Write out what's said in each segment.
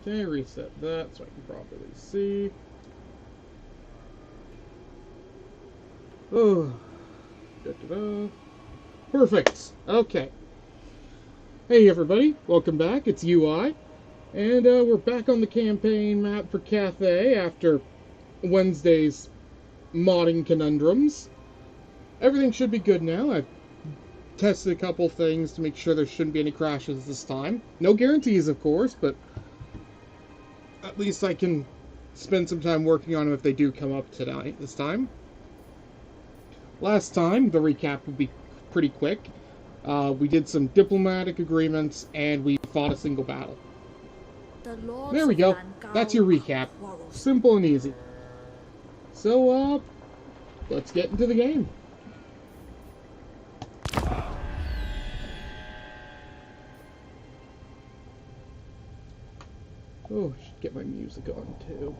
Okay, reset that so I can properly see. Oh, da-da-da. Perfect. Okay. Hey everybody, welcome back. It's UI, and we're back on the campaign map for Cathay after Wednesday's modding conundrums. Everything should be good now. I've tested a couple things to make sure there shouldn't be any crashes this time. No guarantees, of course, but at least I can spend some time working on them if they do come up this time. Last time, the recap would be pretty quick. We did some diplomatic agreements, and we fought a single battle. There we go. That's your recap. Simple and easy. So, let's get into the game. Oh, I should get my music on, too.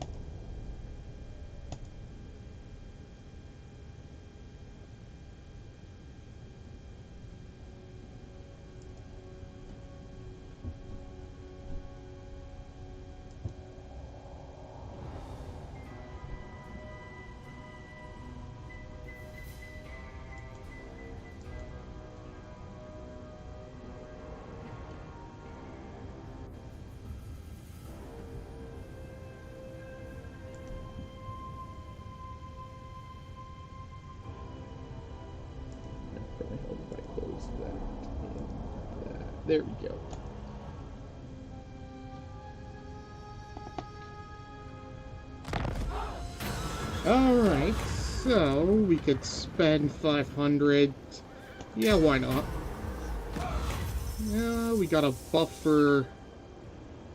There we go. Alright, so we could spend 500. Yeah, why not? Yeah, we got a buff for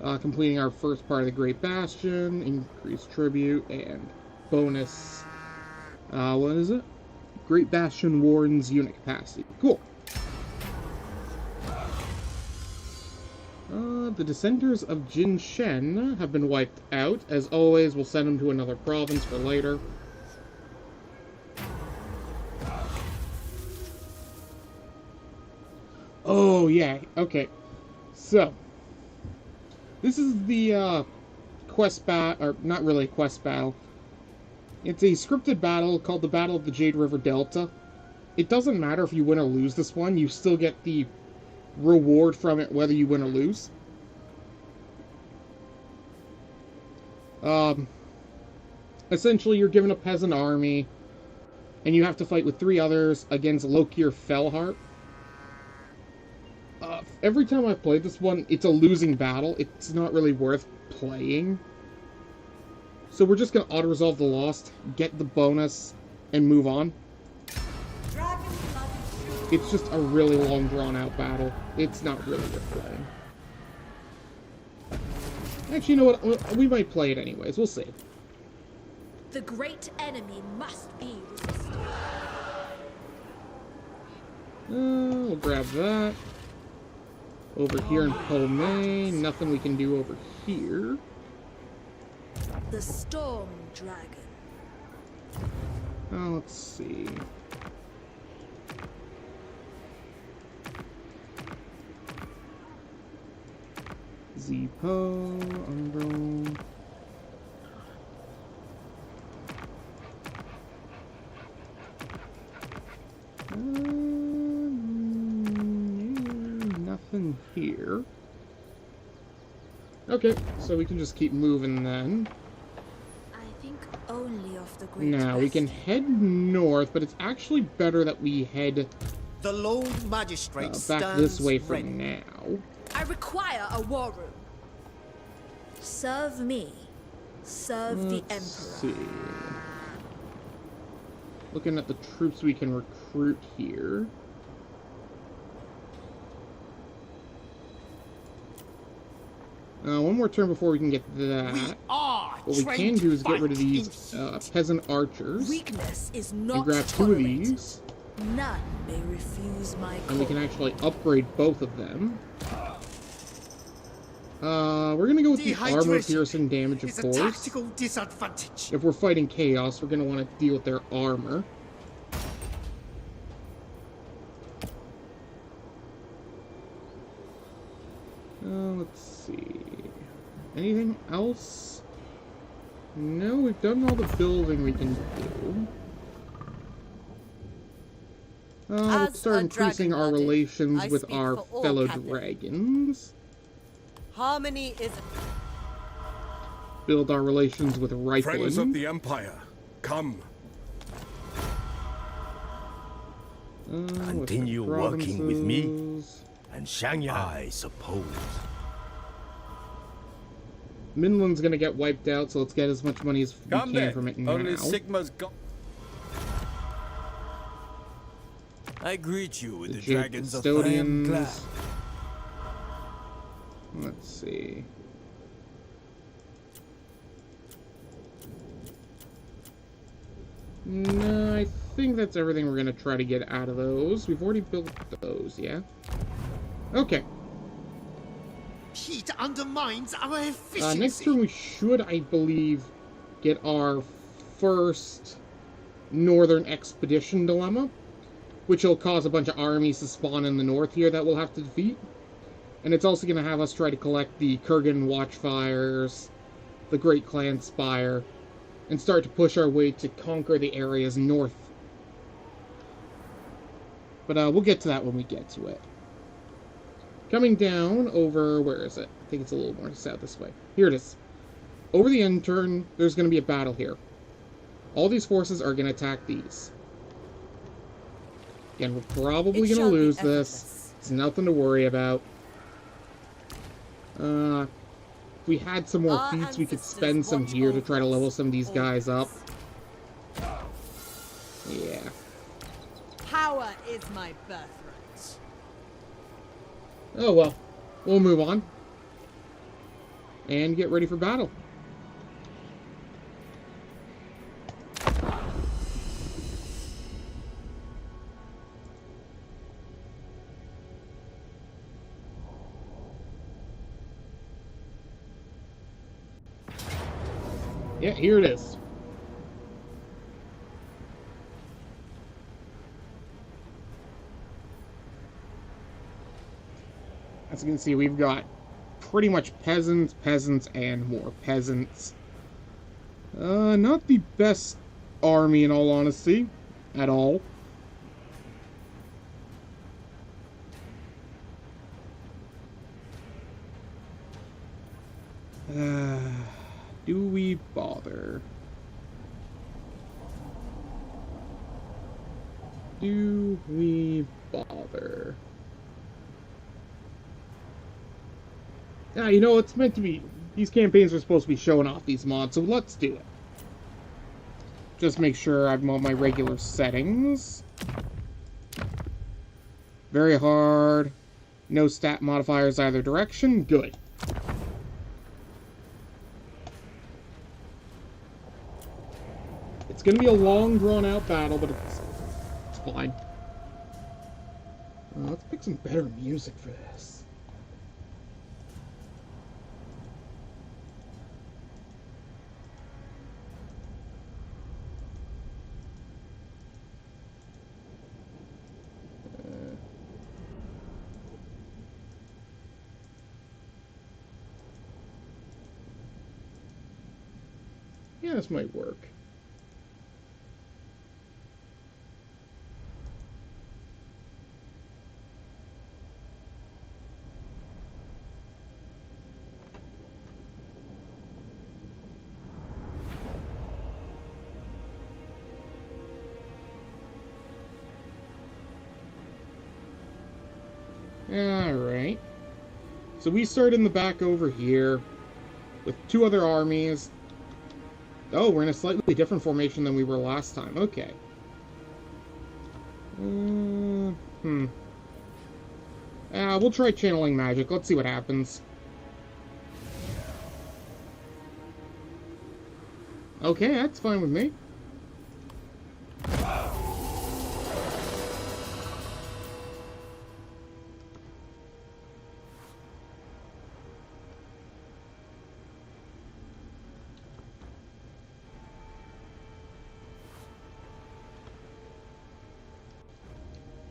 completing our first part of the Great Bastion, increased tribute, and bonus. What is it? Great Bastion Warden's unit capacity. Cool. The dissenters of Jin Shen have been wiped out. As always, we'll send them to another province for later. Oh, yeah. Okay. So, this is the quest battle, or not really a quest battle. It's a scripted battle called the Battle of the Jade River Delta. It doesn't matter if you win or lose this one. You still get the reward from it whether you win or lose. Essentially, you're given a peasant army, and you have to fight with 3 others against Lokir Fellheart. Every time I've played this one, it's a losing battle. It's not really worth playing. So we're just going to auto-resolve the lost, get the bonus, and move on. It's just a really long, drawn-out battle. It's not really worth playing. Actually, you know what? We might play it anyways. We'll see. The great enemy must be resisted. We'll grab that. Over here in Pomay, nothing we can do over here. The Storm Dragon. Let's see. Zipo, Umbro. Nothing here. Okay, so we can just keep moving then. I think only of the great Now we can head north, but it's actually better that we head the Lord Magistrate back this way for ready. now. I require a war room. Serve me. Serve the Emperor. See. Looking at the troops we can recruit here. One more turn before we can get that. What we can do is get rid of these peasant archers. Weakness is not and grab 2 of these. None may refuse my call. And we can actually upgrade both of them. We're gonna go with the armor piercing damage, of course. Tactical disadvantage. If we're fighting chaos, we're gonna want to deal with their armor. Let's see. Anything else? No, we've done all the building we can do. We'll start increasing our relations with our fellow dragons. Harmony is Build our relations with Riflein. Friends of the Empire, come. Continue working with me and Shanghai, I suppose. Minland's gonna get wiped out, so let's get as much money as we Come can then. from it now. Only Sigma's got. I greet you with the Jade dragons of Iron Clad. Custodians. Let's see. No, I think that's everything we're gonna try to get out of those. We've already built those, yeah? Okay. Heat undermines our efficiency. Next turn we should, I believe, get our first Northern Expedition dilemma, which will cause a bunch of armies to spawn in the north here that we'll have to defeat. And it's also going to have us try to collect the Kurgan Watchfires, the Great Clan Spire, and start to push our way to conquer the areas north. But we'll get to that when we get to it. Coming down over, where is it? I think it's a little more south this way. Here it is. Over the end turn, there's going to be a battle here. All these forces are going to attack these. Again, we're probably going to lose this. It's nothing to worry about. If we had some more feats, we could spend some here to try to level some of these guys up. Yeah. power is my birthright. Oh well. We'll move on. And get ready for battle. Yeah, here it is. As you can see, we've got pretty much peasants, and more peasants. Not the best army, in all honesty, at all. Do we bother? Do we bother? Yeah, you know, it's meant to be... These campaigns are supposed to be showing off these mods, so let's do it. Just make sure I'm on my regular settings. Very hard. No stat modifiers either direction. Good. It's going to be a long, drawn-out battle, but it's fine. Let's pick some better music for this. Yeah, this might work. Alright. So we start in the back over here with two other armies. Oh, we're in a slightly different formation than we were last time. Okay. We'll try channeling magic. Let's see what happens. Okay, that's fine with me.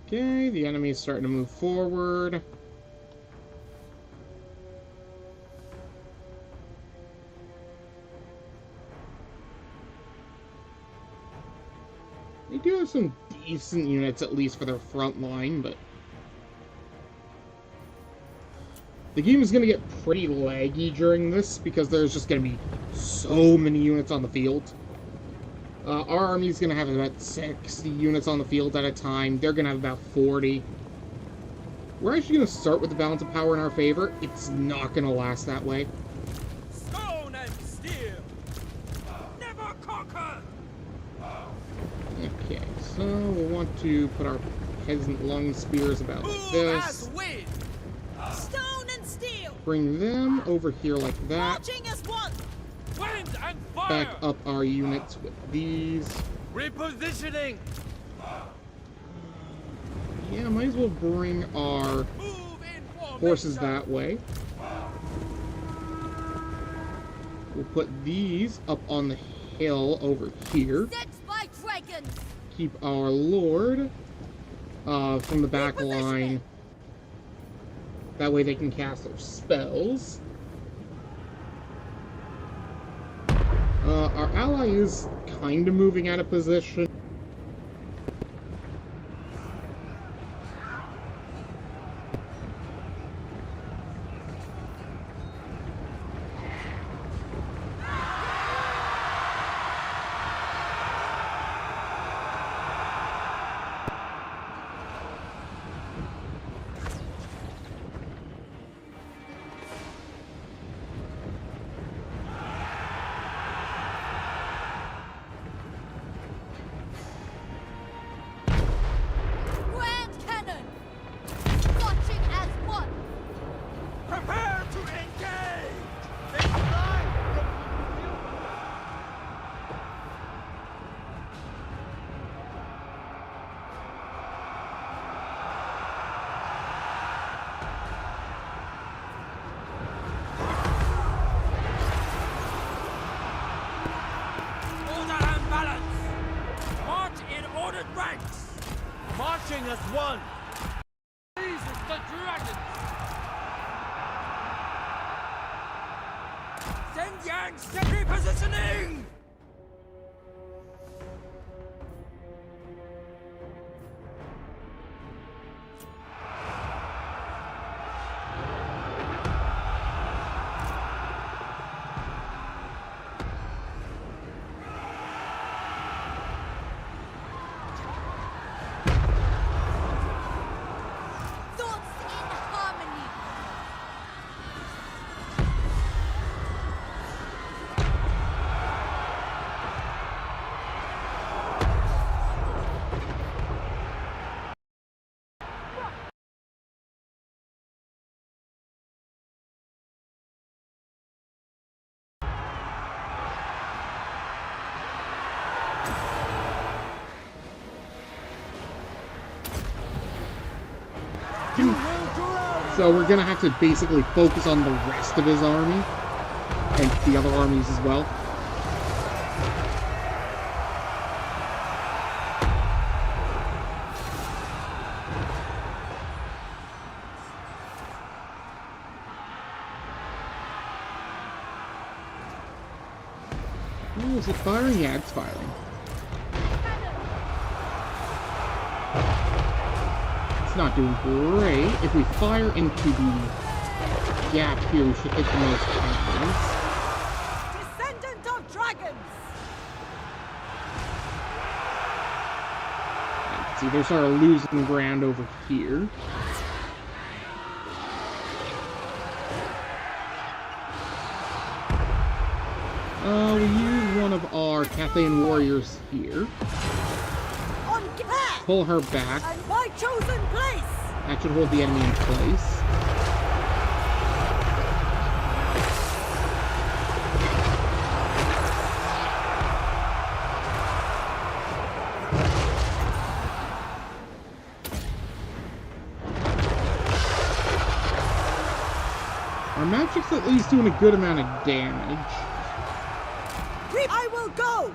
Okay, the enemy is starting to move forward. have some decent units, at least for their front line, but the game is going to get pretty laggy during this, because there's just going to be so many units on the field. Our army is going to have about 60 units on the field at a time. They're going to have about 40. We're actually going to start with the balance of power in our favor. It's not going to last that way. Stone and steel. Never conquer. Okay, so we'll want to put our peasant lung spears about like this. Stone and steel. Bring them over here like that. Marching as one. Wind and fire. Back up our units with these. Repositioning. Yeah, might as well bring our horses that way. We'll put these up on the hill over here. Set by dragons. Keep our lord from the back line. That way they can cast their spells. Our ally is kind of moving out of position. Marching as one. Jesus, the dragon. Send Yang steady positioning. So we're gonna have to basically focus on the rest of his army and the other armies as well. Oh, is it firing? Yeah, it's firing. Not doing great. If we fire into the gap here, we should hit the most cannons. Descendant of dragons. See, there's our losing ground over here. We use one of our Cathay warriors here. Pull her back. And my chosen place. That should hold the enemy in place. Our magic's at least doing a good amount of damage. I will go.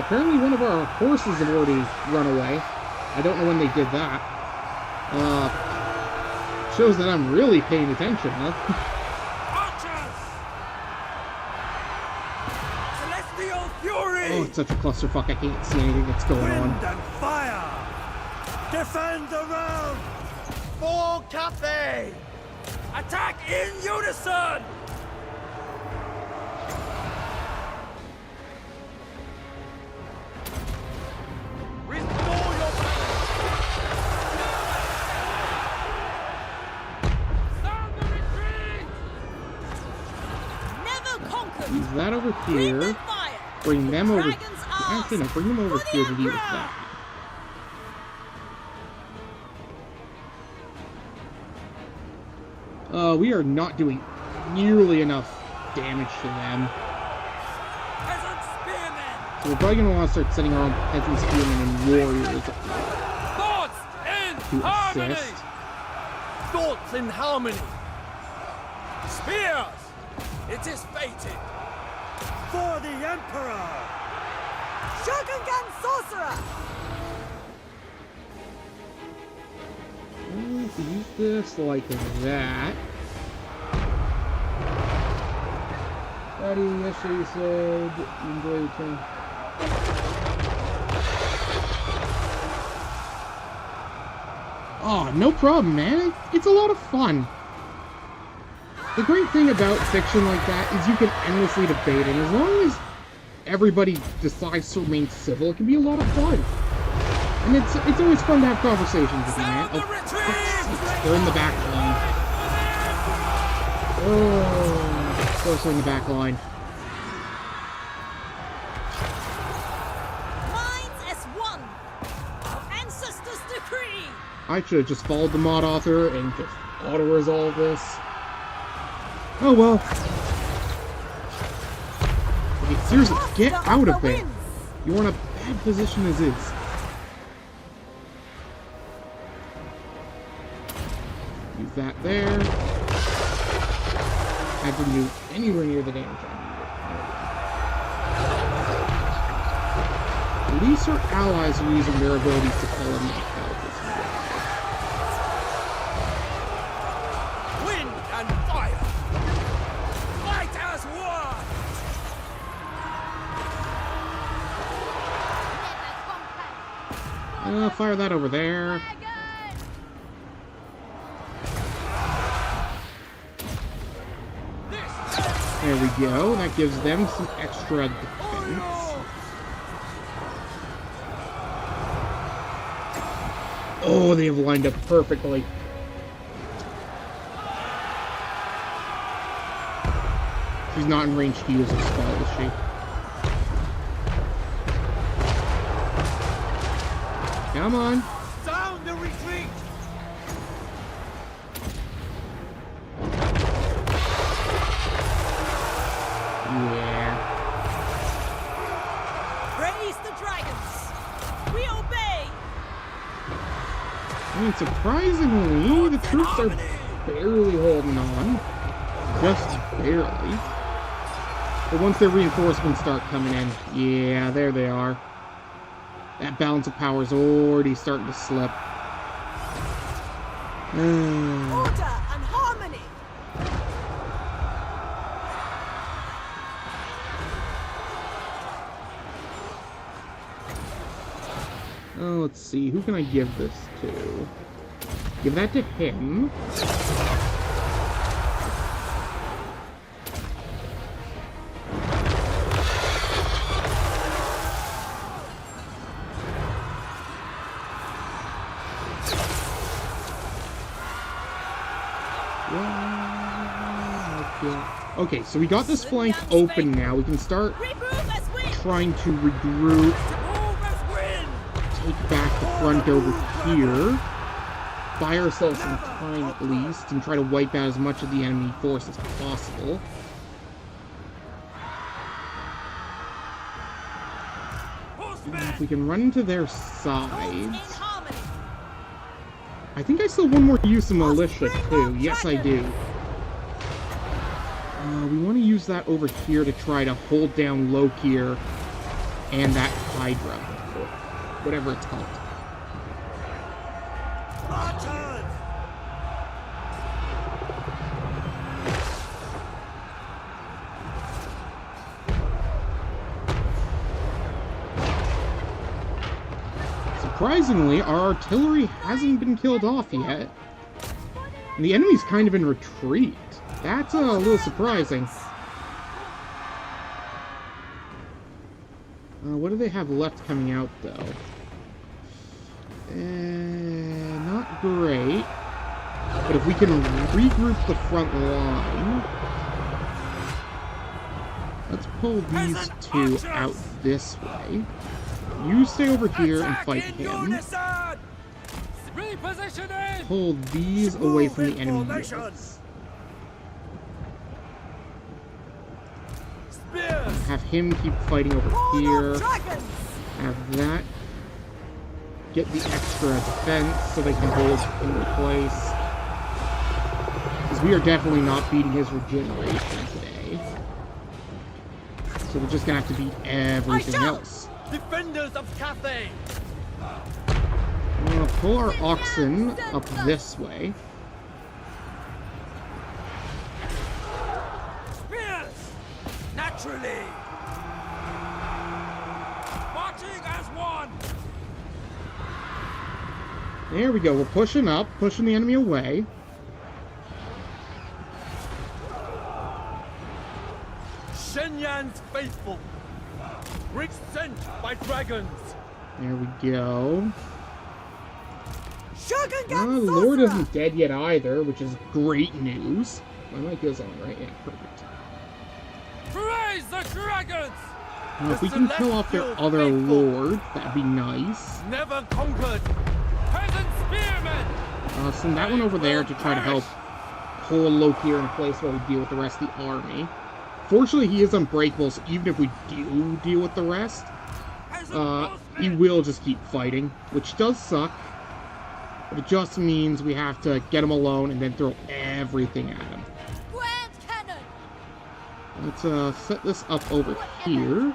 Apparently one of our horses have already run away. I don't know when they did that. Shows that I'm really paying attention, huh? Archers! Celestial fury! Oh, it's such a clusterfuck. I can't see anything that's going on. Wind and fire! Defend the round! For Cathay! Attack in unison! Restore your balance! Sound the retreat! Never conquered. Use that over Bring here. the fire. Bring them over. Dragon's arse. Actually, no, bring them over For the here to deal with Emperor. that. We are not doing nearly enough damage to them. Peasant spearmen! So we're probably going to want to start setting our own peasant spearmen and warriors Thoughts in to harmony! assist. Thoughts in harmony! Spears! It is fated! For the Emperor! Shogungan sorcerer. Let's use this like that. Daddy, yesterday you said you enjoy the turn. Oh, no problem, man. It's a lot of fun. The great thing about fiction like that is you can endlessly debate, and as long as everybody decides to remain civil, it can be a lot of fun. And it's always fun to have conversations with you, man. Oh, they're in the back line. Oh, of course they're in the back line. Minds as one. Ancestors decree. I should have just followed the mod author and just auto-resolve this. Oh well. Okay, seriously, get out of there. You're in a bad position as is. Use that there. I didn't do anywhere near the damage I needed. At least our allies are using their abilities to call in that Wind and fire! Fight as one! Fire that over there. There we go. That gives them some extra defense. Oh, they have lined up perfectly. She's not in range to use a spell, is she? Come on. Sound the retreat! Yeah. Praise the dragons. We obey. I mean, surprisingly, the troops are barely holding on. Just barely. But once their reinforcements start coming in, yeah, there they are. That balance of power is already starting to slip. Order and harmony. Oh, let's see. Who can I give this to? Give that to him. Okay, so we got this flank open now. We can start trying to regroup, take back the front over here, buy ourselves some time at least, and try to wipe out as much of the enemy force as possible. And if we can run into their sides... I think I still have one more use of militia too. Yes, I do. We want to use that over here to try to hold down Lokier and that Hydra, or whatever it's called. Marchers! Surprisingly, our artillery hasn't been killed off yet. And the enemy's kind of in retreat. That's a little surprising. What do they have left coming out, though? Not great. But if we can regroup the front line... Let's pull these two out this way. You stay over here and fight him. Pull these away from the enemy units. Have him keep fighting over here. Have that get the extra defense so they can hold him in place. Because we are definitely not beating his regeneration today. So we're just gonna have to beat everything else. Defenders of Cathay! I'm gonna pull our oxen up this way. Spears! Naturally! Marching as one! There we go, we're pushing up, pushing the enemy away. Shenyan's faithful! Rich sent by dragons! There we go. The Lord isn't dead yet either, which is great news. My mic goes on, right? Yeah, perfect. Praise the dragons! Now, if we can kill off their other Lord, that'd be nice. Never conquered! Peasant spearmen! Send that one over there to try to help pull Loki in place while we deal with the rest of the army. Fortunately, he is unbreakable, so even if we do deal with the rest, he will just keep fighting, which does suck. But it just means we have to get him alone and then throw everything at him. Let's set this up over here.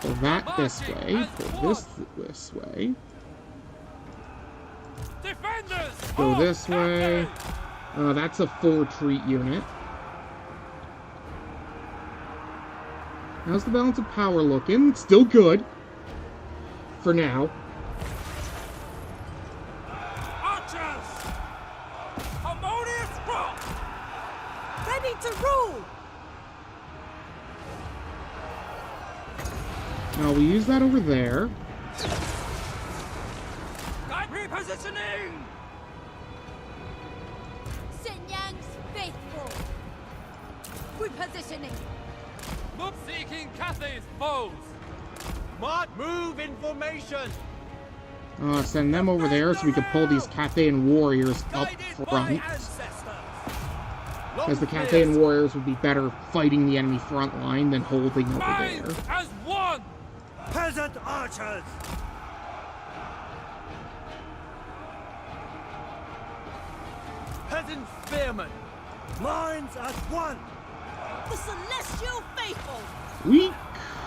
Pull that this way. Pull this way. Go this way. That's a full retreat unit. How's the balance of power looking? Still good. For now. Archers! Harmonious front! Ready to rule! Now we use that over there. Guide repositioning! Shenyang's faithful. Repositioning. Move seeking Cathay's foes! March move in formation! Send them over there so we can pull these Cathayan warriors up front. Because the Cathayan warriors would be better fighting the enemy front line than holding over there. As one! Peasant archers! Peasant spearmen! Lines as one! The celestial faithful! We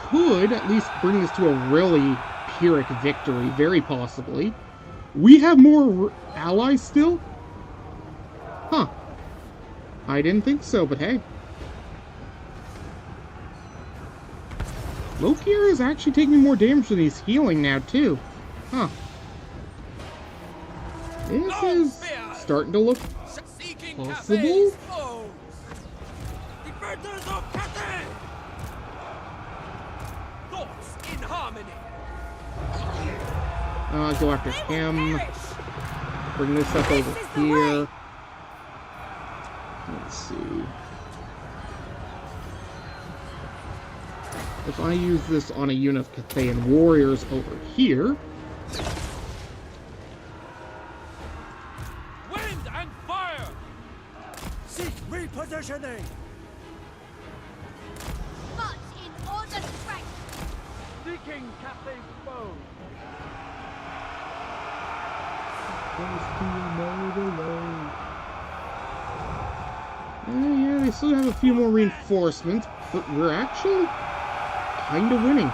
could at least bring this to a really Pyrrhic victory, very possibly. We have more allies still? Huh. I didn't think so, but hey. Lokir is actually taking more damage than he's healing now, too. Huh. This is starting to look possible. Defenders of Cathay! Thoughts in harmony! Go after him. Bring this up over here. Let's see. If I use this on a unit of Cathayan warriors over here... Wind and fire! Seek repositioning! March in order strength. Seeking Cathay's foe! Yeah, they still have a few more reinforcements, but we're actually kind of winning.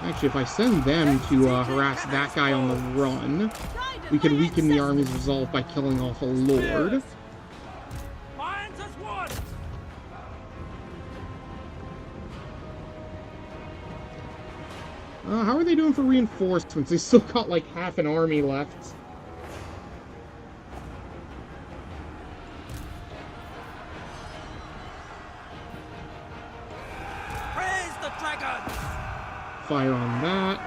Actually, if I send them to harass that guy on the run, we can weaken the army's resolve by killing off a lord. How are they doing for reinforcements? They still got like half an army left. Praise the dragons! Fire on that.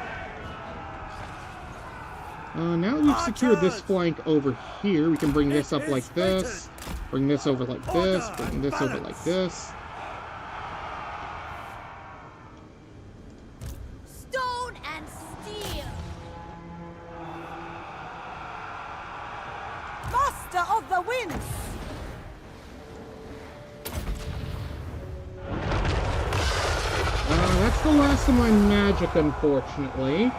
Now that we've secured this flank over here, we can bring this up like this, bring this over like this, bring this over like this. Stone and steel. Master of the winds! That's the last of my magic, unfortunately.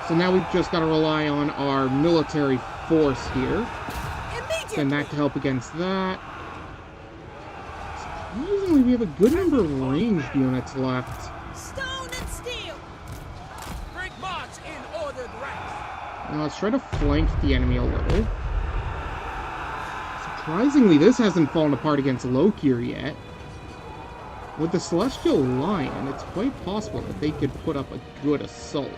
So now we've just got to rely on our military force here. Send that to help against that. Surprisingly, we have a good number of ranged units left. Stone and steel! Break march in ordered ranks! Now let's try to flank the enemy a little. Surprisingly, this hasn't fallen apart against Lokir yet. With the Celestial Lion, it's quite possible that they could put up a good assault.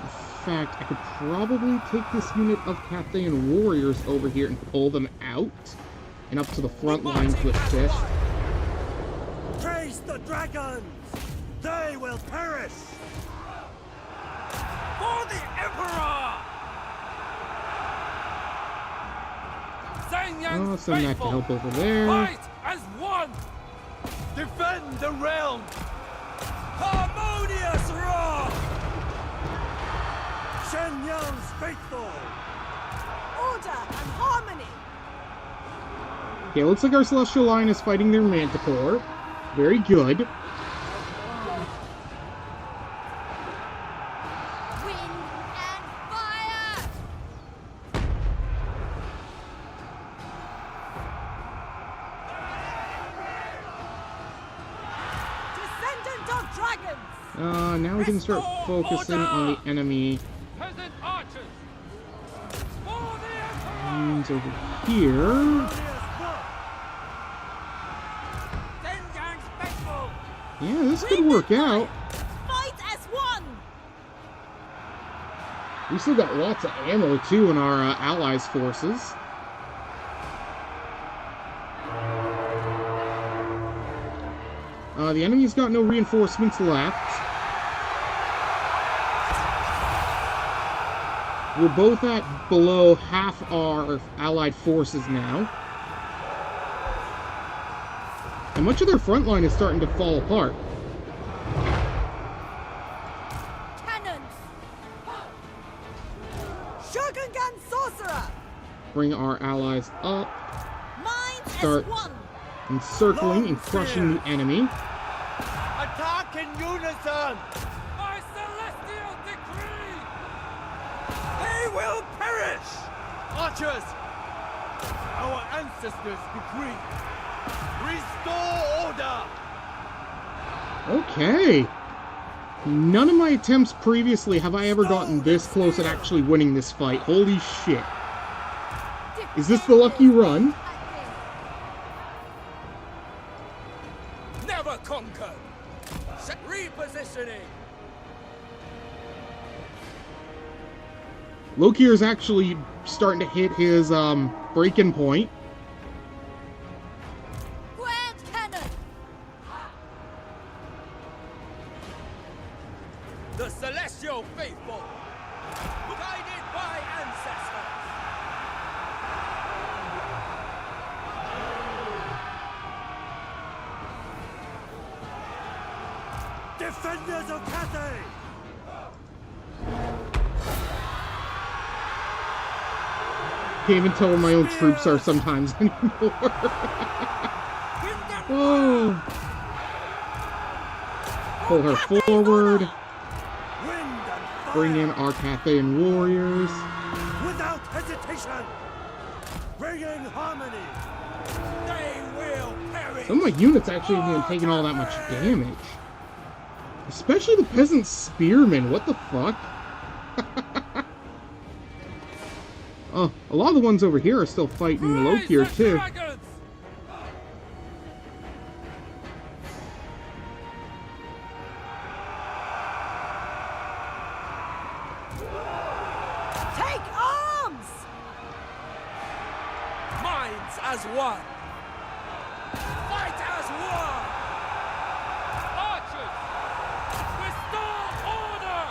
In fact, I could probably take this unit of Cathay and warriors over here and pull them out and up to the front line to assist. Praise the dragons! They will perish! For the Emperor! I'll send that to help over there. Fight as one! Defend the realm! Harmonious roar! Shenyang's faithful! Order and harmony! Okay, it looks like our Celestial Line is fighting their Manticore. Very good. Wind and fire. Descendant of dragons! Now we can start focusing on the enemy Peasant archers! For the Emperor! lines over here. Shenyang's faithful! Yeah, this could work out. Fight as one! We still got lots of ammo, too, in our allies' forces. The enemy's got no reinforcements left. We're both at below half our allied forces now. And much of their front line is starting to fall apart. Cannons! Shogungan sorcerer! Bring our allies up. Minds Start as one! encircling and crushing the enemy. Attack in unison! By celestial decree! They will perish! Archers! Our ancestors' decree! Restore order! Okay. None of my attempts previously have I ever gotten this close at actually winning this fight. Holy shit. Is this the lucky run? Never conquered! Repositioning! Lokir is actually starting to hit his breaking point. Grand cannon. The celestial faithful! Guided by ancestors! Defenders of Cathay! Can't even tell where my own troops are sometimes anymore. Oh. Pull her forward. Bring in our Cathay and warriors. Without hesitation! Bringing harmony! They will perish! Some of my units actually haven't even taken all that much damage. Especially the peasant spearmen. What the fuck? Oh, a lot of the ones over here are still fighting Lokir too. as one. Fight as one. Archers, restore order.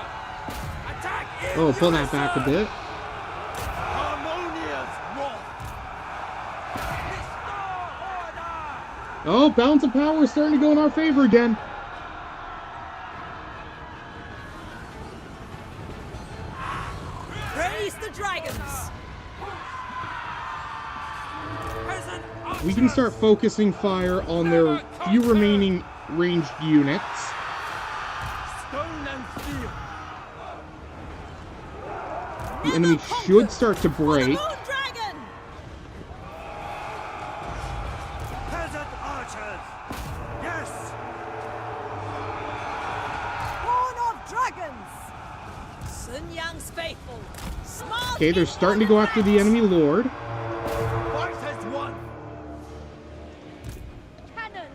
Attack in Oh, pull that back a bit. harmonious wrath. Restore order. Oh, balance of power is starting to go in our favor again. Praise the dragons. Peasant We can start focusing fire on their few remaining ranged units. stone and steel. The enemy should start to break. Moon dragon. Peasant archers. Yes. Horn of dragons. Sun Yang's faithful. Small Okay, they're starting to go after the enemy lord. Fight as one. Cannons.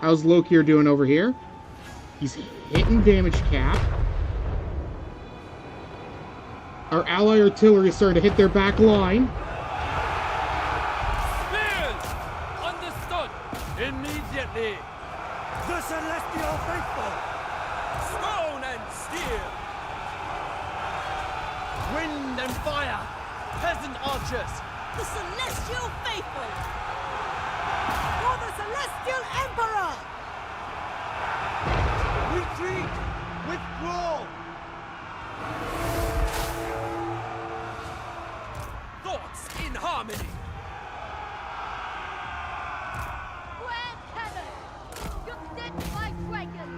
How's Lokir doing over here? He's hitting damage cap. Our ally artillery is starting to hit their back line. Spears. Understood. Immediately. The celestial faithful. Stone and steel. Wind and fire. Peasant archers. The celestial faithful. For the celestial emperor. Retreat. Withdraw. Thoughts in harmony. Grand cannon. You're dead by dragon.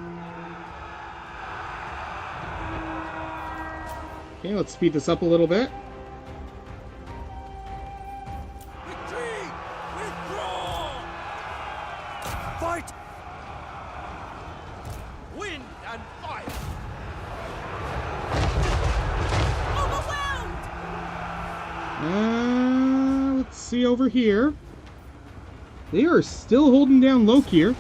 Okay, let's speed this up a little bit. Retreat. Withdraw. Fight. Wind and fire. Overwhelmed. Let's see over here. They are still holding down Lokir.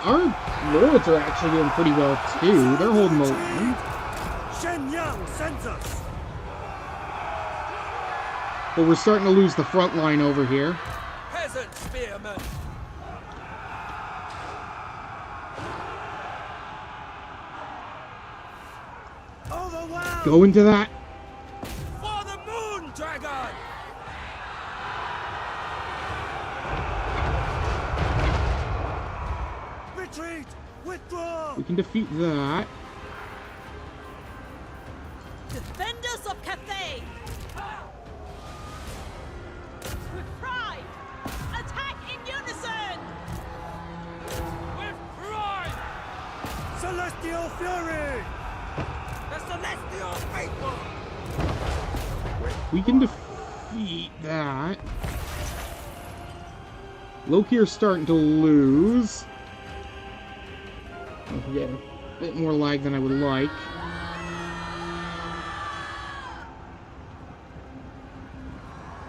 Our lords are actually doing pretty well too. They're holding the line. Shenyang sends us. But we're starting to lose the front line over here. Peasant spearmen. Overwhelmed. Go into that. For the moon dragon. Retreat. Withdraw. We can defeat that. Defenders of Cathay. With pride. Attack in unison. With pride. Celestial fury. The celestial faithful. We can defeat that. Lokir's starting to lose. Oh, yeah, a bit more lag than I would like.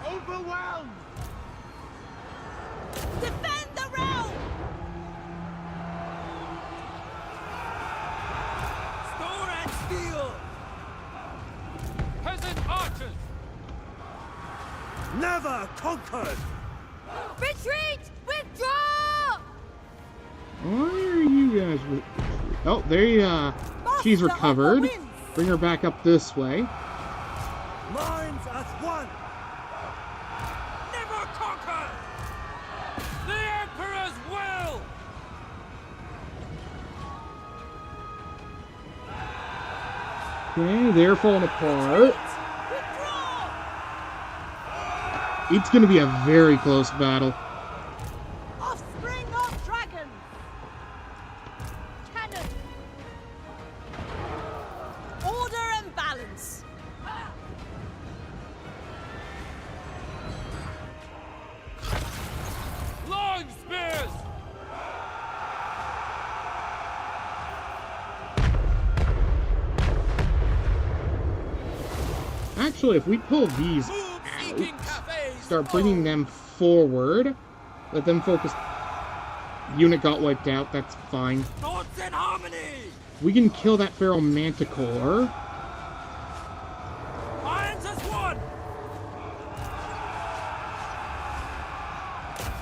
Overwhelmed. Defend the realm. Stone and steel. Peasant archers. Never conquered. Retreat! Withdraw! Why are you guys... Oh, she's recovered. Bring her back up this way. Minds as one. Never conquered. The Emperor's will. Okay, they're falling apart. Withdraw. It's going to be a very close battle. Offspring of dragons. Cannon! Order and balance. Long spears. Actually, if we pull these Move out, seeking cafes. start bringing them forward, let them focus... Unit got wiped out, that's fine. Thoughts in harmony. We can kill that feral manticore. Irons as one!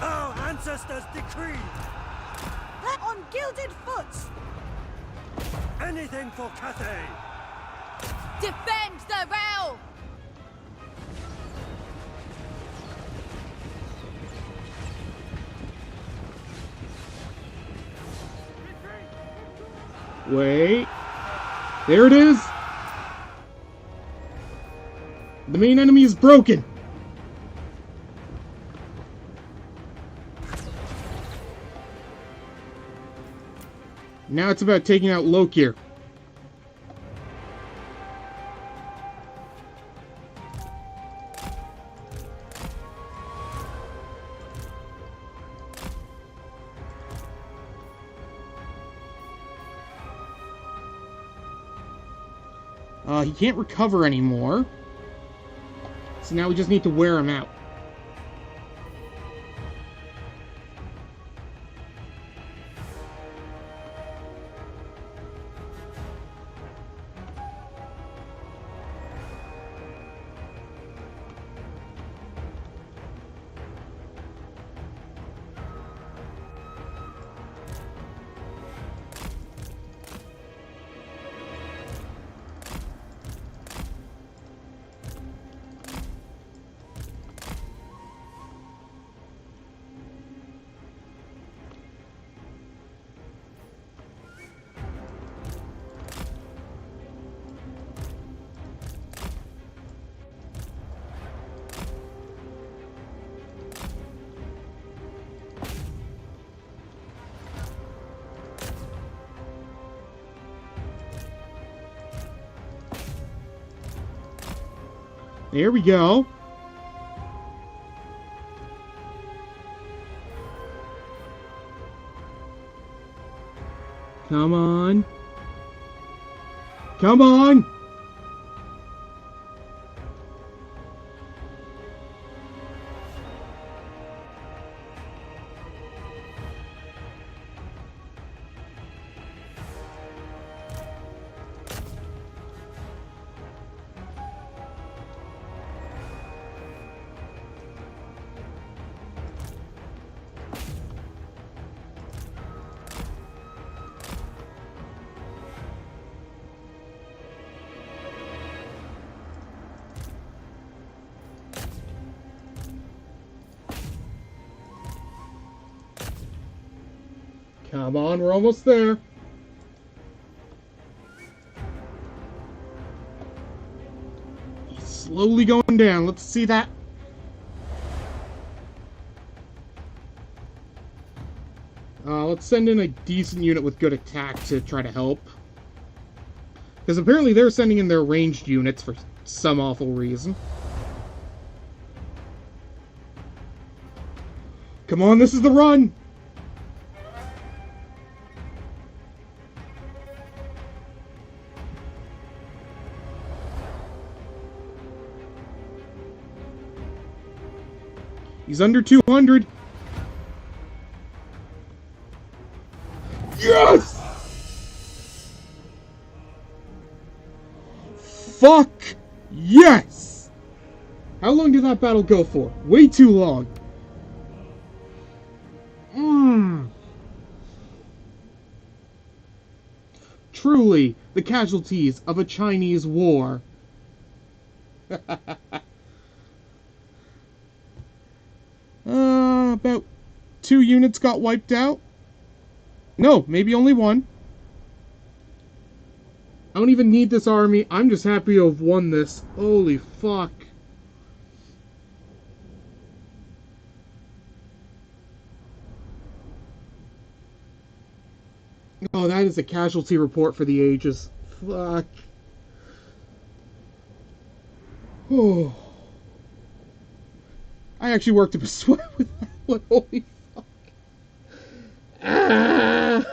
Our ancestors decree! On gilded foot! Anything for Cathay! Defend the realm! Wait. There it is! The main enemy is broken! Now it's about taking out Lokir. He can't recover anymore. So now we just need to wear him out. There we go. Come on. Come on! Come on, we're almost there. He's slowly going down. Let's see that. Let's send in a decent unit with good attack to try to help. Because apparently they're sending in their ranged units for some awful reason. Come on, this is the run! He's under 200. Yes! Fuck yes! How long did that battle go for? Way too long. Truly, the casualties of a Chinese war. About 2 units got wiped out. No, maybe only 1. I don't even need this army. I'm just happy to have won this. Holy fuck. Oh, that is a casualty report for the ages. Fuck. Oh. I actually worked up a sweat with that one. Holy fuck. Ah.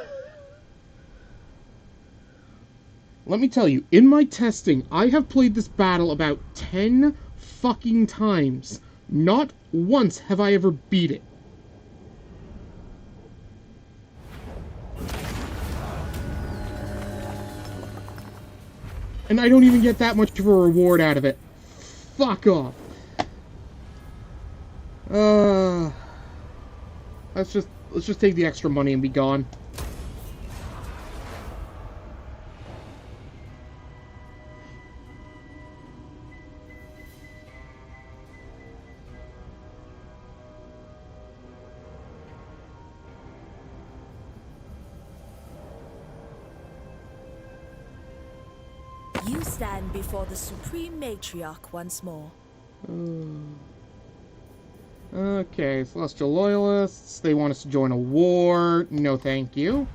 Let me tell you, in my testing, I have played this battle about 10 fucking times. Not once have I ever beat it. And I don't even get that much of a reward out of it. Fuck off. Let's just take the extra money and be gone. You stand before the Supreme Matriarch once more. Okay, Celestial Loyalists. They want us to join a war. No, thank you.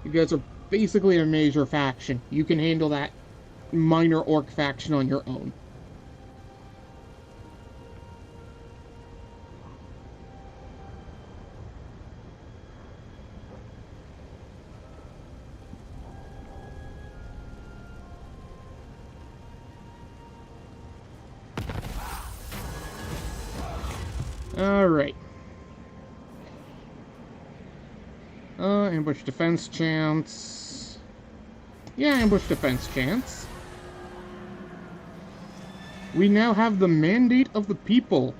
You guys are basically a major faction. You can handle that minor orc faction on your own. Alright. Ambush defense chance. Yeah, ambush defense chance. We now have the Mandate of the People.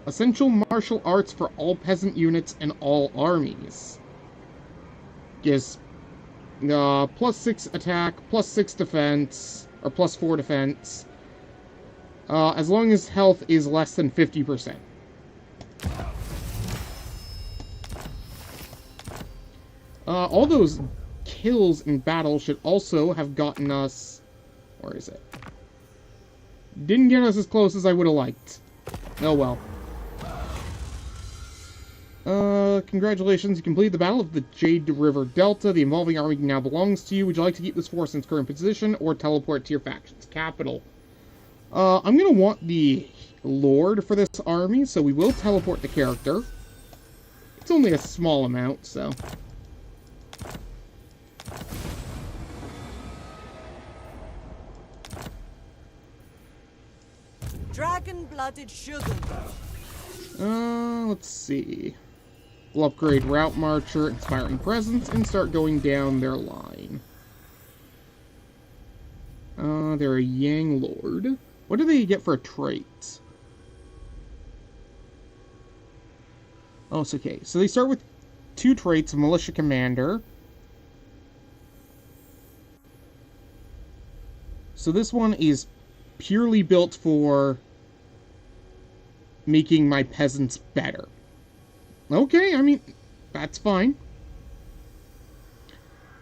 Essential martial arts for all peasant units and all armies. Gives +6 attack, +6 defense, or +4 defense. As long as health is less than 50%. All those kills in battle should also have gotten us... Where is it? Didn't get us as close as I would have liked. Oh well. Congratulations, you completed the Battle of the Jade River Delta. The involving army now belongs to you. Would you like to keep this force in its current position, or teleport to your faction's capital? I'm gonna want the Lord for this army, so we will teleport the character. It's only a small amount, so... Dragon-blooded sugar. Let's see. We'll upgrade Route Marcher, Inspiring Presence, and start going down their line. They're a Yang Lord. What do they get for a trait? Oh, it's okay. So they start with 2 traits, Militia Commander. So this one is purely built for making my peasants better. Okay, I mean, that's fine.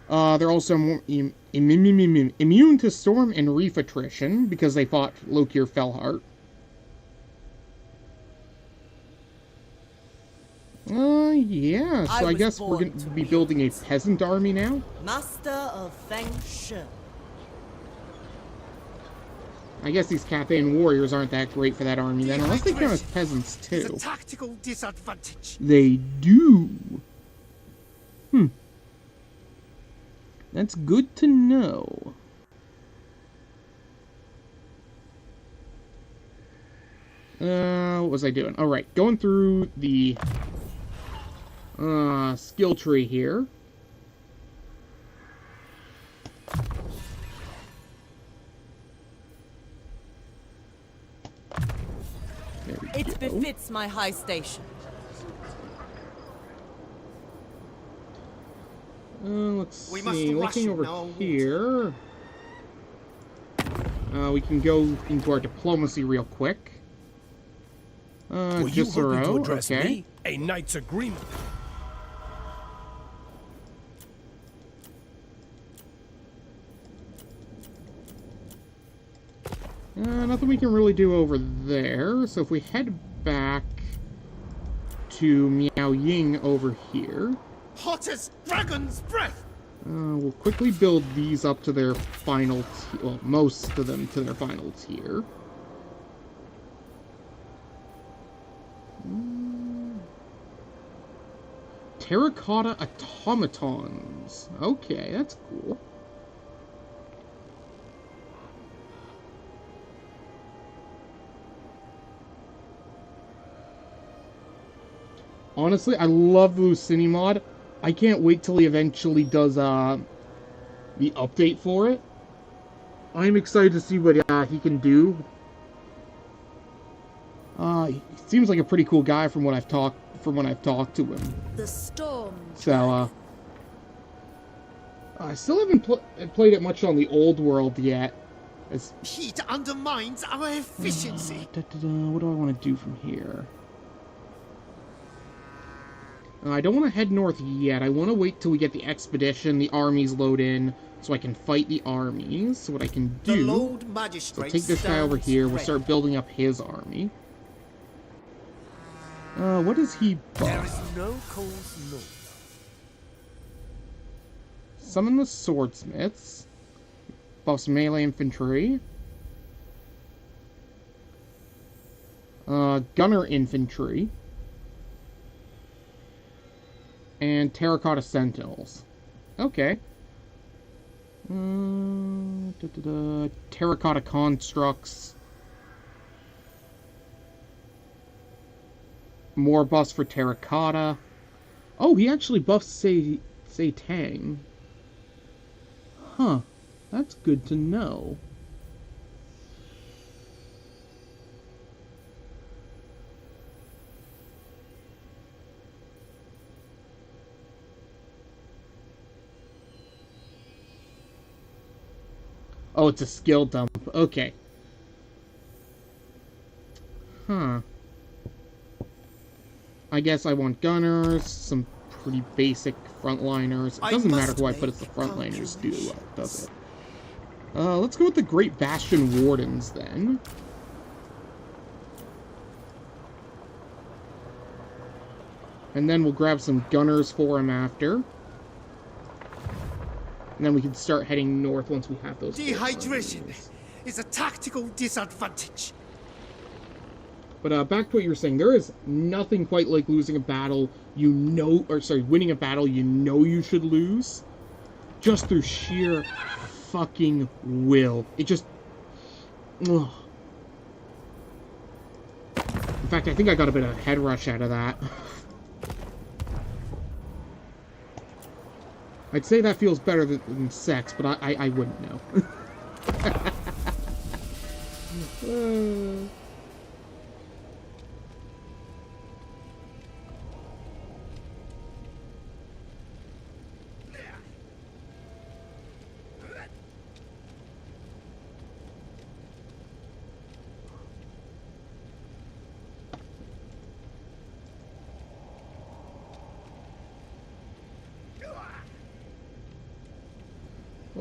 They're also more immune to storm and reef attrition because they fought Lokir Fellheart. Yeah, so I guess we're going to be building a peasant army now. Master of Feng Shui. I guess these Cathay warriors aren't that great for that army then, unless they count as peasants too. It's a tactical disadvantage. They do. That's good to know. What was I doing? Alright, going through the skill tree here. It befits my high station. Let's see, rush looking over now. here. We can go into our diplomacy real quick. Were you hoping to Gisero, address okay. me? A knight's agreement. Nothing we can really do over there, so if we head back to Miao Ying over here... Hot as dragon's breath! we'll quickly build these up to their final... well, most of them to their final tier. Terracotta automatons. Okay, that's cool. Honestly, I love Lucini mod. I can't wait till he eventually does the update for it. I'm excited to see what he can do. He seems like a pretty cool guy from when I've talked to him. The storm. So I still haven't played it much on the old world yet. Heat undermines our efficiency. What do I want to do from here? I don't want to head north yet. I want to wait till we get the expedition, the armies load in, so I can fight the armies. So what I can do... The Lord Magistrate I'll take this guy over here. We'll start building up his army. What does he buff? There is no cause north. Summon the swordsmiths. Buffs melee infantry. Gunner infantry. And terracotta sentinels. Okay. Terracotta constructs. More buffs for terracotta. Oh, he actually buffs say Tang. Huh. That's good to know. Oh, it's a skill dump. Okay. Huh. I guess I want gunners, some pretty basic frontliners. It doesn't matter who I put as the frontliners do well, does it? Let's go with the Great Bastion Wardens, then. And then we'll grab some gunners for him after. And then we can start heading north once we have those. Dehydration is a tactical disadvantage. But back to what you were saying, there is nothing quite like losing a battle winning a battle you know you should lose. Just through sheer fucking will. It just... Ugh. In fact, I think I got a bit of head rush out of that. I'd say that feels better than sex, but I wouldn't know.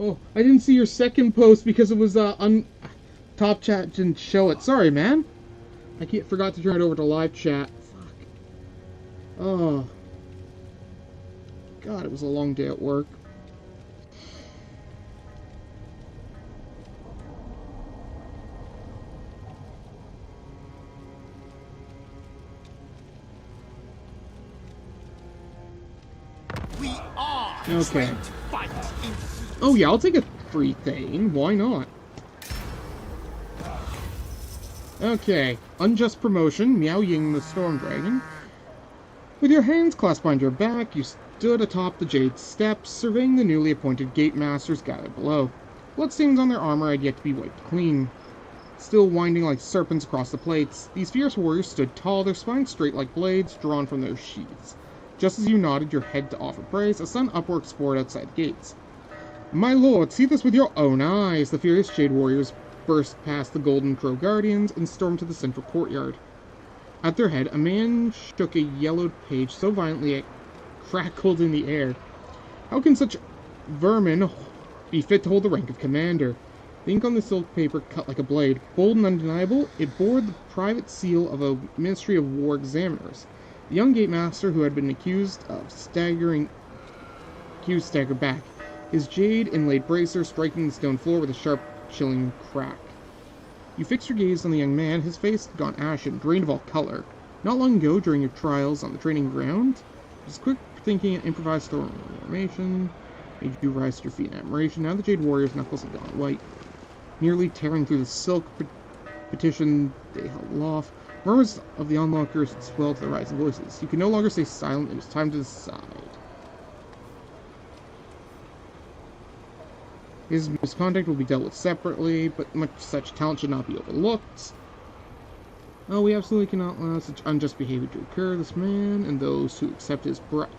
Oh, I didn't see your second post because it was top chat didn't show it. Sorry, man. I forgot to turn it over to live chat. Fuck. Oh. God, it was a long day at work. We are okay. trained to fight in... Oh yeah, I'll take a free thing. Why not? Okay. Unjust promotion. Miao Ying, the Storm Dragon. With your hands clasped behind your back, you stood atop the Jade Steps, surveying the newly appointed Gate Masters gathered below. Bloodstains on their armor had yet to be wiped clean. Still winding like serpents across the plates, these fierce warriors stood tall, their spines straight like blades drawn from their sheaths. Just as you nodded your head to offer praise, a sun upward explored outside the gates. My lord, see this with your own eyes! The furious Jade Warriors burst past the Golden Crow Guardians and stormed to the central courtyard. At their head, a man shook a yellowed page so violently it crackled in the air. How can such vermin be fit to hold the rank of commander? The ink on the silk paper cut like a blade. Bold and undeniable, it bore the private seal of a Ministry of War examiners. The young Gate Master who had been accused staggered back, his jade-inlaid bracer striking the stone floor with a sharp, chilling crack. You fixed your gaze on the young man. His face had gone ashen, drained of all color. Not long ago, during your trials on the training ground, his quick thinking and improvised storm formation made you rise to your feet in admiration. Now the Jade Warrior's knuckles had gone white, nearly tearing through the silk petition they held aloft. Murmurs of the onlookers had swelled to the rising voices. You could no longer stay silent. It was time to decide. His misconduct will be dealt with separately, but much such talent should not be overlooked. Oh, we absolutely cannot allow such unjust behavior to occur. This man and those who accept his bribery.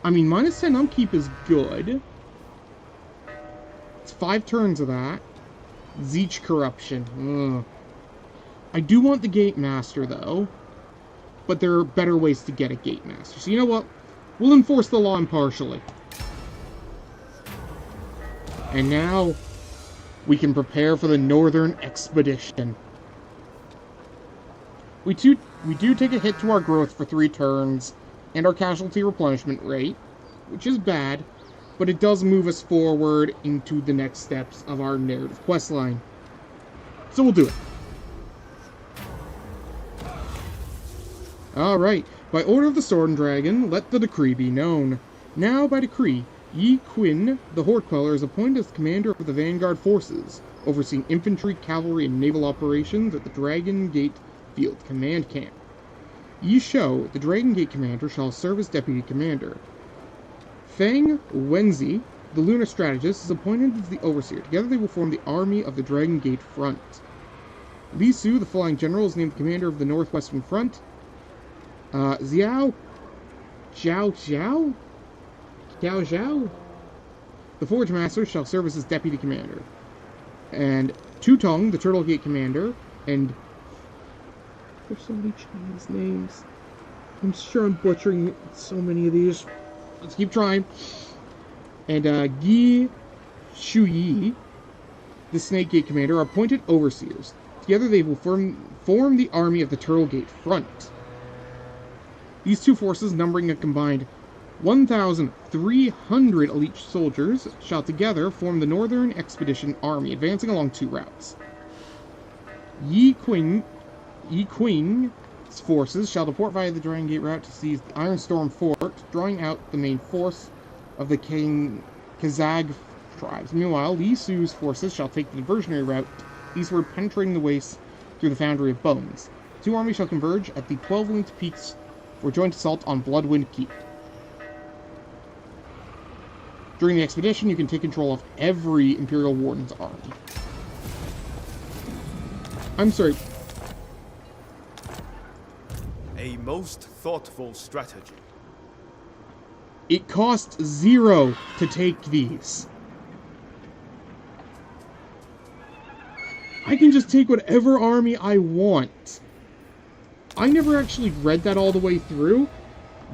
I mean, minus 10 upkeep is good. It's 5 turns of that. Zeech corruption. Ugh. I do want the Gate Master, though. But there are better ways to get a Gate Master. So you know what? We'll enforce the law impartially. And now, we can prepare for the Northern Expedition. We do take a hit to our growth for 3 turns, and our casualty replenishment rate, which is bad, but it does move us forward into the next steps of our narrative questline. So we'll do it. Alright, by order of the Sword and Dragon, let the decree be known. Now, by decree, Yi Qin, the Horde Queller, is appointed as commander of the Vanguard forces, overseeing infantry, cavalry, and naval operations at the Dragon Gate Field Command Camp. Yi Shou, the Dragon Gate commander, shall serve as deputy commander. Feng Wenzi, the lunar strategist, is appointed as the overseer. Together they will form the army of the Dragon Gate front. Li Su, the flying general, is named commander of the Northwestern Front. Xiao Zhao, the Forge Master, shall serve as his deputy commander. And Tutong, the Turtle Gate commander, and there's so many Chinese names. I'm sure I'm butchering so many of these. Let's keep trying. And Gi Shuyi, the Snake Gate commander, are appointed overseers. Together they will form the army of the Turtle Gate front. These two forces, numbering a combined 1,300 elite soldiers, shall together form the Northern Expedition Army, advancing along 2 routes. Yi Qing's forces shall depart via the Dragon Gate route to seize the Iron Storm Fort, drawing out the main force of the Kazag tribes. Meanwhile, Li Su's forces shall take the diversionary route eastward, penetrating the wastes through the Foundry of Bones. The 2 armies shall converge at the 12-linked peaks for joint assault on Bloodwind Keep. During the expedition, you can take control of every Imperial Warden's army. I'm sorry. A most thoughtful strategy. It costs 0 to take these. I can just take whatever army I want. I never actually read that all the way through.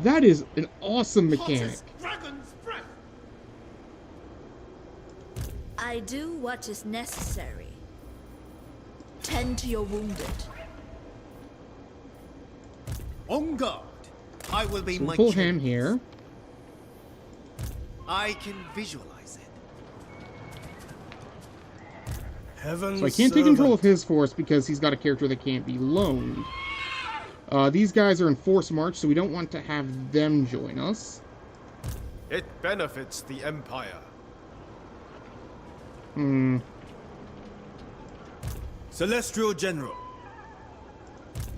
That is an awesome mechanic. Dragon's breath. I do what is necessary. Tend to your wounded. On guard. I will be my Pull him here. I can visualize it. So I can't take control of his force because he's got a character that can't be loaned. These guys are in force march, so we don't want to have them join us. It benefits the Empire. Celestial General.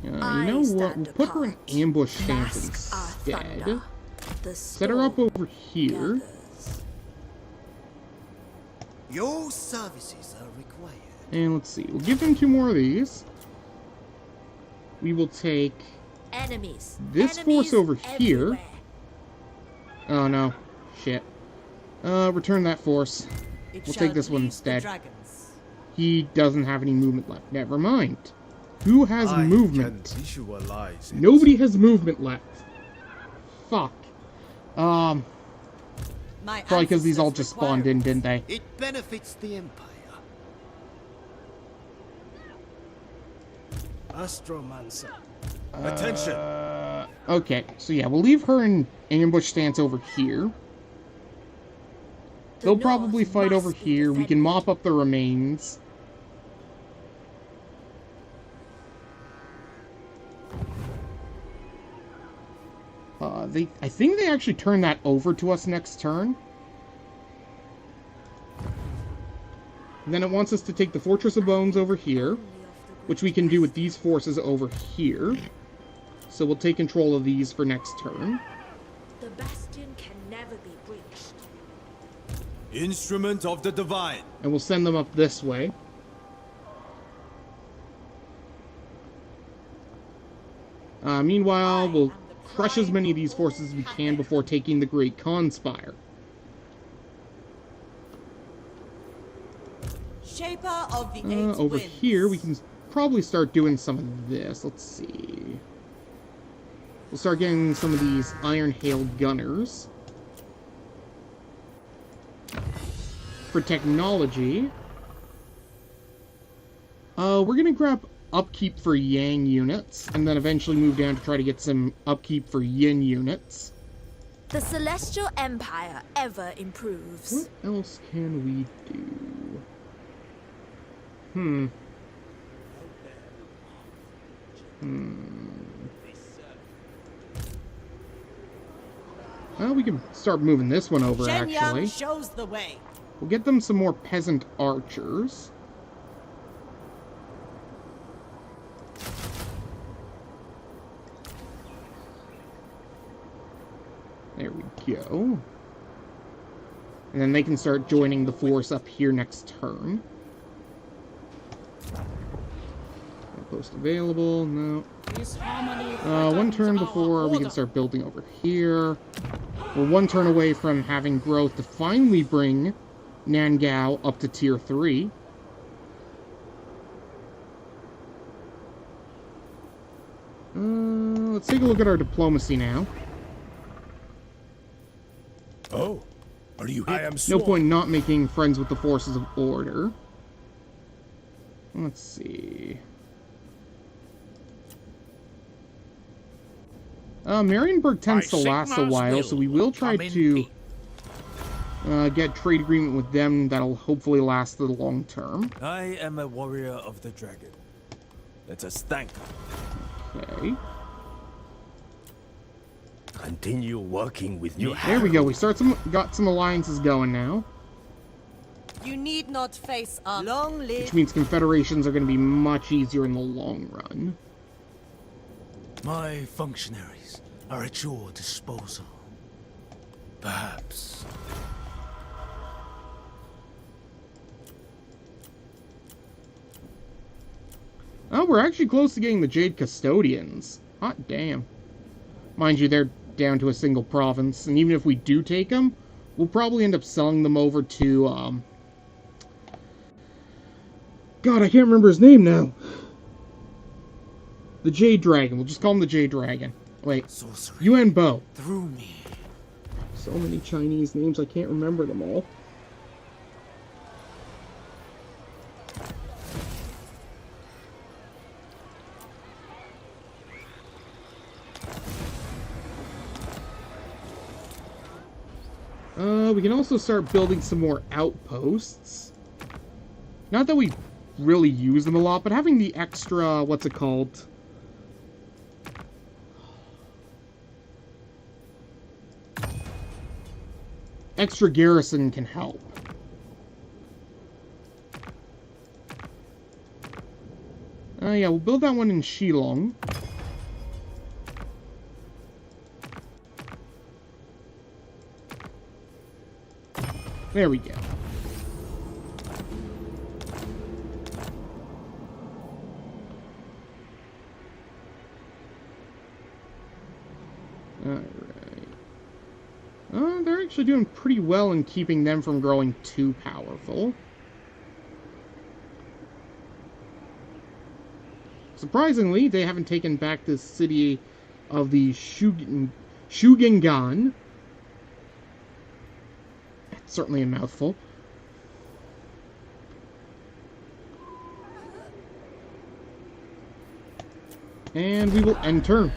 You know what? We'll put her in ambush stance instead. Set her up over here. Your services are required. And let's see. We'll give him 2 more of these. We will take this force over here. Oh no. Shit. Return that force. We'll take this one instead. He doesn't have any movement left. Never mind. Who has movement? Nobody has movement left. Fuck. Probably because these all just spawned in, didn't they? It benefits the Empire. Astromancer. Attention. Okay, so yeah, we'll leave her in ambush stance over here. They'll probably fight over here. We can mop up the remains. I think they actually turn that over to us next turn. And then it wants us to take the Fortress of Bones over here, which we can do with these forces over here. So we'll take control of these for next turn. can never be breached. Instrument of the divine. And we'll send them up this way. Meanwhile, we'll crush as many of these forces as we can before taking the Great Khan Spire. Shaper of the Eight Over Winds. here, we can probably start doing some of this. Let's see. We'll start getting some of these Iron Hail Gunners. For technology, we're going to grab upkeep for Yang units, and then eventually move down to try to get some upkeep for Yin units. The Celestial Empire ever improves. What else can we do? Well, we can start moving this one over, Shenyang actually. shows the way. We'll get them some more peasant archers. There we go. And then they can start joining the force up here next turn. Post available, no. One turn before we can start building over here. We're one turn away from having growth to finally bring Nangao up to tier 3. Let's take a look at our diplomacy now. Oh, are you here? I am No sworn. point not making friends with the forces of order. Let's see. Marienburg tends to last a while, so we will try to get trade agreement with them that'll hopefully last the long term. I am a warrior of the dragon. Let us thank her. Okay. Continue working with me. There we go. We got some alliances going now, You need not face up. Long live. which means confederations are going to be much easier in the long run. My functionaries are at your disposal. Perhaps. Oh, we're actually close to getting the Jade Custodians. Hot damn. Mind you, they're down to a single province, and even if we do take them, we'll probably end up selling them over to, God, I can't remember his name now. The Jade Dragon. We'll just call him the Jade Dragon. Wait. Sorcery. Yuan Bo. Through me. So many Chinese names, I can't remember them all. We can also start building some more outposts. Not that we really use them a lot, but having the extra, what's it called? Extra garrison can help. Yeah, we'll build that one in Shillong. There we go. Alright. They're actually doing pretty well in keeping them from growing too powerful. Surprisingly, they haven't taken back the city of the Shugengan. That's certainly a mouthful. And we will end turn.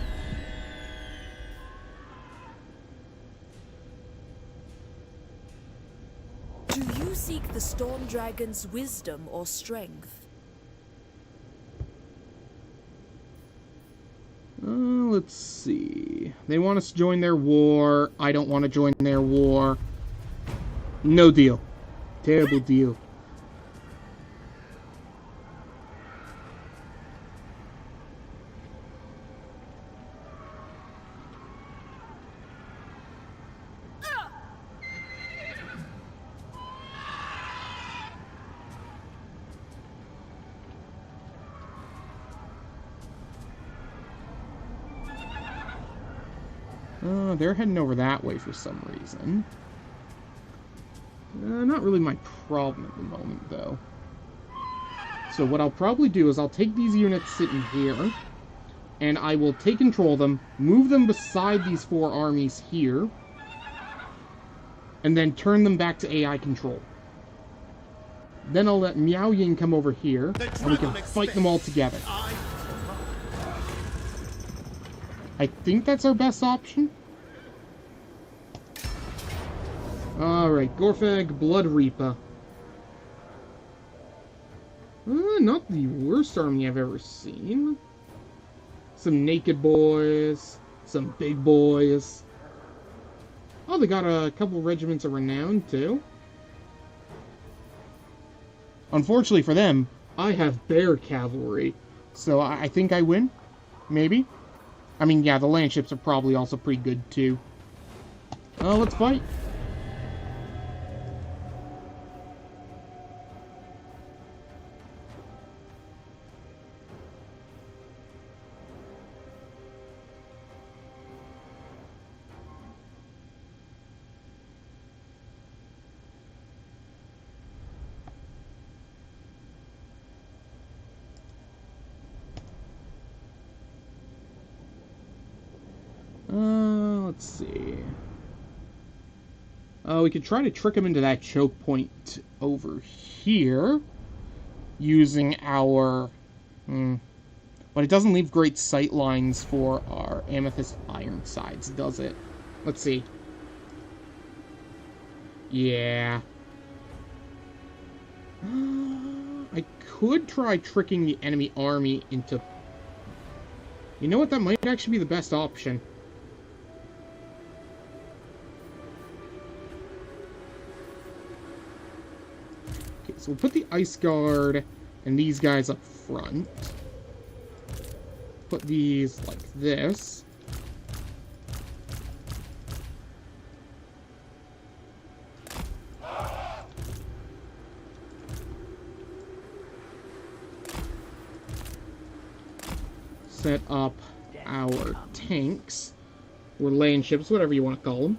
Do you seek the Storm Dragon's wisdom or strength? Let's see. They want us to join their war. I don't want to join their war. No deal. Terrible deal. They're heading over that way for some reason. Not really my problem at the moment, though. So what I'll probably do is I'll take these units sitting here, and I will take control of them, move them beside these 4 armies here, and then turn them back to AI control. Then I'll let Miao Ying come over here, and we can fight them all together. I think that's our best option. Alright, Gorfag, Blood Reaper. Not the worst army I've ever seen. Some naked boys, some big boys. Oh, they got a couple regiments of renown, too. Unfortunately for them, I have bear cavalry, so I think I win. Maybe. I mean, yeah, the landships are probably also pretty good, too. Let's fight. Let's see. We could try to trick him into that choke point over here using our... But it doesn't leave great sight lines for our Amethyst Ironsides, does it? Let's see. Yeah. I could try tricking the enemy army into... You know what? That might actually be the best option. So we'll put the Ice Guard and these guys up front. Put these like this. Set up our tanks, or land ships, whatever you want to call them.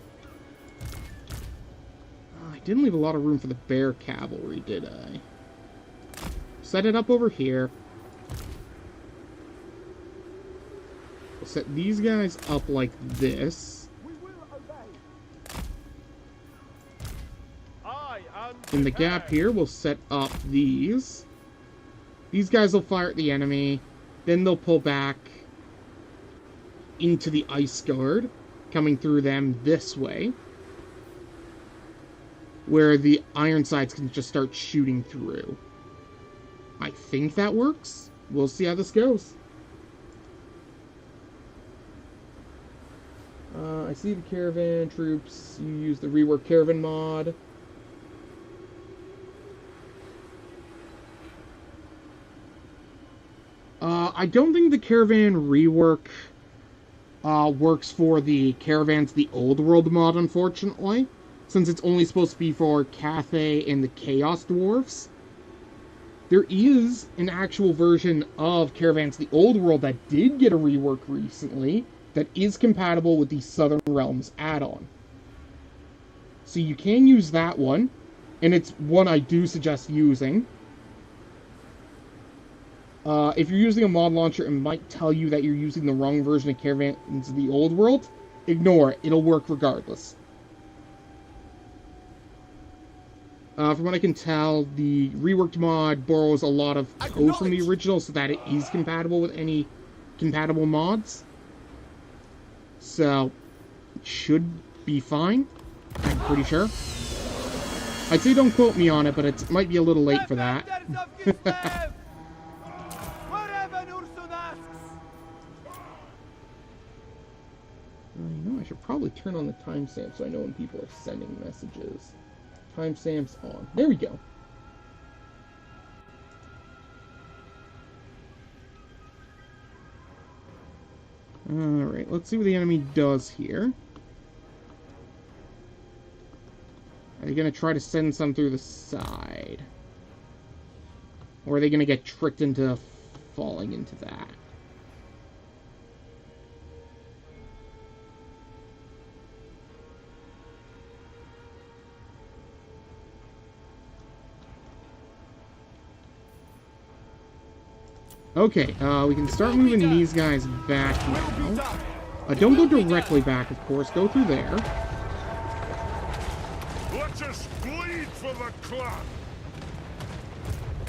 Didn't leave a lot of room for the bear cavalry, did I? Set it up over here. We'll set these guys up like this. In the gap here, we'll set up these. These guys will fire at the enemy. Then they'll pull back into the Ice Guard, coming through them this way, where the Ironsides can just start shooting through. I think that works. We'll see how this goes. I see the caravan troops. You use the rework caravan mod. I don't think the caravan rework works for the caravans, the old world mod, unfortunately, since it's only supposed to be for Cathay and the Chaos Dwarfs. There is an actual version of Caravans the Old World that did get a rework recently that is compatible with the Southern Realms add-on. So you can use that one, and it's one I do suggest using. If you're using a mod launcher, it might tell you that you're using the wrong version of Caravans the Old World. Ignore it. It'll work regardless. From what I can tell, the reworked mod borrows a lot of code from the original so that it is compatible with any compatible mods. So, it should be fine. I'm pretty sure. I'd say don't quote me on it, but it might be a little late for that. I know, I should probably turn on the timestamp so I know when people are sending messages. Timestamps on. There we go. Alright, let's see what the enemy does here. Are they going to try to send some through the side? Or are they going to get tricked into falling into that? Okay, we can start moving these guys back now. Don't go directly back, of course. Go through there. Let us bleed for the clan.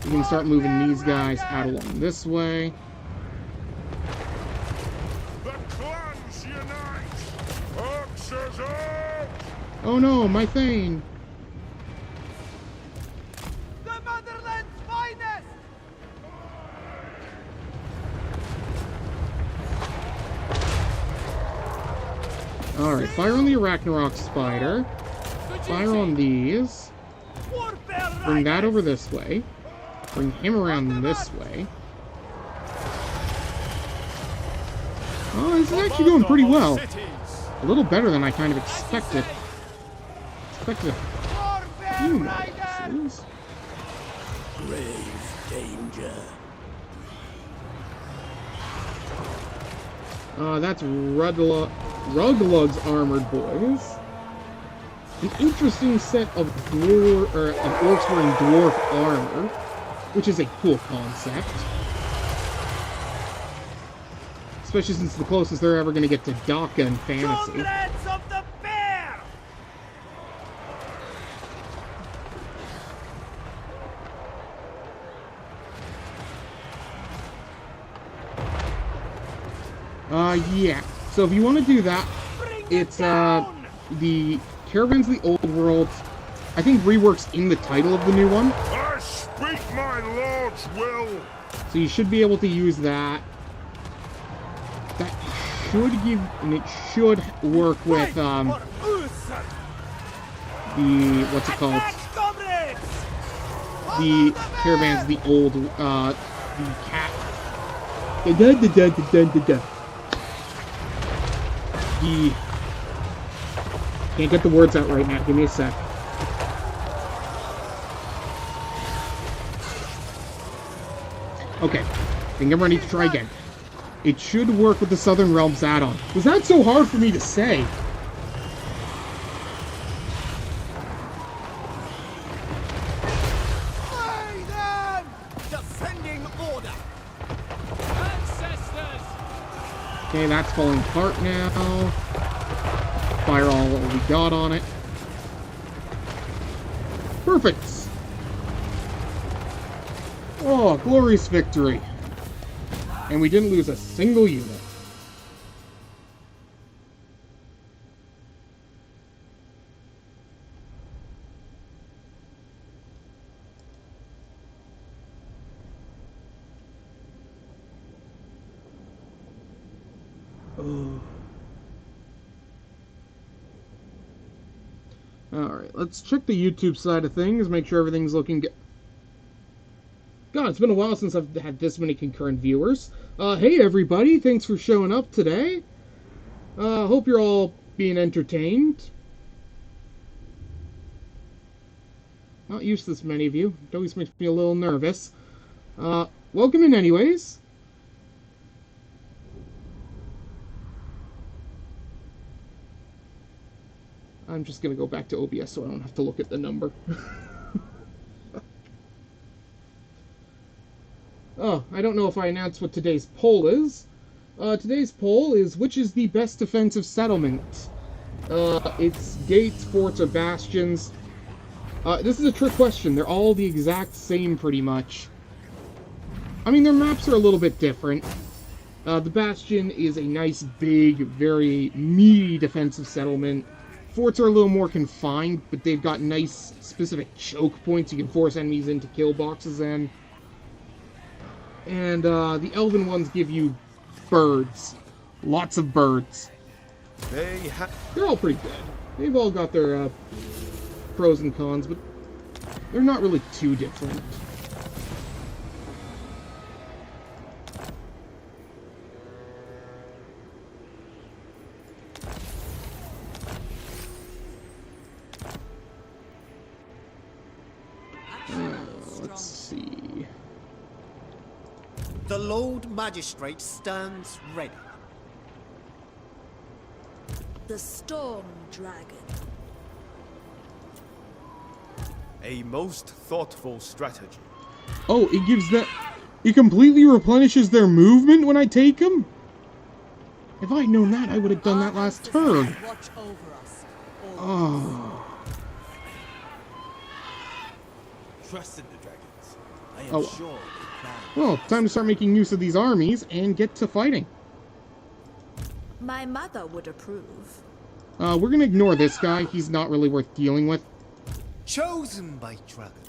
We can start moving these guys out along this way. The clans unite. Axes out. Oh no, my Thane! The motherland's finest! Alright, fire on the Arachnarok Spider. Fire on these. Bring that over this way. Bring him around this way. Oh, this is actually going pretty well. A little better than I kind of expected. Expected a few more losses. Grave danger. That's Ruglug's armored boys. An interesting set of orcs wearing dwarf armor, which is a cool concept. Especially since the closest they're ever going to get to Daka in fantasy. Comrades of the bear! Yeah. So if you want to do that, it's, the Caravans of the Old World, I think reworks in the title of the new one. I speak my lord's will. So you should be able to use that. That should give, and it should work with, the, what's it called? The Caravans of the Old, the cat. Can't get the words out right now. Give me a sec. Okay. I think I'm ready to try again. It should work with the Southern Realms add-on. Was that so hard for me to say? Defending order. Okay, that's falling apart now. Fire all what we got on it. Perfect! Oh, glorious victory. And we didn't lose a single unit. Oh. Alright, let's check the YouTube side of things, make sure everything's looking good. God, it's been a while since I've had this many concurrent viewers. Hey everybody, thanks for showing up today. Hope you're all being entertained. Not used to this many of you. It always makes me a little nervous. Welcome in anyways. I'm just gonna go back to OBS so I don't have to look at the number. Oh, I don't know if I announced what today's poll is. Today's poll is, which is the best defensive settlement? It's gates, forts, or bastions. This is a trick question. They're all the exact same, pretty much. I mean, their maps are a little bit different. The Bastion is a nice, big, very meaty defensive settlement. Forts are a little more confined, but they've got nice, specific choke points you can force enemies into kill boxes in. And, the Elven ones give you birds. Lots of birds. They're all pretty good. They've all got their, pros and cons, but they're not really too different. Let's see. The Lord Magistrate stands ready. The Storm Dragon. A most thoughtful strategy. Oh, it gives that... It completely replenishes their movement when I take them? If I'd known that, I would have done that last turn. Watch over us. Oh. Trust in the dragons. I am Oh. sure they plan. Well, time to start making use of these armies and get to fighting. My mother would approve. We're gonna ignore this guy. He's not really worth dealing with. Chosen by dragons.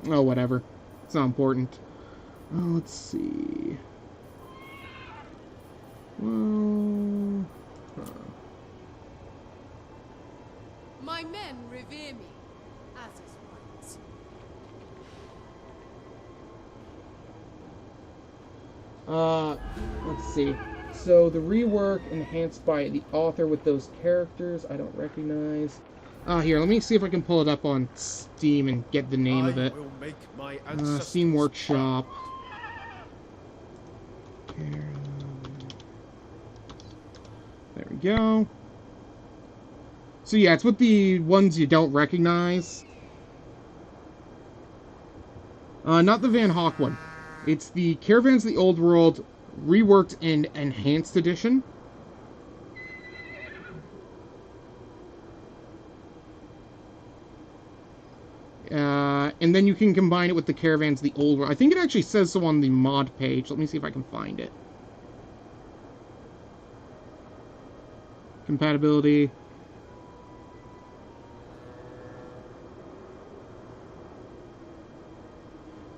Oh, whatever. It's not important. Let's see. Well... My men revere me, as is right. Let's see. So, the rework enhanced by the author with those characters I don't recognize. Here, let me see if I can pull it up on Steam and get the name of it. Will make my Steam Workshop. There we go. So yeah, it's with the ones you don't recognize. Not the Van Hawk one. It's the Caravans of the Old World reworked and enhanced edition. And then you can combine it with the Caravans of the Old World. I think it actually says so on the mod page. Let me see if I can find it. Compatibility.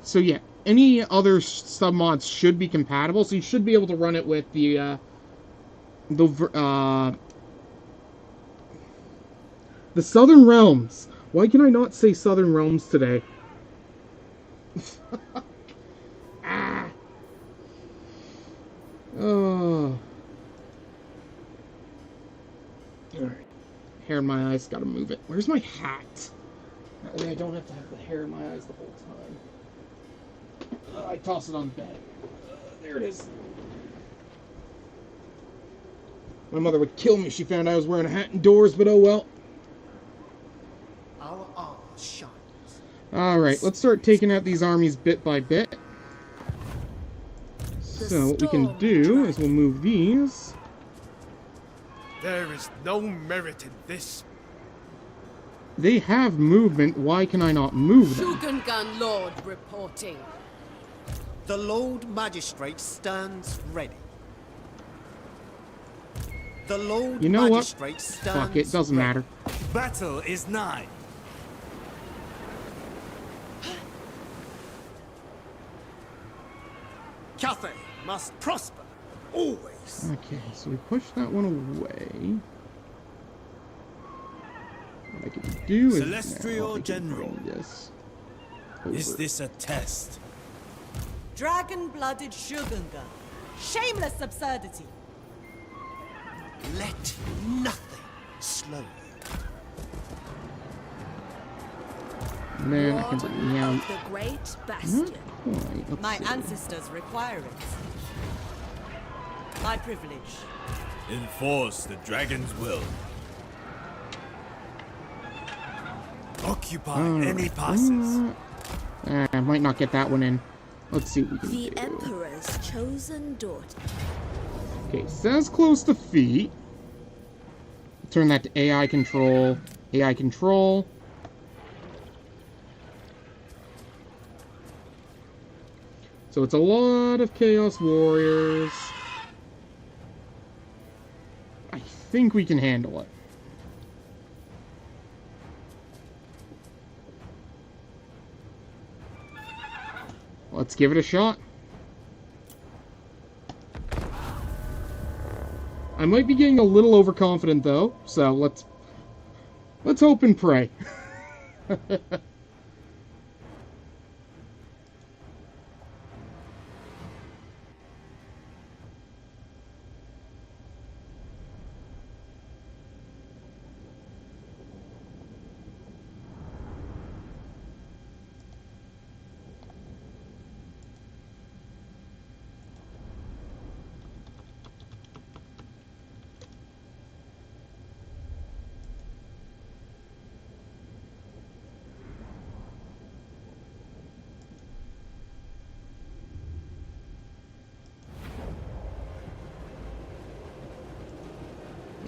So yeah, any other submods should be compatible, so you should be able to run it with the Southern Realms. Why can I not say Southern Realms today? Ah. Oh. Alright. Hair in my eyes, gotta move it. Where's my hat? That way I don't have to have the hair in my eyes the whole time. I toss it on the bed. There it is. My mother would kill me if she found I was wearing a hat indoors, but oh well. Our armor shines. Alright, let's start taking out these armies bit by bit. So what we can do is we'll move these. There is no merit in this. They have movement, why can I not move them? Shugungan Lord reporting. The Lord Magistrate stands ready. The Lord You know what? Magistrate stands Fuck it, doesn't ready. matter. Battle is nigh. Cathay must prosper, always. Okay, so we push that one away. What I can do is Celestial now I can General. bring this Is over. this a test? Dragon-blooded Shugungan. Shameless absurdity. Let nothing slow you. And then I can Lord bring Miao. of the Great Bastion. Quite, let's My see. ancestors require it. My privilege. Enforce the dragon's will. Occupy any passes. I might not get that one in. Let's see what we can The do. Emperor's chosen daughter. Okay, says close to feet. Turn that to AI control. AI control. So it's a lot of Chaos Warriors. I think we can handle it. Let's give it a shot. I might be getting a little overconfident though, so let's hope and pray.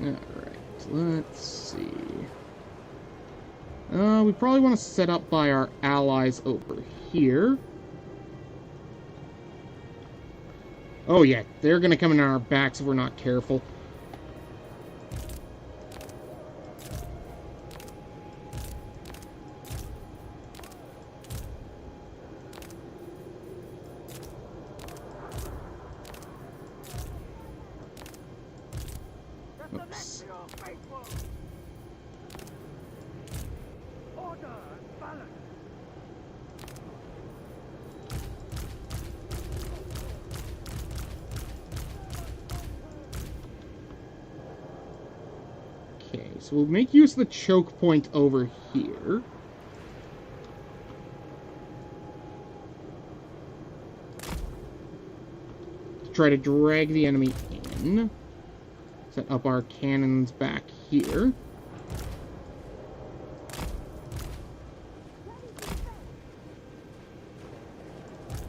Alright, let's see. We probably want to set up by our allies over here. Oh yeah, they're gonna come in our backs if we're not careful. Oops. Okay, so we'll make use of the choke point over here. To try to drag the enemy in. Set up our cannons back here.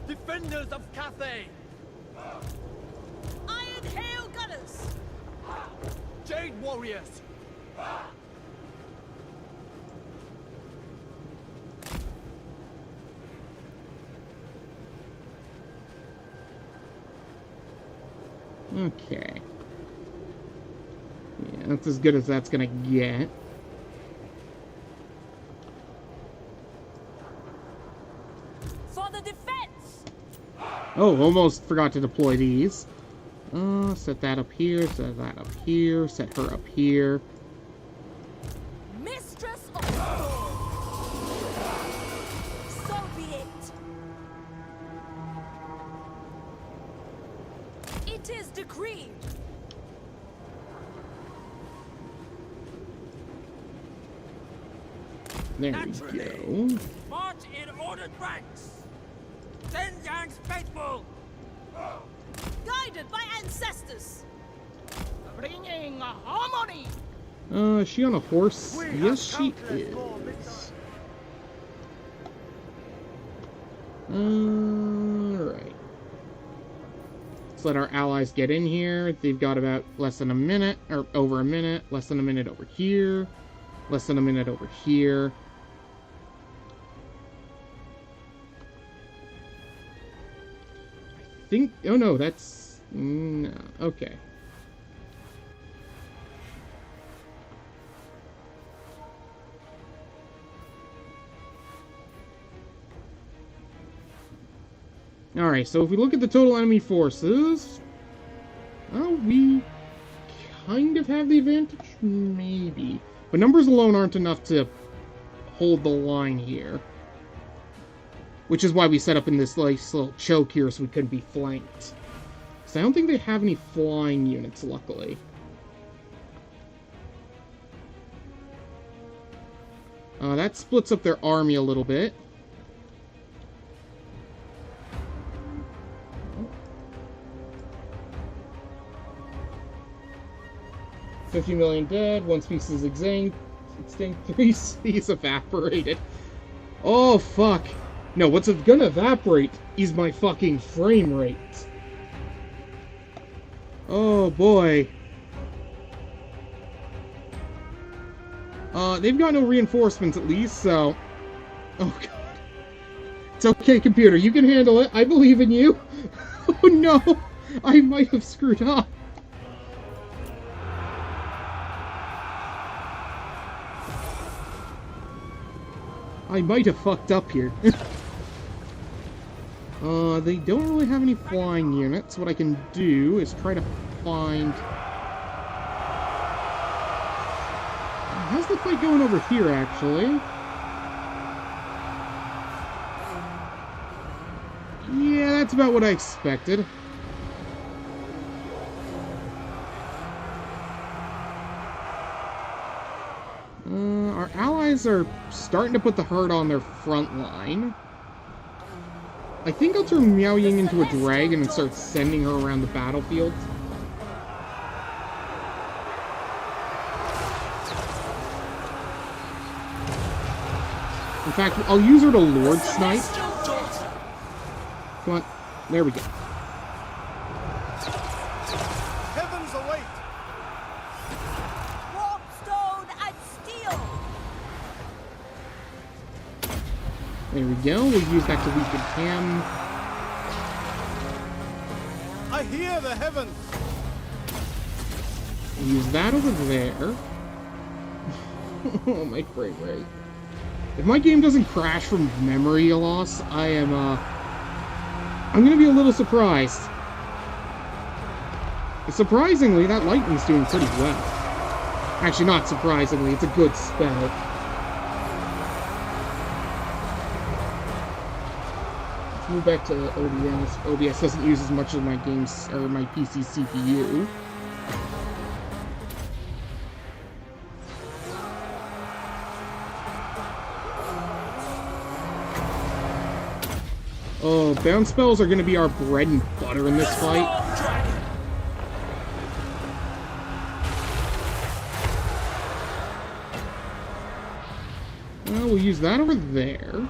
Defenders of Cathay! Iron Hail Gunners! Jade Warriors! Okay. Yeah, that's as good as that's gonna get. For the defense! Oh, almost forgot to deploy these. Set that up here, set that up here, set her up here. Mistress of the storm! So be it! It is decreed! There Naturally. we go. March in ordered ranks! Ten Yang's faithful! Guided by ancestors! Bringing harmony! Is she on a horse? Yes, she is. Alright. Let's let our allies get in here. They've got about less than a minute, or over a minute. Less than a minute over here. Less than a minute over here. I think... Oh no, that's... No, okay. Alright, so if we look at the total enemy forces... Oh, we kind of have the advantage? Maybe. But numbers alone aren't enough to hold the line here. Which is why we set up in this nice little choke here so we couldn't be flanked. Because I don't think they have any flying units, luckily. That splits up their army a little bit. $50 million dead, 1 species extinct, 3 species evaporated. Oh, fuck. No, what's gonna evaporate is my fucking frame rate. Oh, boy. They've got no reinforcements at least, so... Oh, God. It's okay, computer, you can handle it. I believe in you. Oh, no. I might have screwed up. I might have fucked up here. They don't really have any flying units. What I can do is try to find... How's the fight going over here, actually? Yeah, that's about what I expected. Our allies are starting to put the hurt on their front line. I think I'll turn Miao Ying into a dragon and start sending her around the battlefield. In fact, I'll use her to Lord Snipe. Come on. There we go. Heavens await! There we go. We'll use that to weaken him. I hear the heavens. We'll use that over there. Oh, my frame rate. If my game doesn't crash from memory loss, I'm gonna be a little surprised. Surprisingly, that lightning's doing pretty well. Actually, not surprisingly, it's a good spell. Let's move back to OBS. OBS doesn't use as much of my game's or my PC CPU. Oh, bounce spells are going to be our bread and butter in this fight. Well, we'll use that over there.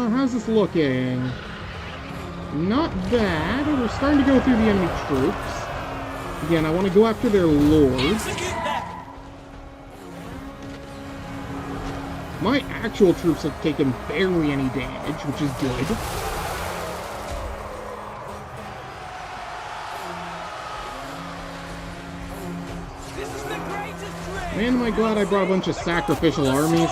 How's this looking? Not bad. We're starting to go through the enemy troops. Again, I want to go after their lords. My actual troops have taken barely any damage, which is good. Man, am I glad I brought a bunch of sacrificial armies.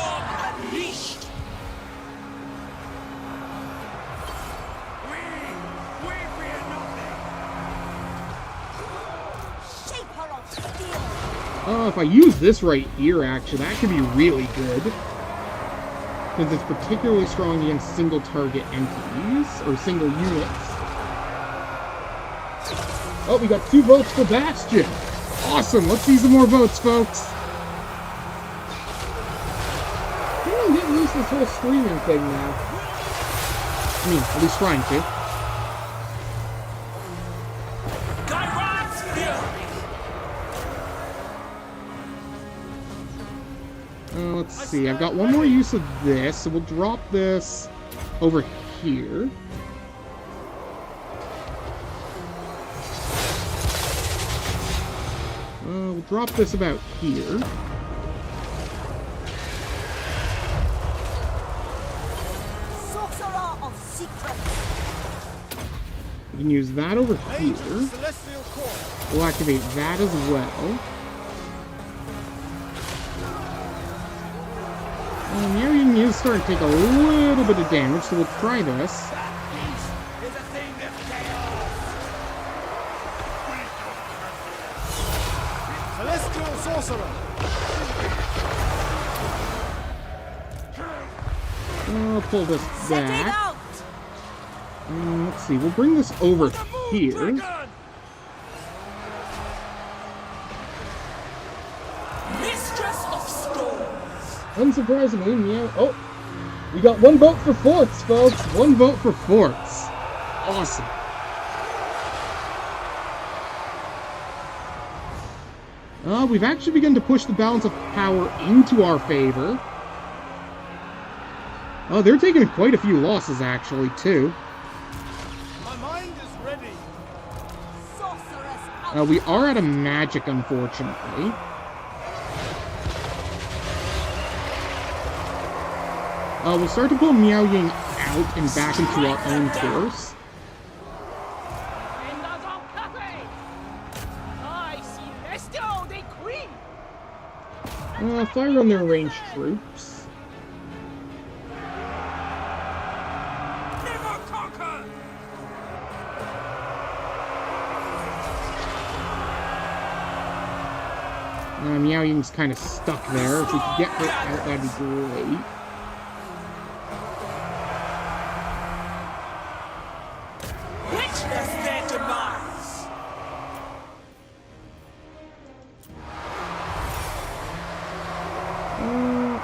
Oh, if I use this right here, actually, that could be really good. Because it's particularly strong against single target entities, or single units. Oh, we got 2 votes for Bastion! Awesome! Let's see some more votes, folks! I'm getting used to this whole streaming thing now. I mean, at least trying to. Let's see, I've got one more use of this, so we'll drop this over here. We'll drop this about here. Sorcerer of secrets. We can use that over here. We'll activate that as well. Miao Ying is starting to take a little bit of damage, so we'll try this. Celestial sorcerer. I'll pull this back. Let's see, we'll bring this over here. Unsurprisingly, Miao... Oh! We got 1 vote for forts, folks! 1 vote for forts! Awesome! We've actually begun to push the balance of power into our favor. Oh, they're taking quite a few losses, actually, too. My mind is ready. We are out of magic, unfortunately. We'll start to pull Miao Ying out and back into our own force. Fire on their ranged troops. Never conquer. Miao Ying's kind of stuck there. If we could get her out, that'd be great.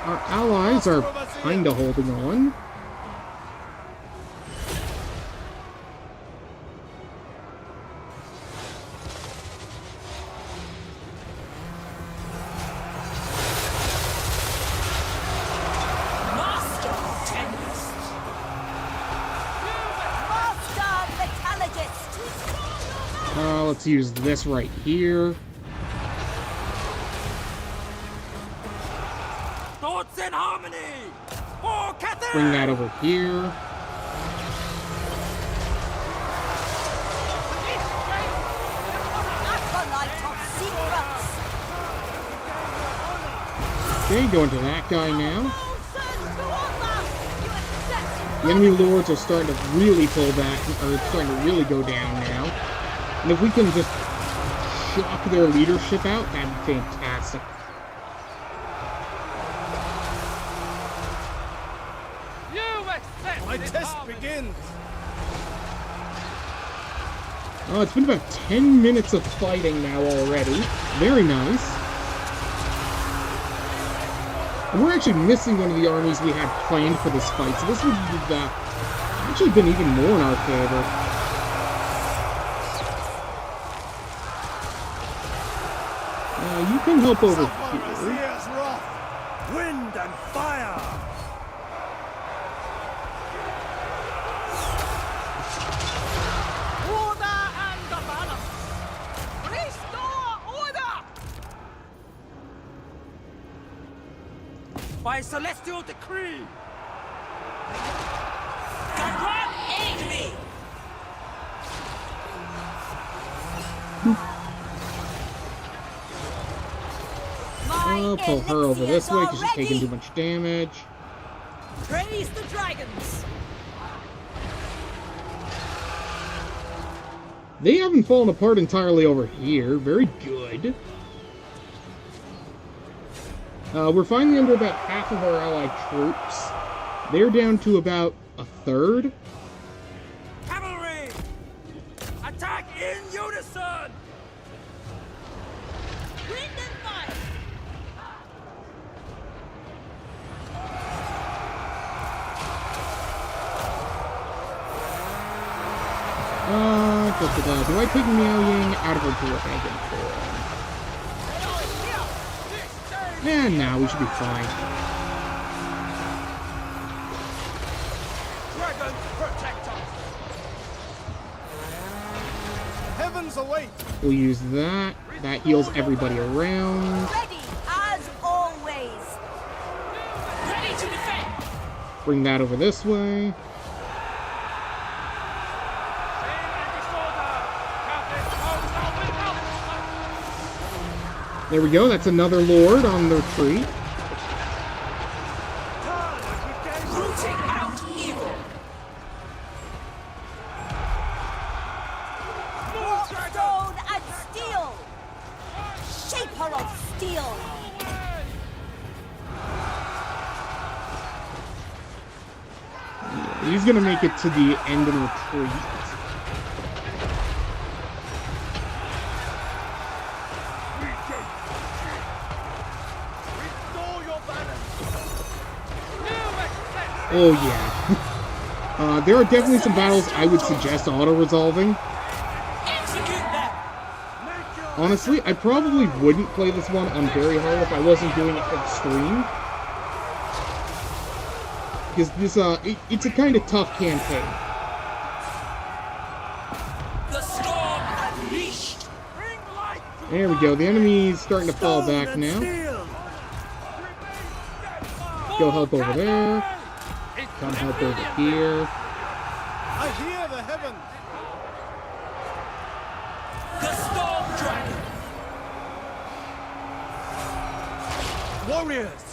Our allies are kinda holding on. Let's use this right here. Thoughts in harmony! For Cathay! Bring that over here. Acolyte of secrets! Okay, going to that guy now. All sons to honor! You accept! The enemy lords are starting to really pull back, or it's starting to really go down now. And if we can just shock their leadership out, that'd be fantastic. My test begins! Oh, it's been about 10 minutes of fighting now already. Very nice. And we're actually missing one of the armies we had planned for this fight, so this would have actually been even more in our favor. You can help over here. Here's wrath! Wind and fire! Order and the balance! Restore order! By celestial decree! God aid me! Oh, pull her over this way because she's taking too much damage. Praise the dragons! They haven't fallen apart entirely over here. Very good. We're finally under about half of our allied troops. They're down to about a third. Cavalry! Attack in unison! Wind and fire! Do I take Miao Ying out of her dragon form? And now we should be fine. Dragons protect us! Heavens await! We'll use that. That heals everybody around. Ready as always! Ready to defend! Bring that over this way. There we go, that's another lord on the retreat. Rooting out evil! Stone and steel! Shaper of steel! He's gonna make it to the end of the retreat. Oh yeah. There are definitely some battles I would suggest auto-resolving. Honestly, I probably wouldn't play this one on very hard if I wasn't doing it for the stream. Because this, it's a kind of tough campaign. The storm unleashed! There we go, the enemy's starting to fall back now. Go help over there. Come help over here. I hear the heavens! The storm dragon! Warriors!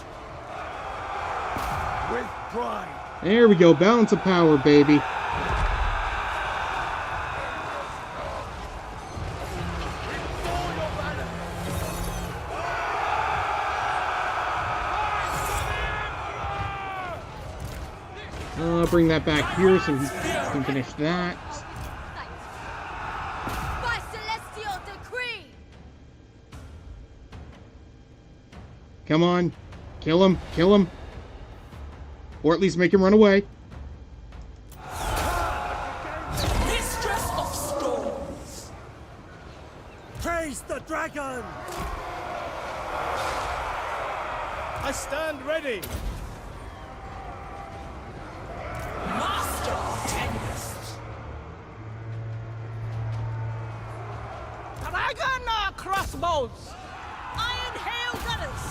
With pride! There we go, balance of power, baby. Bring that back here so he can finish that. By celestial decree! Come on. Kill him. Kill him. Or at least make him run away. Mistress of storms! Praise the dragon! I stand ready! Master of tempest! walls! Iron hail gunners!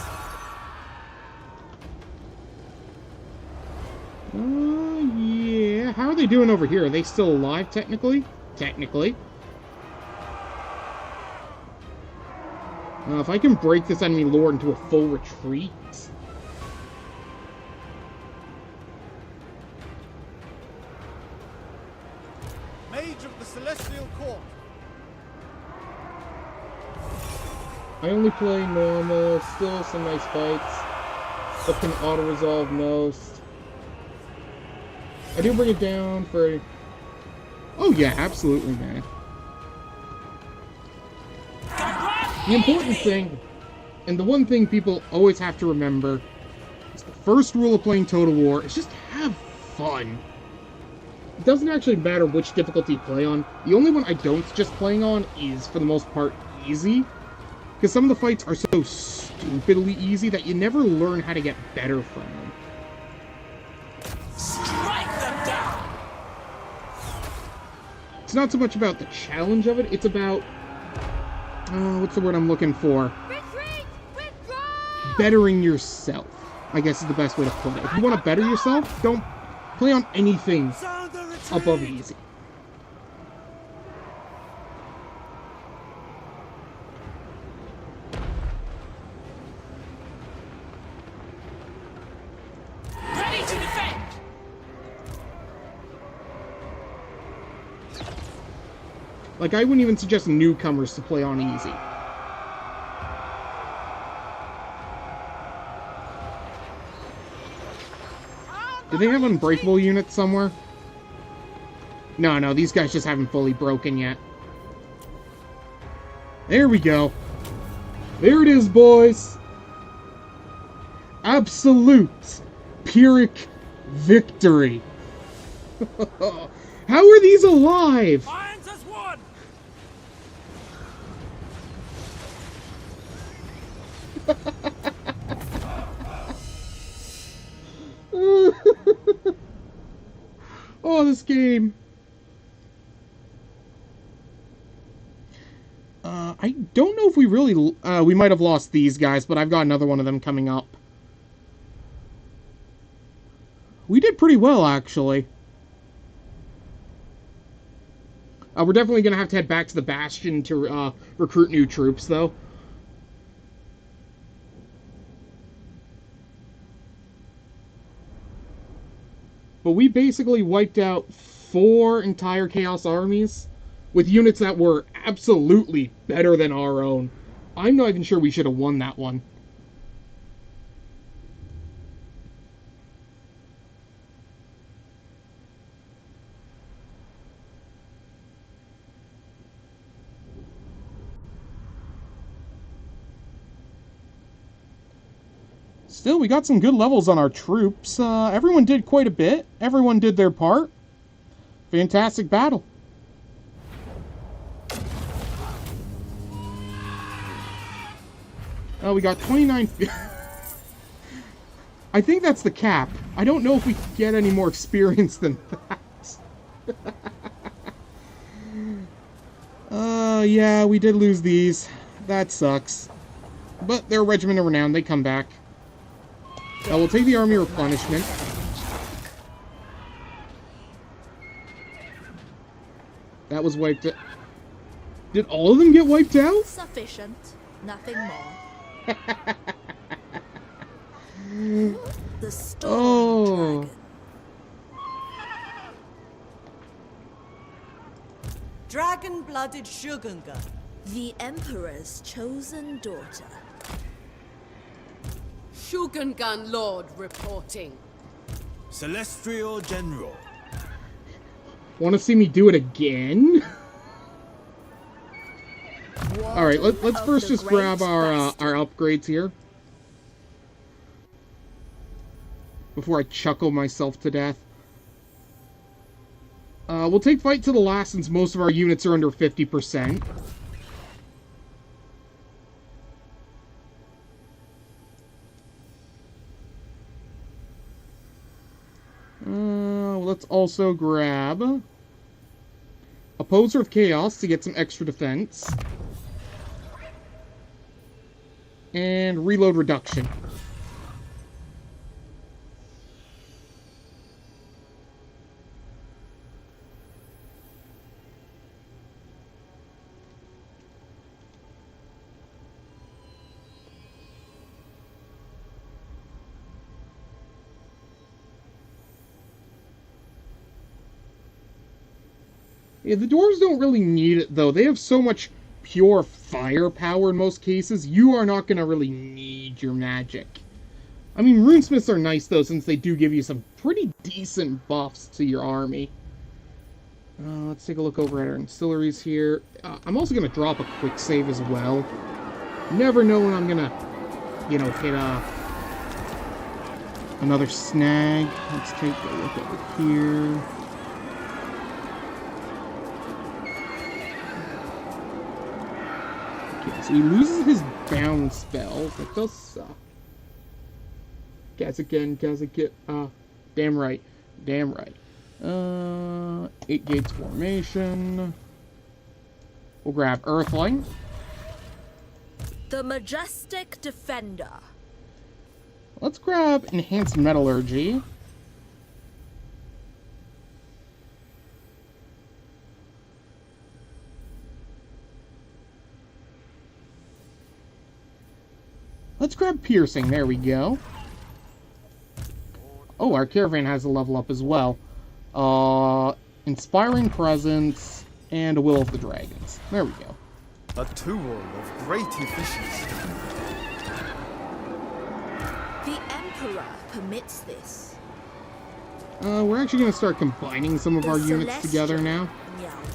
Yeah. How are they doing over here? Are they still alive, technically? Technically. If I can break this enemy lord into a full retreat... Mage of the Celestial Court. I only play normal, still some nice fights, but can auto-resolve most. I do bring it down for... Oh yeah, absolutely, man. The important thing, and the one thing people always have to remember, is the first rule of playing Total War is just have fun. It doesn't actually matter which difficulty you play on. The only one I don't suggest playing on is, for the most part, easy. Because some of the fights are so stupidly easy that you never learn how to get better from them. Strike them down! It's not so much about the challenge of it, it's about... what's the word I'm looking for? Retreat! Withdraw! Bettering yourself, I guess is the best way to put it. If you want to better yourself, don't play on anything Sound the retreat! above easy. Ready to defend! Like, I wouldn't even suggest newcomers to play on easy. Do they have unbreakable units somewhere? No, these guys just haven't fully broken yet. There we go. There it is, boys. Absolute Pyrrhic victory. How are these alive? Irons as one! Oh, this game. I don't know if we really... we might have lost these guys, but I've got another one of them coming up. We did pretty well, actually. We're definitely going to have to head back to the Bastion to recruit new troops, though. But we basically wiped out 4 entire Chaos armies with units that were absolutely better than our own. I'm not even sure we should have won that one. Still, we got some good levels on our troops. Everyone did quite a bit. Everyone did their part. Fantastic battle. Oh, we got 29... I think that's the cap. I don't know if we can get any more experience than that. Yeah, we did lose these. That sucks. But they're a regiment of renown. They come back. We'll take the army replenishment. That was wiped out. Did all of them get wiped out? Sufficient. Nothing more. The storm dragon. Dragon-blooded Shogunga. The Emperor's chosen daughter. Shogungan Lord reporting. Celestial General. Want to see me do it again? Alright, let's first just grab our upgrades here. Before I chuckle myself to death. We'll take fight to the last since most of our units are under 50%. Let's also grab Opposer of Chaos to get some extra defense. and reload reduction. Yeah, the dwarves don't really need it, though. They have so much pure firepower in most cases, you are not going to really need your magic. I mean, runesmiths are nice, though, since they do give you some pretty decent buffs to your army. Let's take a look over at our ancillaries here. I'm also going to drop a quick save as well. Never know when I'm going to, you know, hit another snag. Let's take a look over here. So he loses his bound spells. That does suck. Damn right. Damn right. 8 gates formation. We'll grab Earthling. The Majestic Defender. Let's grab Enhanced Metallurgy. Let's grab Piercing. There we go. Oh, our caravan has a level up as well. Inspiring Presence and a Will of the Dragons. There we go. A tool of great efficiency. The Emperor permits this. We're actually going to start combining some of our units together now. Miao Ying.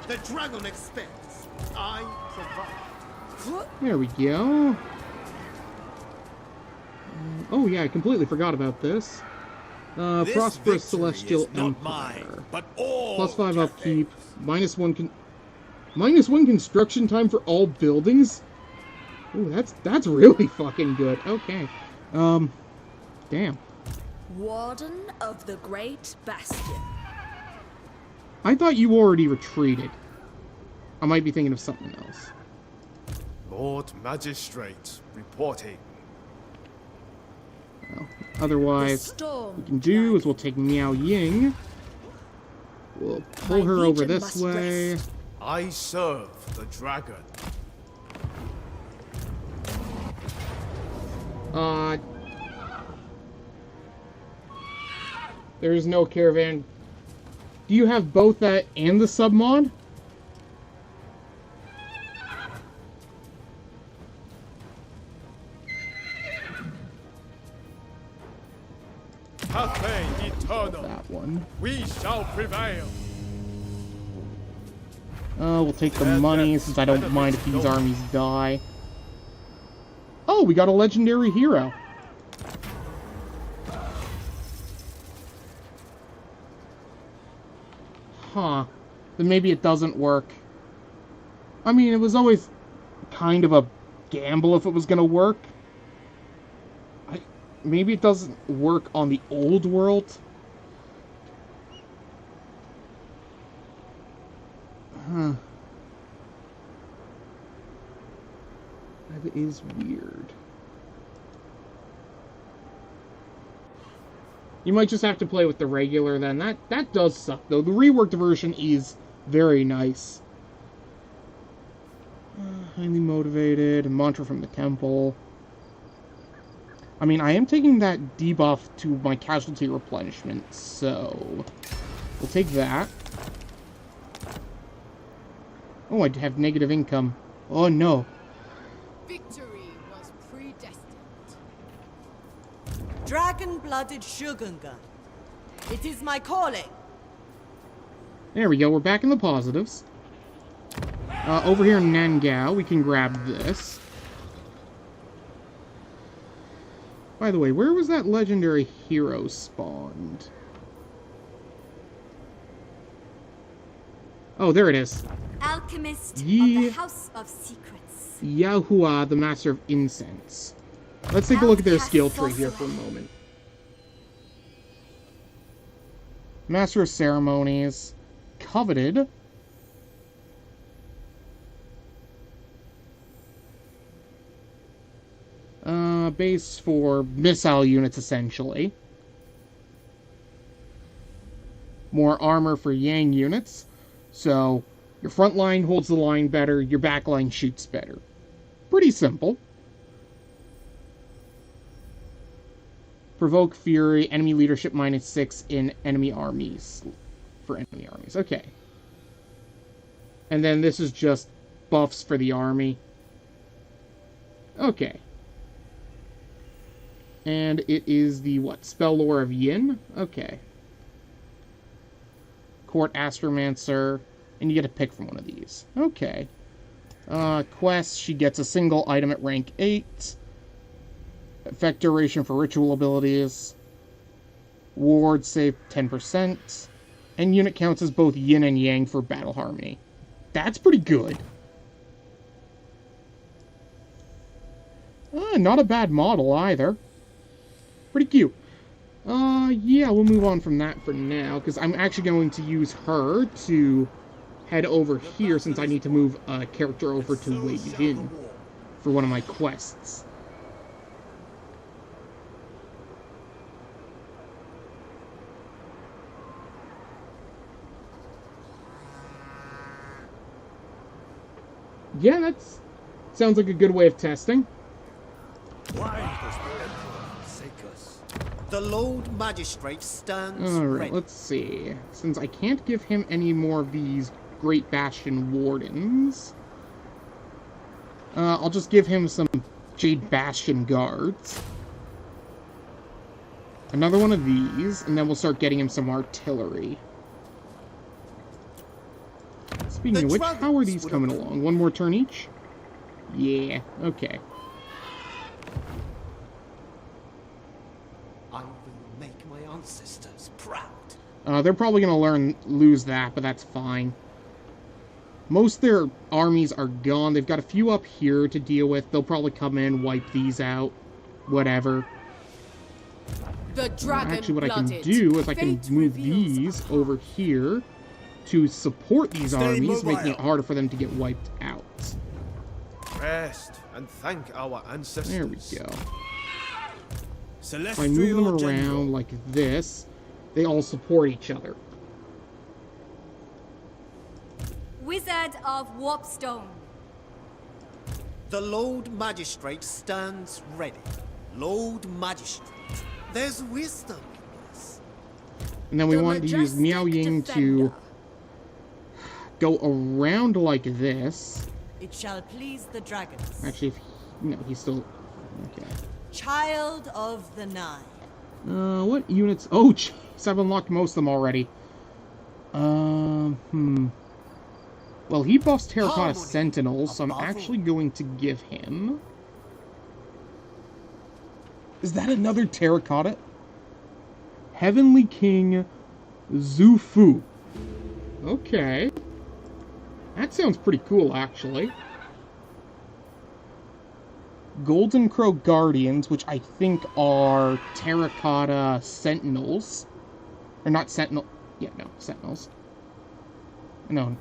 The dragon expects. I provide. There we go. Oh yeah, I completely forgot about this. Prosperous Celestial Empire. Plus 5 upkeep. Minus one construction time for all buildings. Ooh, that's really fucking good. Okay. Damn. Warden of the Great Bastion. I thought you already retreated. I might be thinking of something else. Lord Magistrate reporting. Well, otherwise, what we can do is we'll take Miao Ying. We'll pull her over this way. I serve the dragon. There's no caravan. Do you have both that and the submod? Cathay eternal. That one. We shall prevail. We'll take the money since I don't mind if these armies die. Oh, we got a legendary hero. Huh. Then maybe it doesn't work. I mean, it was always kind of a gamble if it was gonna work. Maybe it doesn't work on the old world. Huh. That is weird. You might just have to play with the regular then. That does suck, though. The reworked version is very nice. Highly motivated. Mantra from the temple. I mean, I am taking that debuff to my casualty replenishment, so we'll take that. Oh, I have negative income. Oh, no. Victory was predestined. Dragon-blooded Shogungan. It is my calling. There we go, we're back in the positives. Over here in Nangao, we can grab this. By the way, where was that legendary hero spawned? Oh, there it is. Alchemist of the House of Secrets. Yahuwah, the Master of Incense. Let's take a look at their skill tree here for a moment. Master of Ceremonies. Coveted. base for missile units, essentially. More armor for Yang units. So, your front line holds the line better, your back line shoots better. Pretty simple. Provoke Fury, enemy leadership -6 in enemy armies. For enemy armies, okay. And then this is just buffs for the army. Okay. And it is the, what, Spell Lore of Yin? Okay. Court Astromancer, and you get to pick from one of these. Okay. Quest, she gets a single item at rank 8. Effect duration for ritual abilities. Ward save 10%. And unit counts as both Yin and Yang for battle harmony. That's pretty good. Not a bad model either. Pretty cute. Yeah, we'll move on from that for now, because I'm actually going to use her to head over here, since I need to move a character over to Wei Jin for one of my quests. Yeah, that sounds like a good way of testing. Why does the Emperor forsake us? The Lord Magistrate stands Alright, ready. let's see. Since I can't give him any more of these Great Bastion Wardens, I'll just give him some Jade Bastion Guards. Another one of these, and then we'll start getting him some artillery. Speaking of which, how are these coming along? One more turn each? Yeah, okay. I will make my ancestors proud. They're probably going to lose that, but that's fine. Most of their armies are gone. They've got a few up here to deal with. They'll probably come in, wipe these out. Whatever. The dragon Actually, what I can do is I can move these over here to support these armies, making it harder for them to get wiped out. Rest and thank our ancestors. There we go. If I move Celestial them General. around like this, they all support each other. Wizard of Warpstone. The Lord Magistrate stands ready. Lord Magistrate. There's wisdom in this. And then we The want to use Miao majestic Ying to defender. go around like this. It shall please the dragons. Actually, if no, he's still... Okay. Child of the Nine. What units... Oh, jeez, I've unlocked most of them already. Well, he buffs Terracotta Harmony Sentinels, so I'm above all. actually going to give him... Is that another Terracotta? Heavenly King Zufu. Okay. That sounds pretty cool, actually. Golden Crow Guardians, which I think are Terracotta Sentinels. Or not Sentinel... Yeah, no, Sentinels. No.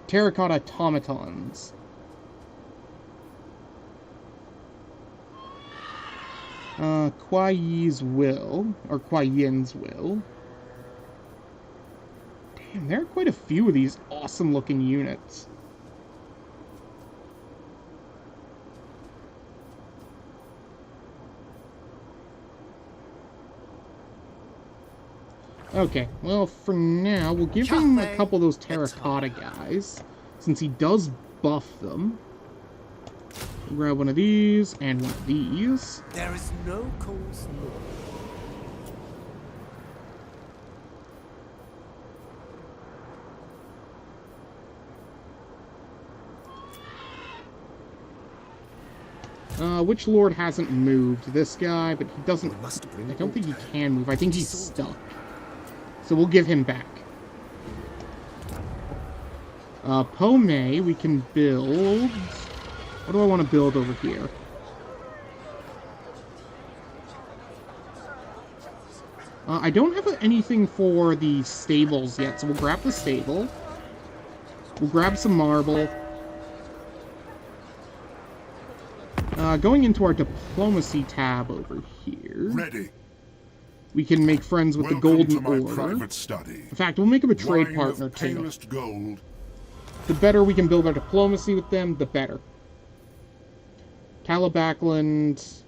Terracotta Automatons. Kuai Yi's Will, or Kuai Yin's Will. Damn, there are quite a few of these awesome-looking units. Okay, well, for now, we'll give him a Cathay. couple of those terracotta guys, since he does buff them. We'll grab one of these, and one of these. There is no cause more. Which lord hasn't moved? This guy, but he doesn't... We must bring I don't think he order. can move. I think he's stuck. So we'll give him back. Po Mei, we can build... What do I want to build over here? I don't have anything for the stables yet, so we'll grab the stable. We'll grab some marble. going into our diplomacy tab over here, Ready. we can make friends with Welcome the to Golden my Order. private study. In fact, we'll make them a trade Wine partner of too. palest gold. The better we can build our diplomacy with them, the better. Calabackland.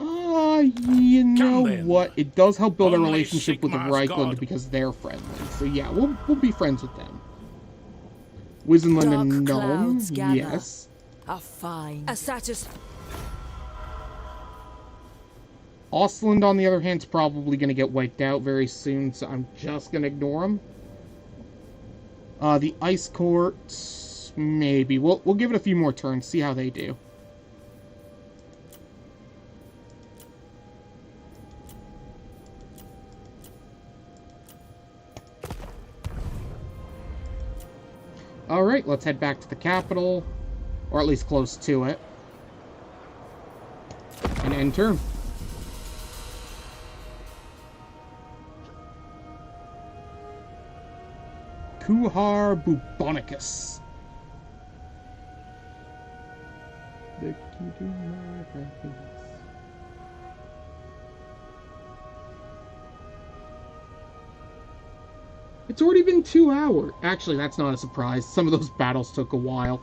You know what? It does help build a Only relationship with Sigmar's Reichland God. because they're friendly. So yeah, we'll be friends with them. Wizenland and Dark Nuln, clouds gather. yes. A fine. A satis. Ostland, on the other hand, is probably going to get wiped out very soon, so I'm just going to ignore him. The Ice Court, maybe. We'll give it a few more turns, see how they do. Alright, let's head back to the capital, or at least close to it, and end turn. Kuhar Bubonicus. The key to my happiness. It's already been 2 hours. Actually, that's not a surprise. Some of those battles took a while.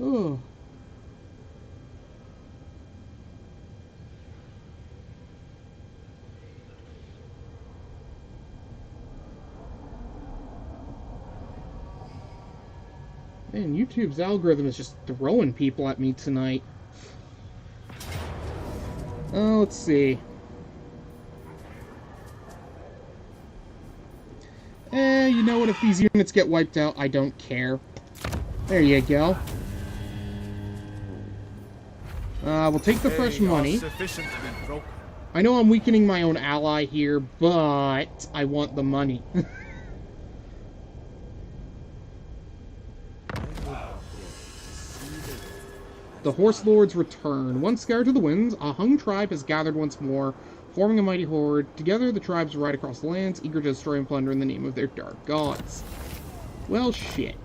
Oh. Man, YouTube's algorithm is just throwing people at me tonight. Oh, let's see. You know what? If these units get wiped out, I don't care. There you go. We'll take the fresh money. I know I'm weakening my own ally here, but I want the money. The Horse Lords return. Once scattered to the winds, a Hung tribe has gathered once more, forming a mighty horde. Together, the tribes ride across the lands, eager to destroy and plunder in the name of their dark gods. Well, shit.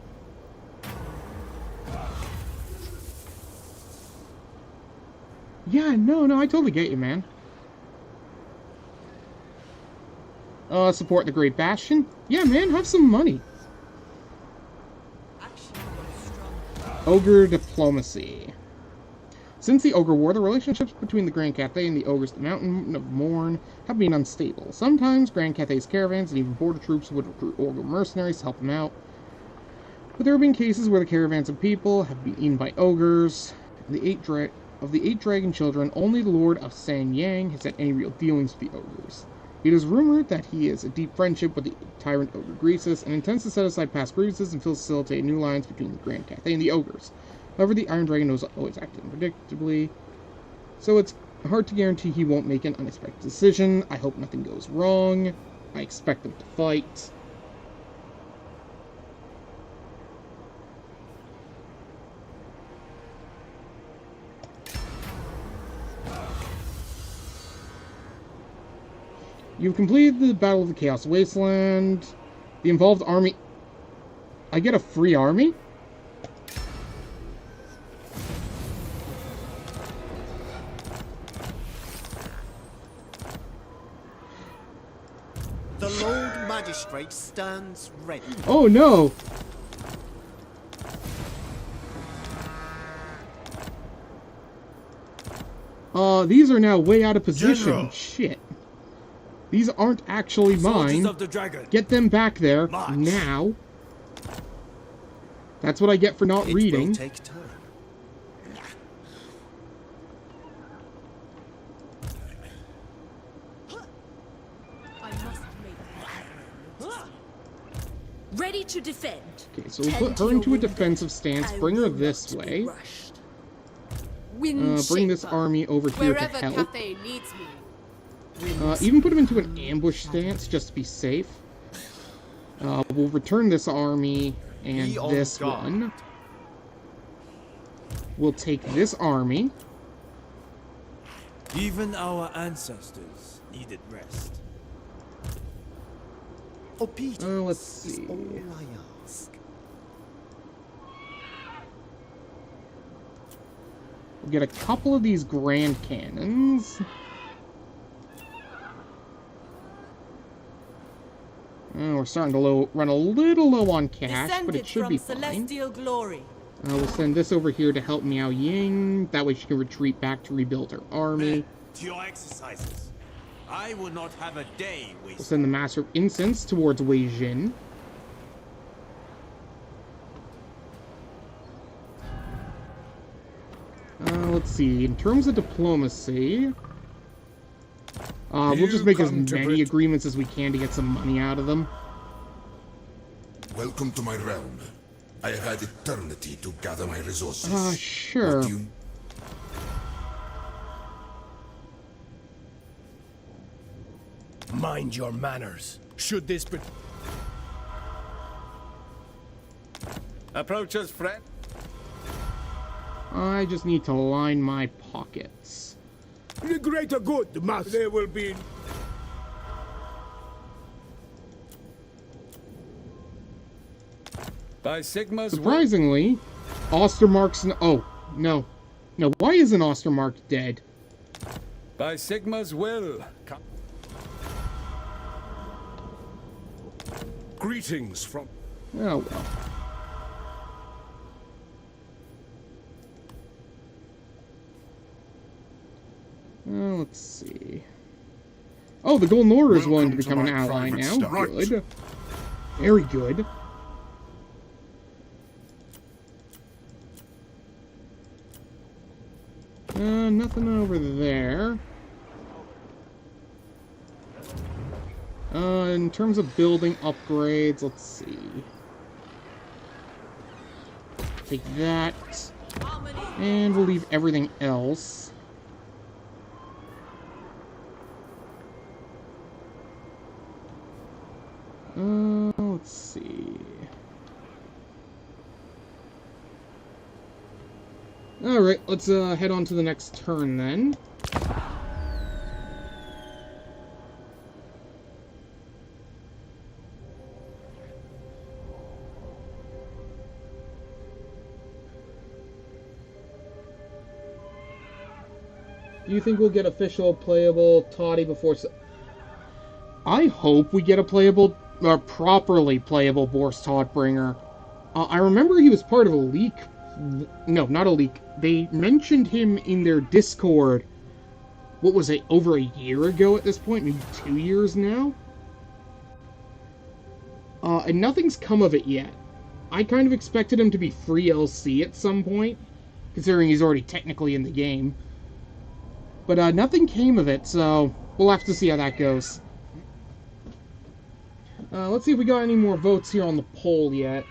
Yeah, no, I totally get you, man. Support the Great Bastion? Yeah, man, have some money. Ogre diplomacy. Since the Ogre War, the relationships between the Grand Cathay and the Ogres of the Mountain of Morn have been unstable. Sometimes Grand Cathay's caravans and even border troops would recruit Ogre mercenaries to help them out. But there have been cases where the caravans of people have been eaten by ogres. Of the eight dragon children, only the Lord of San Yang has had any real dealings with the ogres. It is rumored that he has a deep friendship with the tyrant ogre Greasus and intends to set aside past grievances and facilitate new lines between the Grand Cathay and the ogres. However, the Iron Dragon knows always acted unpredictably, so it's hard to guarantee he won't make an unexpected decision. I hope nothing goes wrong. I expect them to fight. You've completed the Battle of the Chaos Wasteland. The involved army... I get a free army? The Lord Magistrate stands ready. Oh no! These are now way out of position. General. Shit. These aren't actually mine. Of the dragon. Get them back there, March. now. That's what I get for not reading. It will take time. I must make Ready to defend. Okay, so we'll put her into a defensive stance, bring her this way. Bring this army over here to Wherever help. Cathay needs me. Even put him into an ambush stance, just to be safe. We'll return this army and Be on this guard. one. We'll take this army. Even our ancestors needed rest. Obedience let's see. is all I ask. We'll get a couple of these grand cannons. We're starting to run a little low on cash, but it should be fine. Celestial glory. We'll send this over here to help Miao Ying. That way she can retreat back to rebuild her army. To your exercises. I will not have a day wasted. We'll send the Master of Incense towards Wei Jin. Let's see. In terms of diplomacy, we'll just make as many agreements as we can to get some money out of them. Welcome to my realm. I have had eternity to gather my resources. Sure. What do you... Mind your manners. Should this be... Approach us, friend. I just need to line my pockets. The greater good, master. There will be... By Sigma's Surprisingly, Ostermark's... Oh, no. No, why isn't Ostermark dead? By Sigma's will. Greetings from... Oh, well. Let's see. Oh, the Golden Order is willing to become an ally now. Good. Very good. Nothing over there. In terms of building upgrades, let's see. Take that. And we'll leave everything else. Let's see. Alright, let's head on to the next turn then. Do you think we'll get official playable Toddy before... I hope we get a playable, properly playable Boris Todbringer. I remember he was part of a leak. No, not a leak. They mentioned him in their Discord, what was it, over a year ago at this point? Maybe 2 years now? And nothing's come of it yet. I kind of expected him to be free LC at some point, considering he's already technically in the game. But nothing came of it, so we'll have to see how that goes. Let's see if we got any more votes here on the poll yet.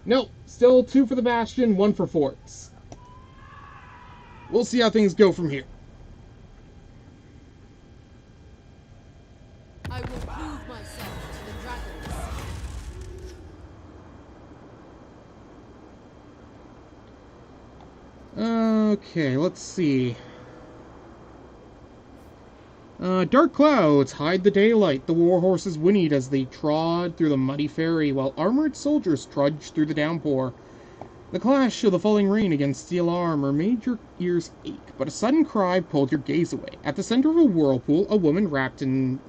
Nope, still 2 for the Bastion, 1 for forts. We'll see how things go from here. I will prove myself to the dragons. Okay, let's see. Dark clouds hide the daylight. The war horses whinnied as they trod through the muddy ferry, while armored soldiers trudged through the downpour. The clash of the falling rain against steel armor made your ears ache, but a sudden cry pulled your gaze away. At the center of a whirlpool, a woman wrapped in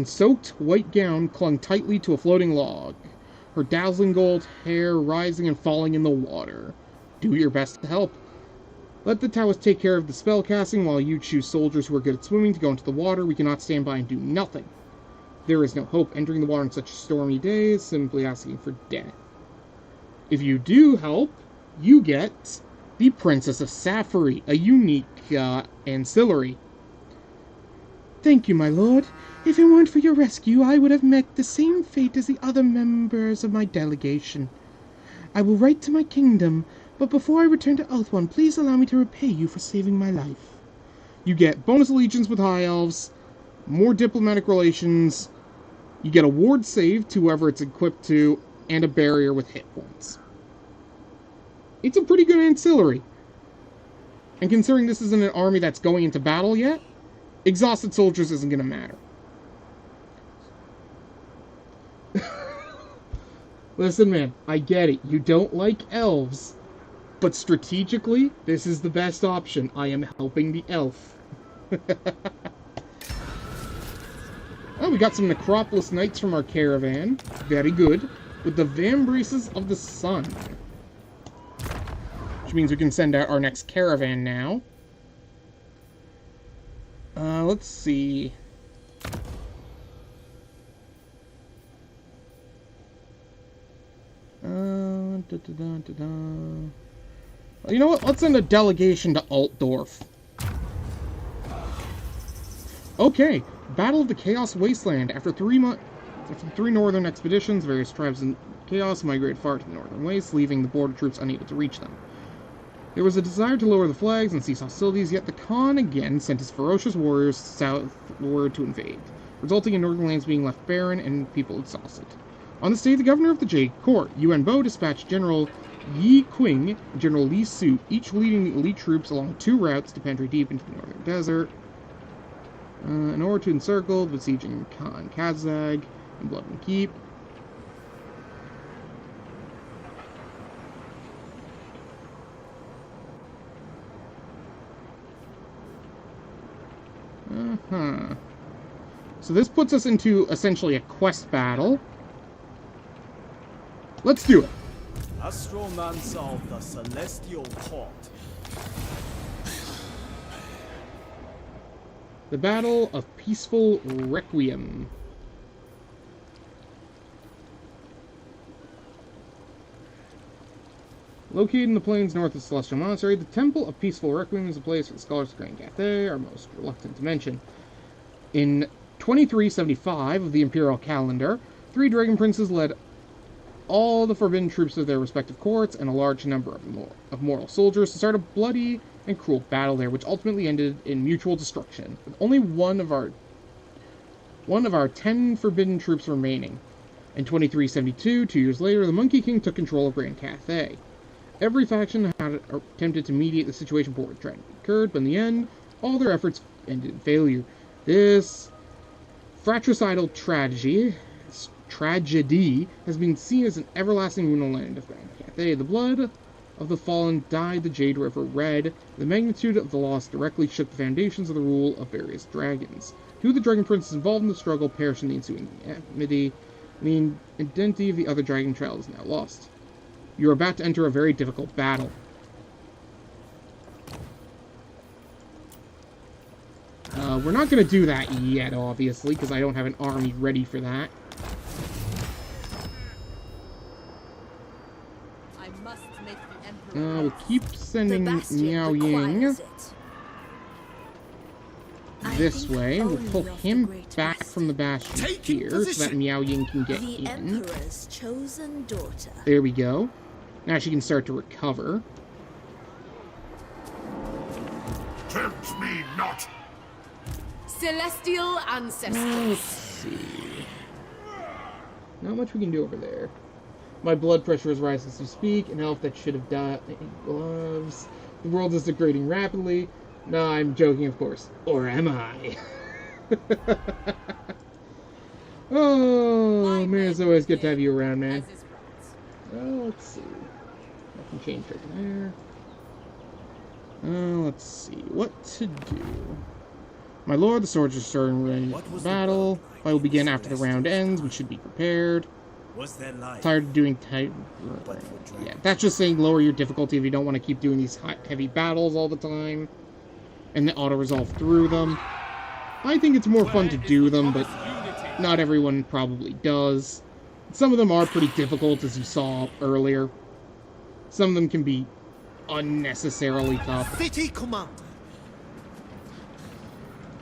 soaked white gown clung tightly to a floating log, her dazzling gold hair rising and falling in the water. Do your best to help. Let the Taoists take care of the spell casting while you choose soldiers who are good at swimming to go into the water. We cannot stand by and do nothing. There is no hope. Entering the water on such a stormy day is simply asking for death. If you do help, you get the Princess of Safari, a unique ancillary. Thank you, my lord. If it weren't for your rescue, I would have met the same fate as the other members of my delegation. I will write to my kingdom, but before I return to Earth-One, please allow me to repay you for saving my life. You get bonus allegiance with High Elves, more diplomatic relations, you get a ward save to whoever it's equipped to, and a barrier with hit points. It's a pretty good ancillary. And considering this isn't an army that's going into battle yet, exhausted soldiers isn't going to matter. Listen, man, I get it. You don't like elves. But strategically, this is the best option. I am helping the elf. Oh, we got some Necropolis Knights from our caravan. Very good. With the Vambraces of the Sun. Which means we can send out our next caravan now. Let's see. You know what? Let's send a delegation to Altdorf. Okay. Battle of the Chaos Wasteland. After 3 northern expeditions, various tribes in Chaos migrated far to the northern wastes, leaving the border troops unable to reach them. There was a desire to lower the flags and cease hostilities, yet the Khan again sent his ferocious warriors southward to invade, resulting in northern lands being left barren and people exhausted. On this day, the governor of the Jade Court, Yuan Bo, dispatched General Yi Qing and General Li Su, each leading the elite troops along 2 routes to penetrate deep into the northern desert, in order to encircle, besieging Khan Kazag and Bloodman Keep. So this puts us into essentially a quest battle. Let's do it. Astromancer of the Celestial Court. The Battle of Peaceful Requiem. Located in the plains north of Celestial Monastery, the Temple of Peaceful Requiem is a place where the scholars of Grand Cathay are most reluctant to mention. In 2375 of the Imperial Calendar, 3 dragon princes led all the forbidden troops of their respective courts and a large number of mortal soldiers to start a bloody and cruel battle there, which ultimately ended in mutual destruction, with only one of our 10 forbidden troops remaining. In 2372, 2 years later, the Monkey King took control of Grand Cathay. Every faction had attempted to mediate the situation before it occurred, but in the end, all their efforts ended in failure. This fratricidal tragedy has been seen as an everlasting ruin on the land of Grand Cathay. The blood of the fallen dyed the Jade River red. The magnitude of the loss directly shook the foundations of the rule of various dragons. 2 of the dragon princes involved in the struggle perished in the ensuing enmity. The identity of the other dragon child is now lost. You are about to enter a very difficult battle. We're not going to do that yet, obviously, because I don't have an army ready for that. I must make the Emperor We'll keep sending Miao Ying this way, and we'll pull him back from the Bastion here, so that Miao Ying can get in. The Emperor's chosen daughter. There we go. Now she can start to recover. Tempt me not! Celestial ancestors. Let's see. Not much we can do over there. My blood pressure is rising as we speak. An elf that should have died. Gloves. The world is degrading rapidly. No, I'm joking, of course. Or am I? Oh, man, it's always good to have you around, man. Oh, let's see. I can change right there. Let's see. What to do? My lord, the swords are starting battle. Fight will begin after the round ends. We should be prepared. Tired of doing yeah, that's just saying lower your difficulty if you don't want to keep doing these heavy battles all the time. And then auto-resolve through them. I think it's more fun to do them, but not everyone probably does. Some of them are pretty difficult, as you saw earlier. Some of them can be unnecessarily tough. City command.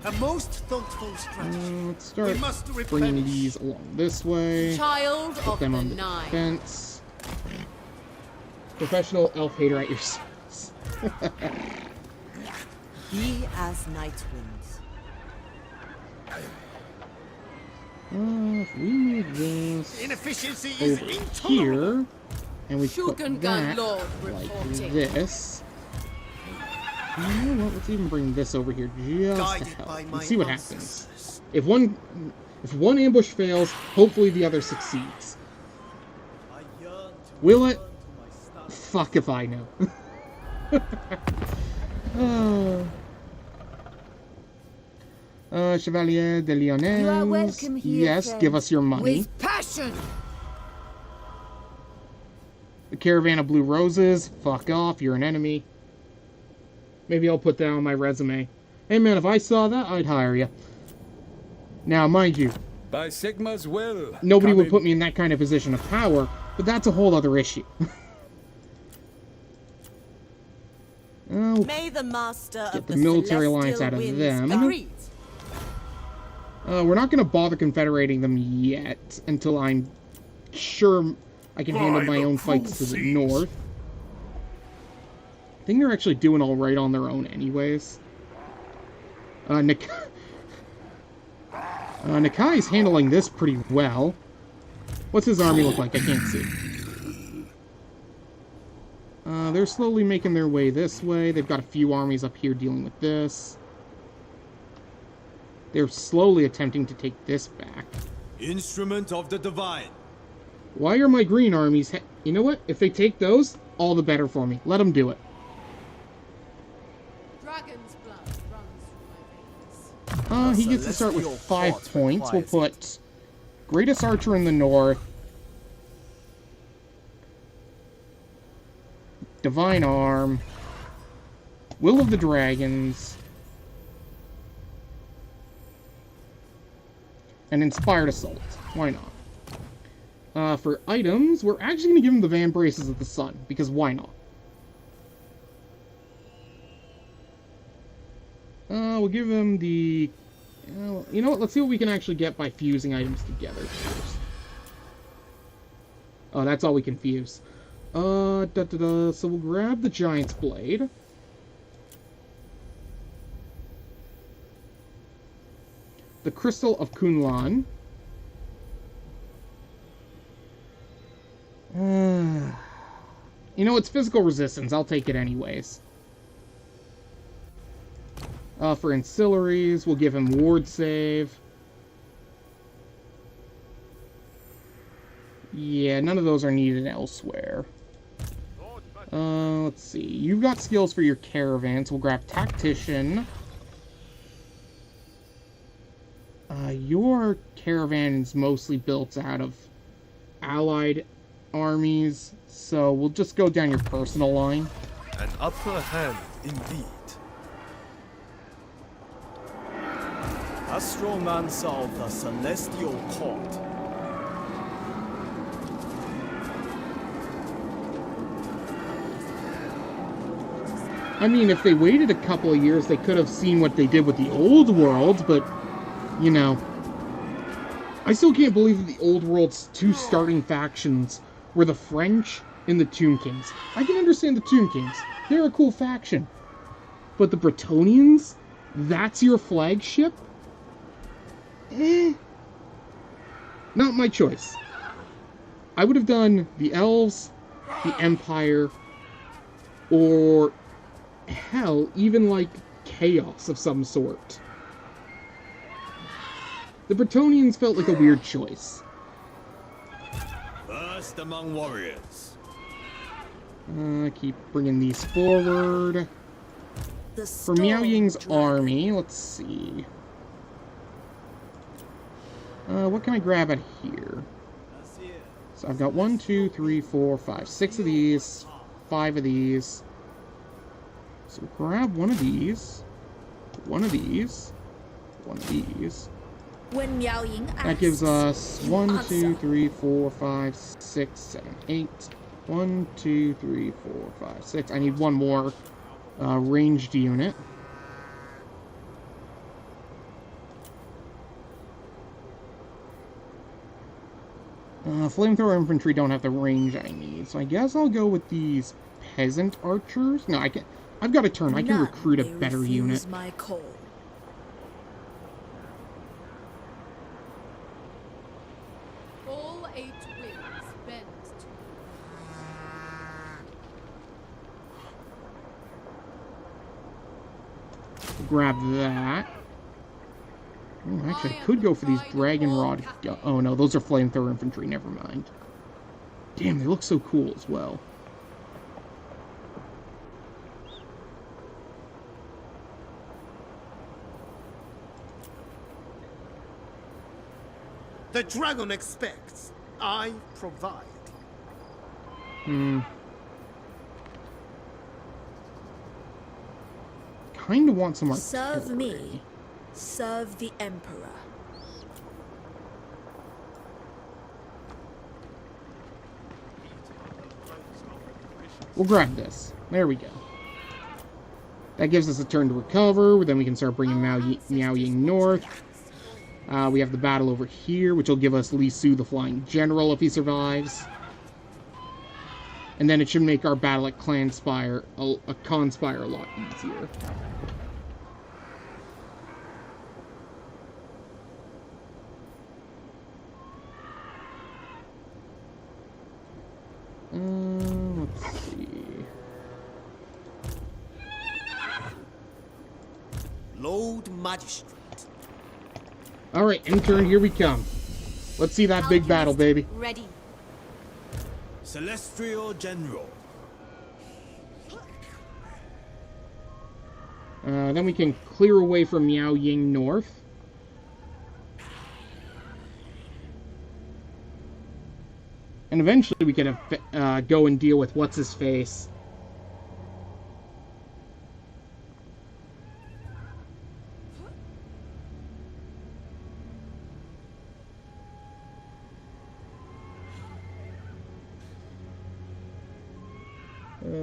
A most thoughtful strategy. Let's start bringing these along this way. Child Put of them the on the Nine. defense. Professional elf hater at your service. Be as night winds. If we move this Inefficiency is over intolerable. here, and we put Shogun that Galore like reporting. this. You know what? Let's even bring this over here just to help and see what happens. If one ambush fails, hopefully the other succeeds. Will it? Fuck if I know. Chevalier de Lyonnaise. You are welcome here, yes, friend. give us your money. With passion! The Caravan of Blue Roses. Fuck off, you're an enemy. Maybe I'll put that on my resume. Hey man, if I saw that, I'd hire you. Now, mind you, By Sigma's will. nobody come would in. put me in that kind of position of power, but that's a whole other issue. May the master Get of the military celestial alliance out of winds them. agreed. We're not going to bother confederating them yet, until I'm sure I can handle my own fights to the north. I think they're actually doing all right on their own anyways. Nakai's handling this pretty well. What's his army look like? I can't see. They're slowly making their way this way. They've got a few armies up here dealing with this. They're slowly attempting to take this back. Instrument of the divine. Why are my green armies... You know what? If they take those, all the better for me. Let them do it. Dragon's blood runs through my veins. He gets to start with celestial 5 thought points. We'll requires put Greatest Archer in the north. Divine Arm. Will of the Dragons. And Inspired Assault. Why not? For items, we're actually going to give him the Van Braces of the Sun, because why not? We'll give him the... you know what, let's see what we can actually get by fusing items together first. Oh, that's all we can fuse. So we'll grab the Giant's Blade. The Crystal of Kunlan. You know, it's physical resistance. I'll take it anyways. For ancillaries, we'll give him Ward Save. Yeah, none of those are needed elsewhere. Let's see. You've got skills for your caravans. We'll grab Tactician. Your caravan's mostly built out of allied armies, so we'll just go down your personal line. An upper hand indeed. Astromancer of the celestial court. I mean, if they waited a couple of years, they could have seen what they did with the Old World, but, you know, I still can't believe that the Old World's two starting factions were the French and the Tomb Kings. I can understand the Tomb Kings. They're a cool faction. But the Bretonnians? That's your flagship? Not my choice. I would have done the Elves, the Empire, or, hell, even like Chaos of some sort. The Bretonnians felt like a weird choice. First among warriors. Keep bringing these forward. For Miao Ying's army, let's see. What can I grab out here? So I've got 1, 2, 3, 4, 5, 6 of these, 5 of these. So grab one of these, one of these, one of these. When Miao Ying asks, That gives us you 1, answer. 2, 3, 4, 5, 6, 7, 8. 1, 2, 3, 4, 5, 6. I need one more ranged unit. Flamethrower infantry don't have the range I need, so I guess I'll go with these peasant archers. No, I can. I've got a turn. I can None recruit a may better refuse unit. my call. All 8 winds bend to Grab that. Oh, actually, I could go for these dragon rod. Oh no, those are flamethrower infantry. Never mind. Damn, they look so cool as well. The dragon expects. I provide. Kinda want some Serve artillery. me. Serve the Emperor. We'll grab this. There we go. That gives us a turn to recover. Then we can start bringing Miao Ying north. We have the battle over here, which will give us Li Su, the Flying General, if he survives. And then it should make our battle at Conspire a lot easier. Let's see. Lord Magistrate. Alright, in turn, here we come. Let's see that big battle, baby. Ready. Celestial General. Then we can clear away from Miao Ying north. And eventually we can go and deal with what's-his-face.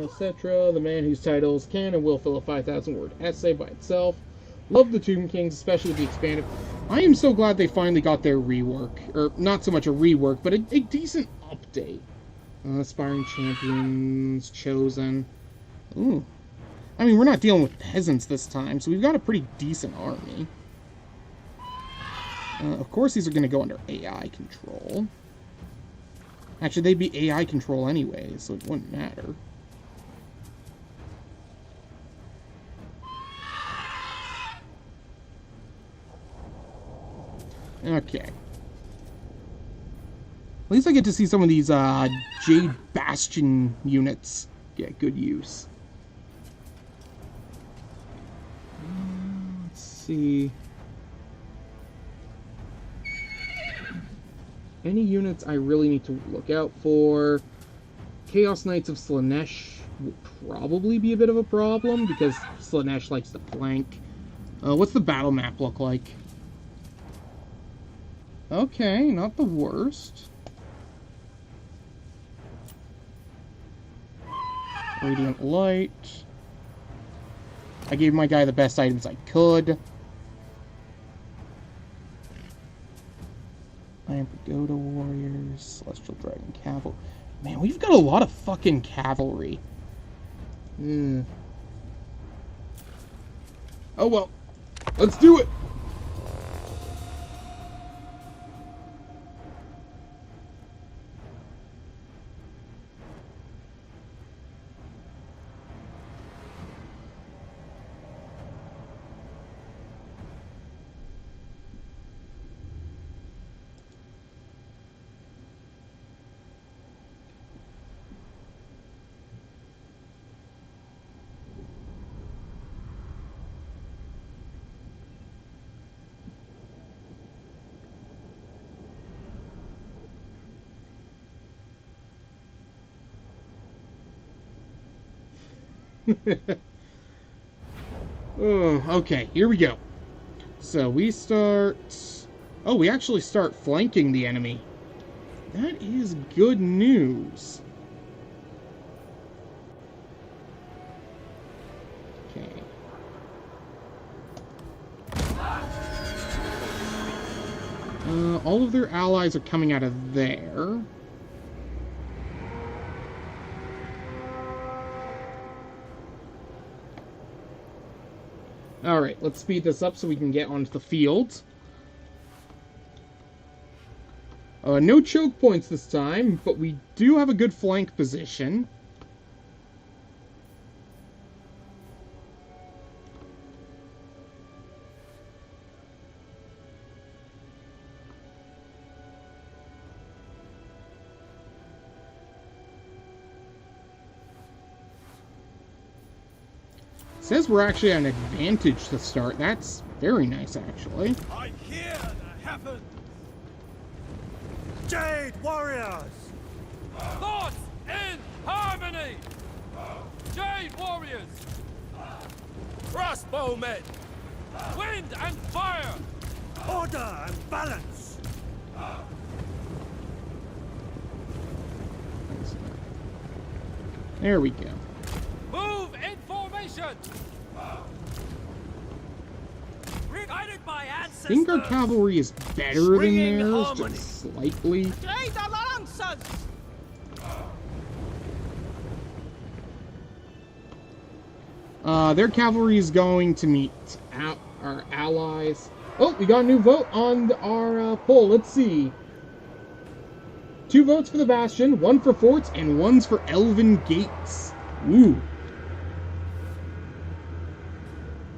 Etc. The man whose titles can and will fill a 5,000-word essay by itself. Love the Tomb Kings, especially the expanded. I am so glad they finally got their rework. Or, not so much a rework, but a decent update. Aspiring Champions, Chosen. Ooh. I mean, we're not dealing with peasants this time, so we've got a pretty decent army. Of course, these are going to go under AI control. Actually, they'd be AI control anyway, so it wouldn't matter. Okay. At least I get to see some of these Jade Bastion units get good use. Let's see. Any units I really need to look out for? Chaos Knights of Slaanesh will probably be a bit of a problem because Slaanesh likes to flank. What's the battle map look like? Okay, not the worst. Radiant Light. I gave my guy the best items I could. Iron Pagoda Warriors, Celestial Dragon Cavalry. Man, we've got a lot of fucking cavalry. Oh well. Let's do it! Oh, okay, here we go. So we start... Oh, we actually start flanking the enemy. That is good news. Okay. All of their allies are coming out of there. Alright, let's speed this up so we can get onto the field. No choke points this time, but we do have a good flank position. says we're actually at an advantage to start. That's very nice, actually. I hear the heavens. Jade warriors. Thoughts in harmony. Jade warriors. Crossbowmen. Wind and fire. Order and balance. There we go. Move in formation. Guided by I ancestors. think our cavalry is better than Bringing theirs, harmony. just slightly. Trade alliances. Their cavalry is going to meet our allies. Oh, we got a new vote on our poll. Let's see. 2 votes for the Bastion, 1 for forts, and 1's for Elven Gates. Ooh.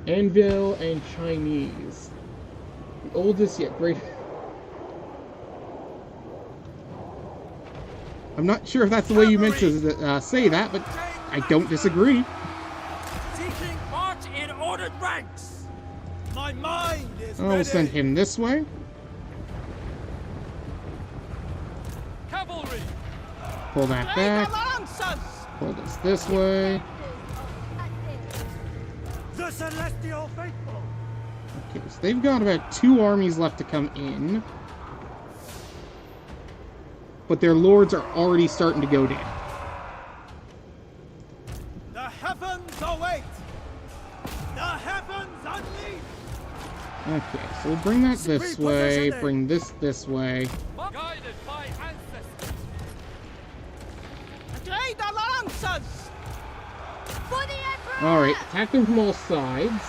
Anvil and Chinese. The oldest yet great. I'm not sure if that's the way you meant to say that, but I don't disagree. Seeking march in ordered ranks. My mind is I'll ready. send him this way. Cavalry. Pull that Trade back. alliances. Pull this this way. The celestial faithful. Okay, so they've got about 2 armies left to come in. But their lords are already starting to go down. The heavens await. The heavens unleash. Okay, so we'll bring that this Sweet way, positioning. bring this way. Guided by ancestors. Trade alliances. For the Emperor! Alright, attack them from all sides.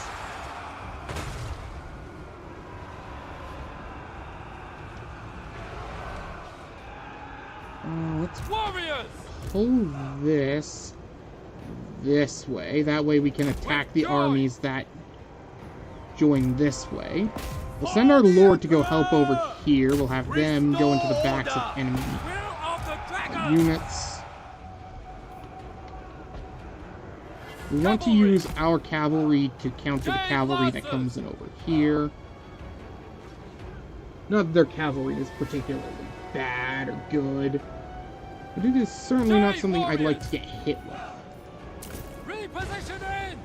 Let's Warriors. pull this way. That way we can attack the armies that join this way. We'll send our lord to go help over here. We'll have them go into the backs of enemy Will of the dragon. units. We want to use our cavalry to counter the cavalry that comes in over here. Not that their cavalry is particularly bad or good, but it is certainly not something I'd like to get hit with. Repositioning.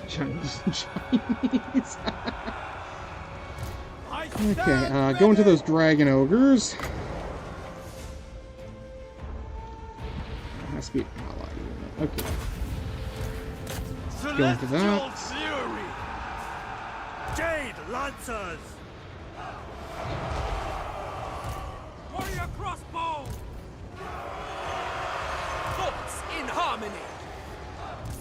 Chinese. I Okay, stand go into ready. those dragon ogres. Has to be an ally unit. Okay. Go into that. Fury. Jade lancers. Warrior crossbow. Thoughts in harmony.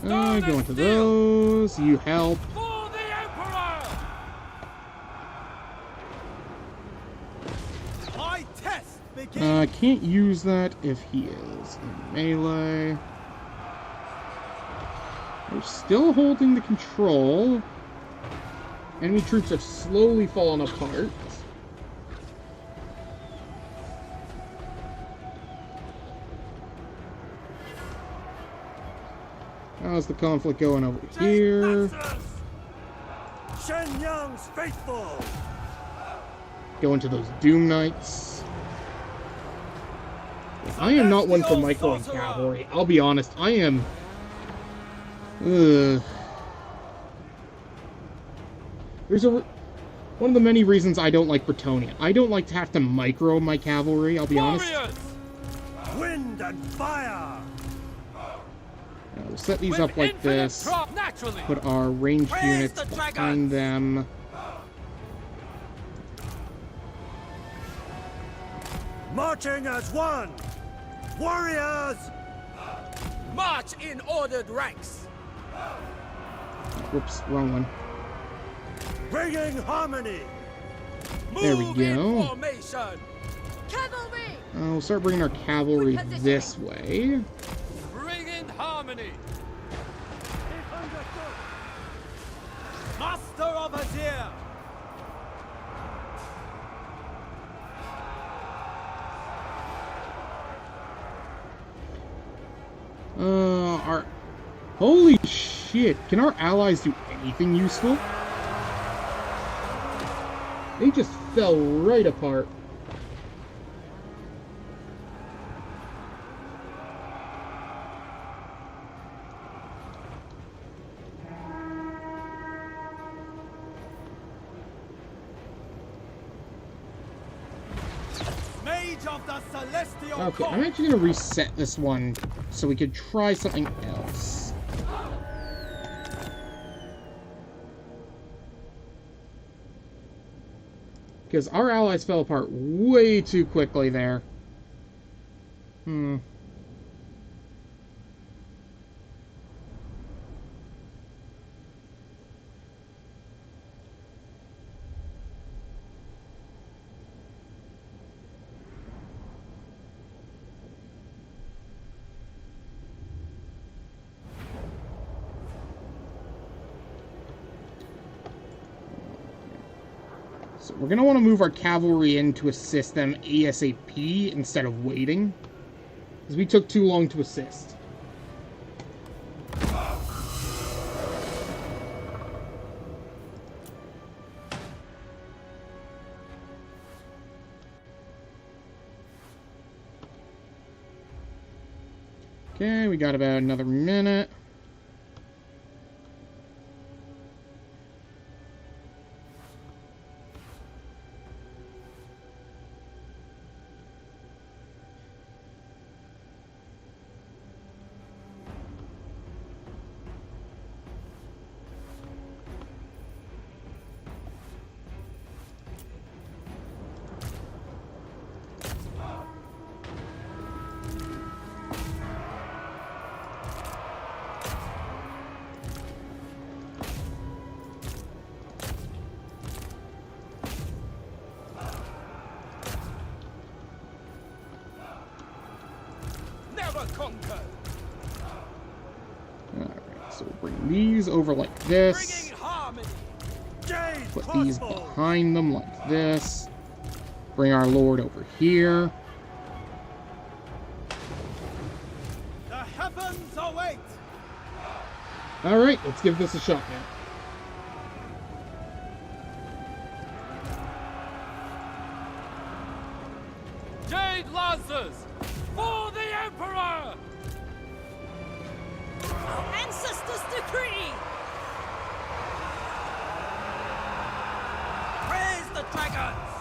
Go into those. You help. For the Emperor. My test begins. Can't use that if he is in melee. We're still holding the control. Enemy troops have slowly fallen apart. How's the conflict going over here? Shen Yang's faithful. Go into those Doom Knights. I am not one for microing cavalry. I'll be honest, I am... Ugh. There's one of the many reasons I don't like Bretonnia. I don't like to have to micro my cavalry, I'll be honest. Warriors. Wind and fire. We'll set these With up like infinite this. drop naturally. Put our ranged Praise units the behind dragons. them. Marching as one. Warriors. March in ordered ranks. Whoops, wrong one. Bringing harmony. There we Move in go. formation. Cavalry! We'll start bringing our cavalry this way. Bring in harmony. Master of Azir. Holy shit! Can our allies do anything useful? They just fell right apart. Of the celestial Okay, I'm actually going to reset this one so we could try something else. Because our allies fell apart way too quickly there. So we're going to want to move our cavalry in to assist them ASAP instead of waiting. Because we took too long to assist. Okay, we got about another minute. Conquer. Alright, so we'll bring these over like this. Put these behind them like this. Bring our lord over here. The heavens await. Alright, let's give this a shot now. Jade Lancers! For the Emperor! Our ancestors' decree! Praise the dragons!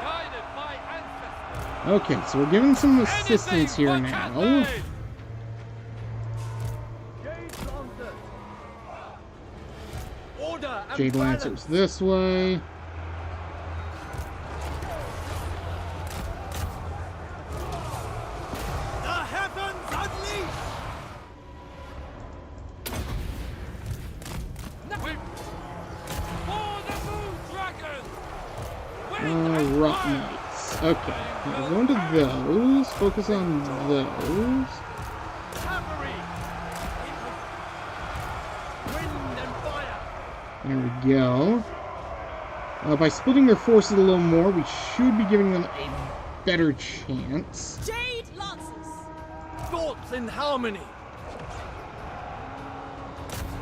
Guided by ancestors! Okay, so we're giving some assistance here Anything for now. Cathay! Order and Jade balance. Lancers this way. The heavens unleashed. For the Moon Dragon! Rock Knights. Okay, now we're going to those. Focus on those. Cavalry. Wind and fire. There we go. By splitting their forces a little more, we should be giving them a better chance. Jade Lancers! Thoughts in harmony.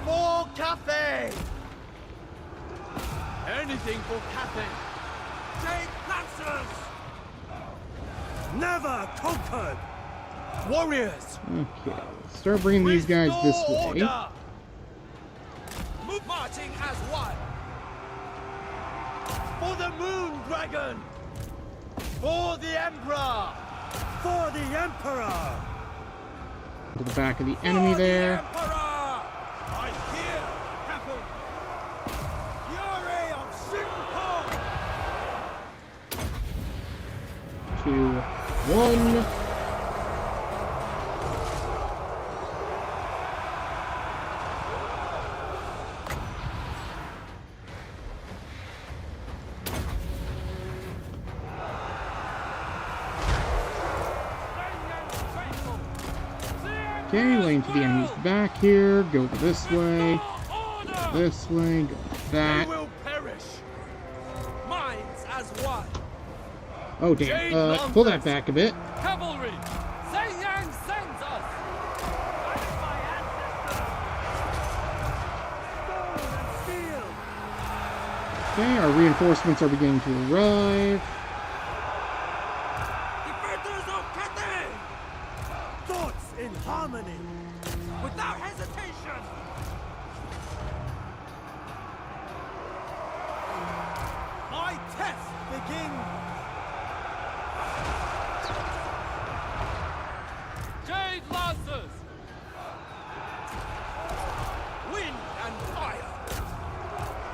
For Cathay. Anything for Cathay. Jade Lancers. Never conquered. Warriors. Okay, let's start bringing these guys this way. Order. Move marching as one! For the Moon Dragon. For the Emperor. For the Emperor. To the back of the enemy there. Emperor. I hear heaven. Fury of Shinpo. 2, 1. Okay, lane to the enemy's back here. Go this way. Go this way. Go that. Will perish. Minds as one! Oh damn. Pull that back a bit. Cavalry! Yang sends us! Okay, our reinforcements are beginning to arrive. Defenders of Cathay! Thoughts in harmony. Without hesitation! My test begins. Jade Lancers! Wind and fire!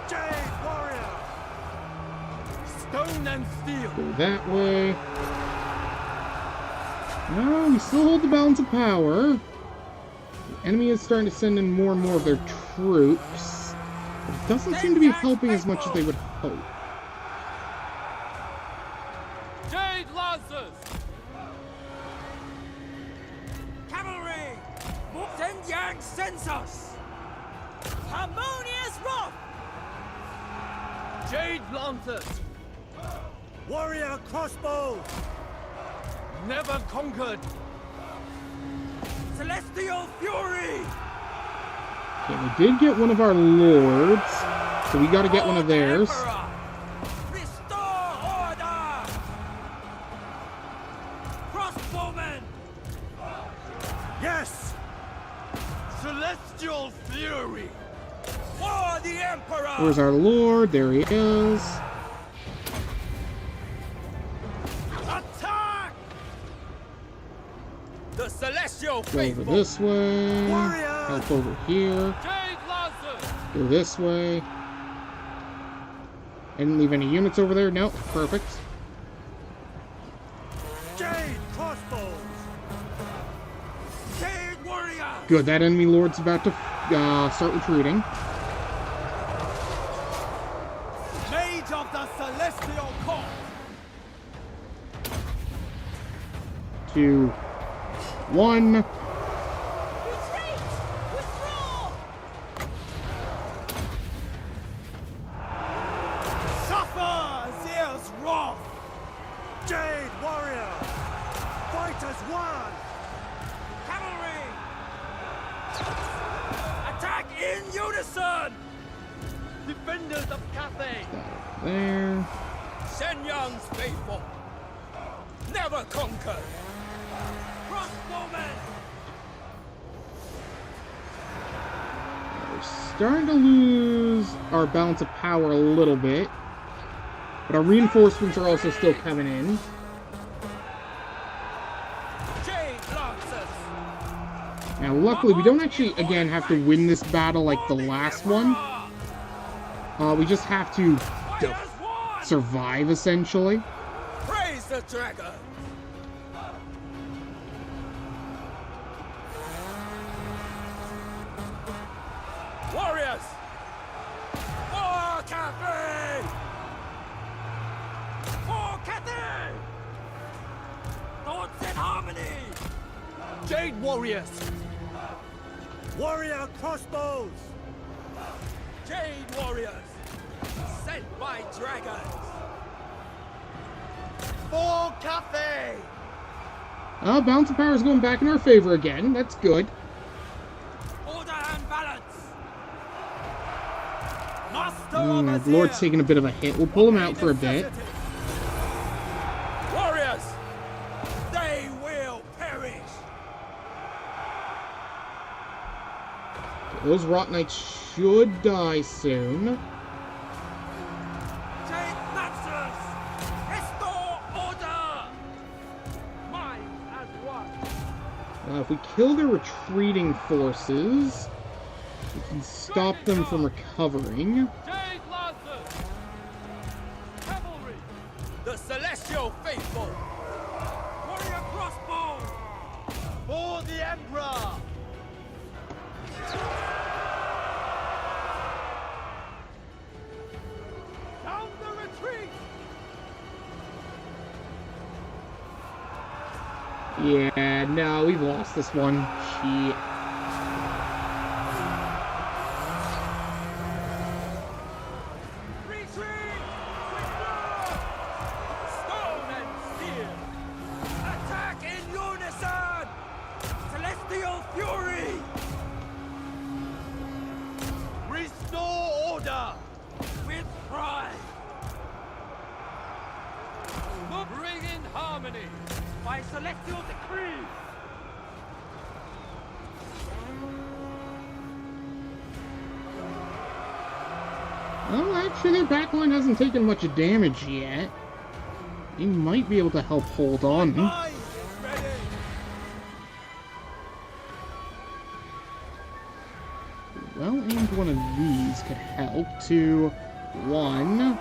Jade warrior. Stone and steel! Go that way. No, we still hold the balance of power. The enemy is starting to send in more and more of their troops. It doesn't seem to be helping as much as they would hope. Jade Lancers! Cavalry! Yang Census! Harmonious wrath! Jade Lancers! Warrior crossbow. Never conquered! Celestial Fury! Okay, we did get one of our lords, so we gotta get one of theirs. Restore order! Crossbowmen! Yes. Celestial Fury! For the Emperor! Where's our lord? There he is. Attack! The Celestial Go over Faithful! this way. Warrior. Help over here. Jade Lancers! Go this way. I didn't leave any units over there. Nope. Perfect. Jade crossbows. Jade Warrior! Good. That enemy lord's about to start retreating. Mage of the Celestial Court! 2, 1. Retreat! Withdraw! Suffer Zeus' wrath! Jade warrior. Fight as one. Cavalry! Attack in unison! Defenders of Cathay! There. Shenyang's faithful! Never conquered! Crossbowmen! We're starting to lose our balance of power a little bit. But our reinforcements are also still coming in. Jade Lancers! Now, luckily, we don't actually, again, have to win this battle like the last one. We just have to Warriors won! survive, essentially. Praise the dragon! Warriors! For Cathay! For Cathay! Thoughts in harmony! Jade Warriors! Warrior crossbows. Jade Warriors! Sent by dragons! For Cathay! Balance of power is going back in our favor again. That's good. Order and balance! Master of The Lord's taking a bit of a hit. We'll pull him out for a bit. Warriors! They will perish! Those Rot Knights should die soon. Jade Lancers! Restore order! Mind as one! If we kill their retreating forces, we can stop them from recovering. Jade Lancers! Cavalry! The Celestial Faithful! Warrior Crossbow! For the Emperor! Down the retreat! Yeah, no, we've lost this one. Shit. Retreat! Withdraw! Stone and steel! Attack in unison! Celestial Fury! Restore order! With pride! Well, actually, their backline hasn't taken much damage yet. He might be able to help hold on. Well, aimed one of these could help. 2, 1.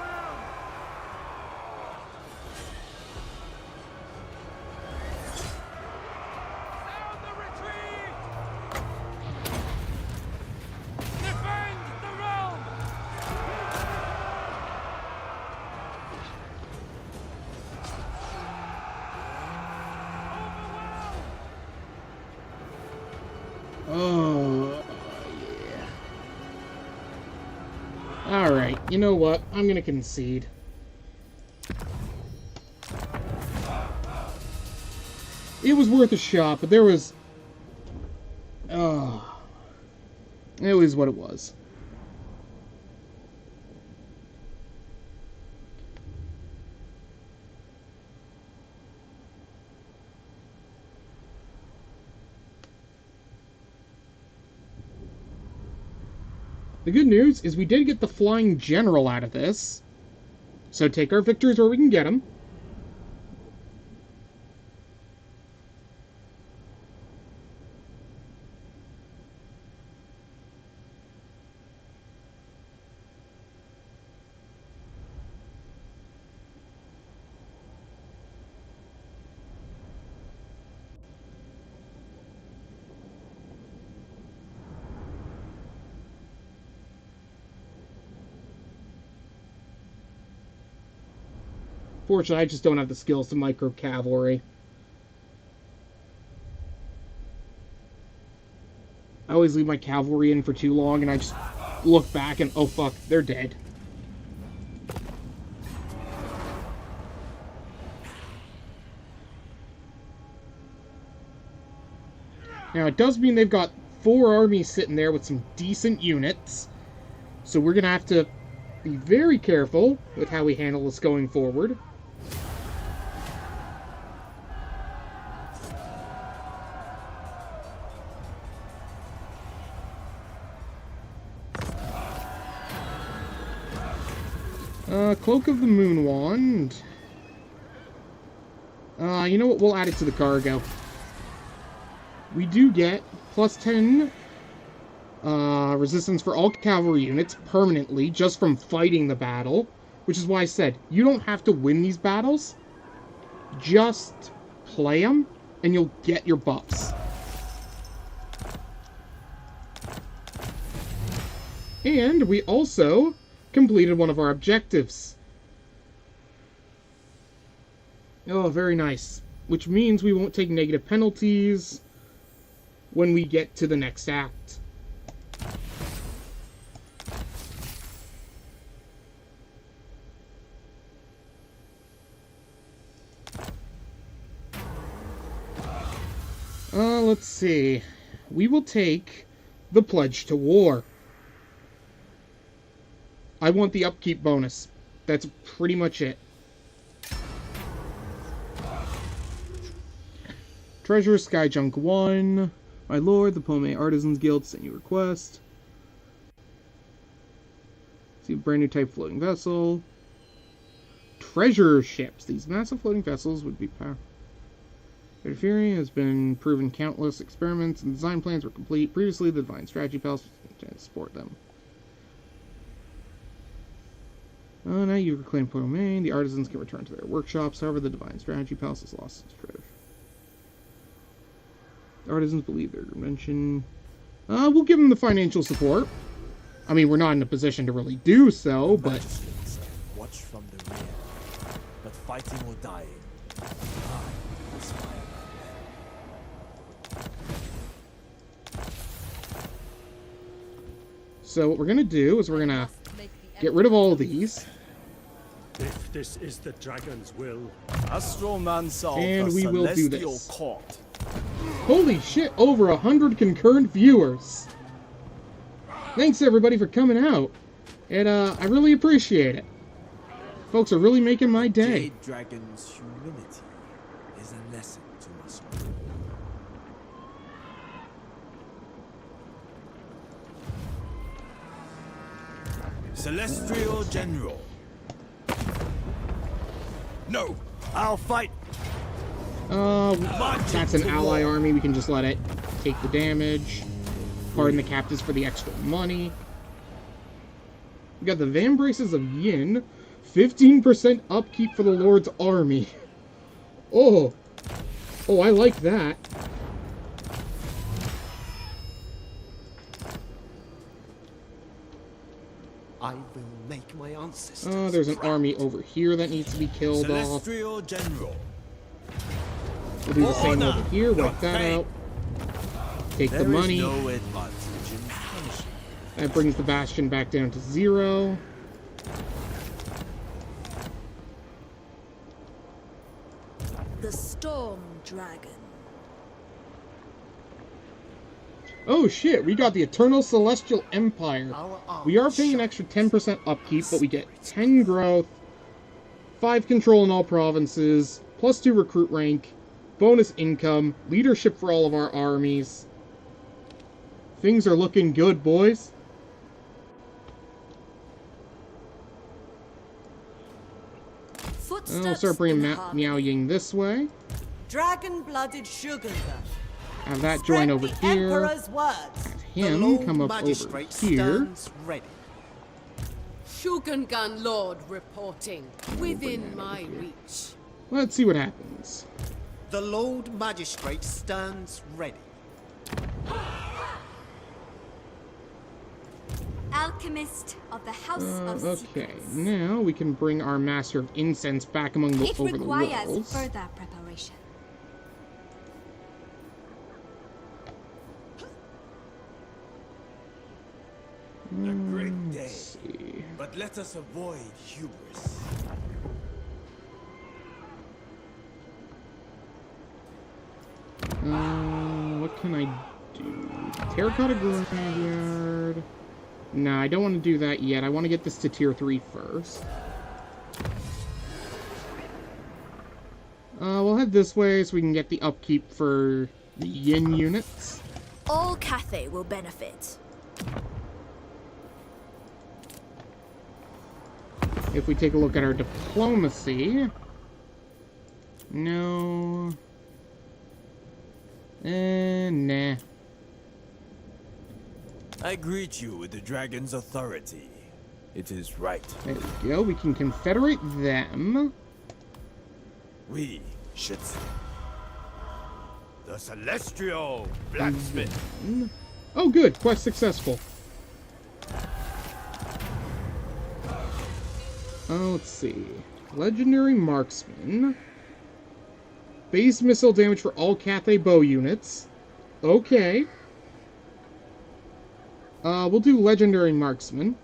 Oh, yeah. Alright, you know what? I'm gonna concede. It was worth a shot, but there was... Oh. It was what it was. The good news is we did get the Flying General out of this. So take our victories where we can get them. Fortunately, I just don't have the skills to micro cavalry. I always leave my cavalry in for too long, and I just look back and, oh fuck, they're dead. Now, it does mean they've got 4 armies sitting there with some decent units, so we're going to have to be very careful with how we handle this going forward. Cloak of the Moon Wand. You know what? We'll add it to the cargo. We do get plus 10 resistance for all cavalry units permanently just from fighting the battle, which is why I said you don't have to win these battles. Just play them, and you'll get your buffs. And we also completed one of our objectives. Oh, very nice. Which means we won't take negative penalties when we get to the next act. Let's see. We will take the Pledge to War. I want the upkeep bonus. That's pretty much it. Treasure, Skyjunk 1. My lord, the Pomei Artisans Guild sent you a request. See a brand new type floating vessel. Treasure ships. These massive floating vessels would be powerful. Their fury has been proven countless experiments and design plans were complete. Previously, the Divine Strategy Palace was intended to support them. Now you've reclaimed Pomei. The artisans can return to their workshops. However, the Divine Strategy Palace has lost its treasure. The artisans believe their invention. We'll give them the financial support. I mean, we're not in a position to really do so, but... Watch from the rear, but fighting or dying. So what we're going to do is we're going to get rid of all of these. If this is the dragon's will, and we will do this. Holy shit, over 100 concurrent viewers. Thanks everybody for coming out. And I really appreciate it. Folks are really making my day. Jade Dragon's humility is a lesson to us all. Celestial General. No. I'll fight. That's an ally army. We can just let it take the damage. Pardon the captives for the extra money. We got the Van Braces of Yin. 15% upkeep for the Lord's army. Oh. Oh, I like that. I will make my ancestors. Oh, there's an army over here that needs to be killed off. Celestial General. We'll do the same over here. Wipe that out. Take the money. There is no advantage in punishing. That brings the Bastion back down to 0. The Storm Dragon. Oh shit, we got the Eternal Celestial Empire. We are paying an extra 10% upkeep, but we get 10 growth, 5 control in all provinces, +2 recruit rank, bonus income, leadership for all of our armies. Things are looking good, boys. I'll start bringing Miao Ying this way. Dragon-blooded sugar. Have that join over here. Have him come up over here. Shogungan Lord reporting. Within my reach. Let's see what happens. The Lord Magistrate stands ready. Alchemist of the House of Okay, Secrets. now we can bring our Master of Incense back among the It over the requires walls. further preparation. A great day. Let's see. But let us avoid hubris. What can I do? Terracotta Graveyard. Nah, I don't want to do that yet. I want to get this to tier 3 first. We'll head this way so we can get the upkeep for the Yin units. All Cathay will benefit. If we take a look at our diplomacy... No... nah. I greet you with the dragon's authority. It is right. There we go. We can confederate them. We should see. The Celestial Blacksmith. Oh, good. Quest successful. Let's see. Legendary Marksman. Base missile damage for all Cathay bow units. Okay. We'll do Legendary Marksman.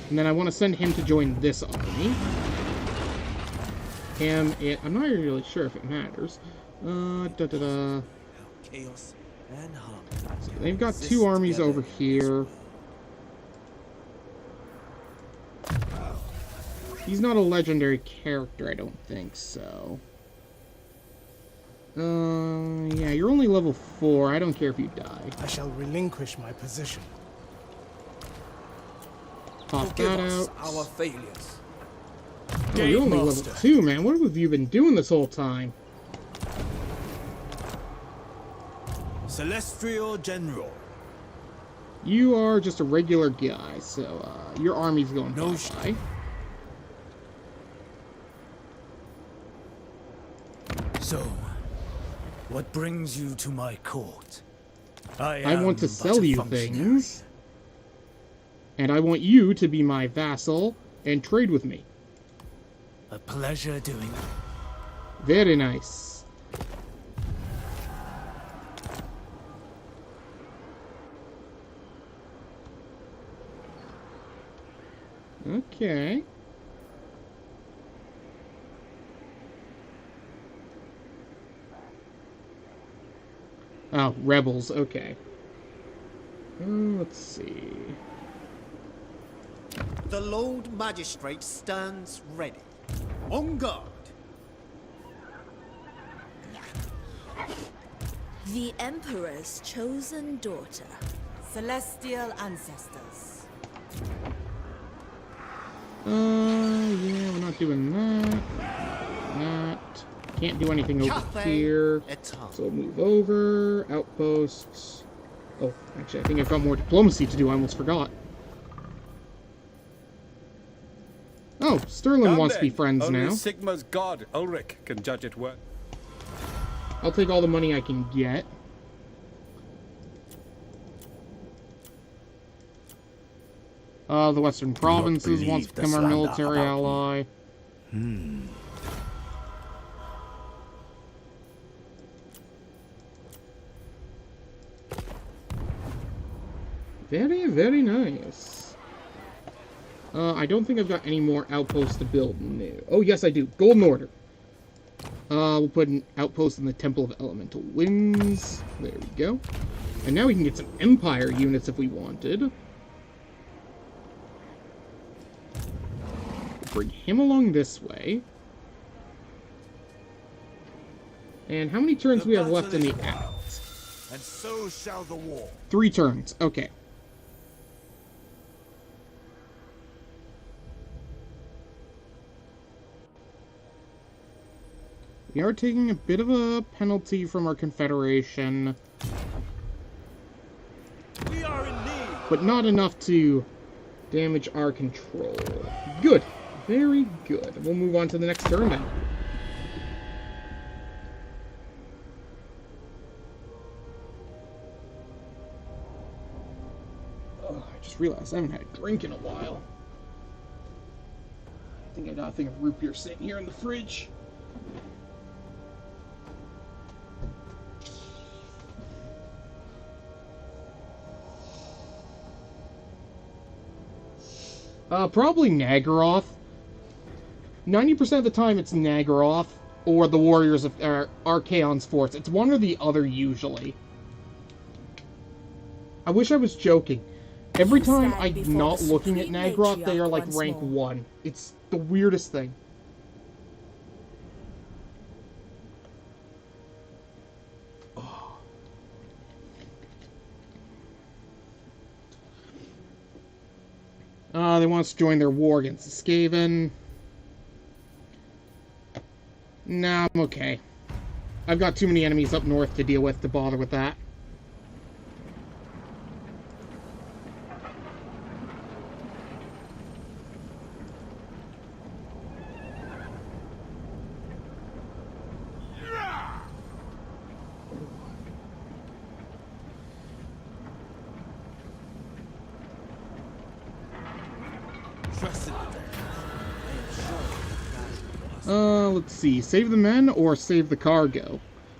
And then I want to send him to join this army. I'm not really sure if it matters. Chaos and harmony. So they've got 2 armies over here. He's not a legendary character, I don't think so. Yeah, you're only level 4. I don't care if you die. I shall relinquish my position. Pop that out. Our failures. Oh, you're only level 2, man. What have you been doing this whole time? Celestial General. You are just a regular guy, so your army's going bye-bye. So, what brings you to my court? I want to sell you things. And I want you to be my vassal and trade with me. A pleasure doing it. Very nice. Okay. Oh, rebels, okay. Let's see. The Lord Magistrate stands ready. On guard. The Emperor's chosen daughter. Celestial ancestors. Yeah, we're not doing that. That. Can't do anything over Cathay here. So we'll move over. Outposts. Oh, actually, I think I've got more diplomacy to do. I almost forgot. Oh, Sterling wants to be friends Only now. Sigma's god, Ulrich, can judge it worth. I'll take all the money I can get. The Western Provinces wants to become our military ally. Very, very nice. I don't think I've got any more outposts to build new. Oh, yes, I do. Golden Order. We'll put an outpost in the Temple of Elemental Winds. There we go. And now we can get some Empire units if we wanted. Bring him along this way. And how many turns do we have left in the act? And so shall the war. 3 turns. Okay. We are taking a bit of a penalty from our Confederation. We are in need. But not enough to damage our control. Good. Very good. We'll move on to the next turn then. Oh, I just realized I haven't had a drink in a while. I think I got a thing of root beer sitting here in the fridge. Probably Nagaroth. 90% of the time it's Nagaroth, or the Warriors of Archaon's Force. It's one or the other, usually. I wish I was joking. Every time I'm not looking at Nagaroth, they are like rank 1. It's the weirdest thing. They want us to join their war against the Skaven. Nah, I'm okay. I've got too many enemies up north to deal with to bother with that. Let's see. Save the men or save the cargo?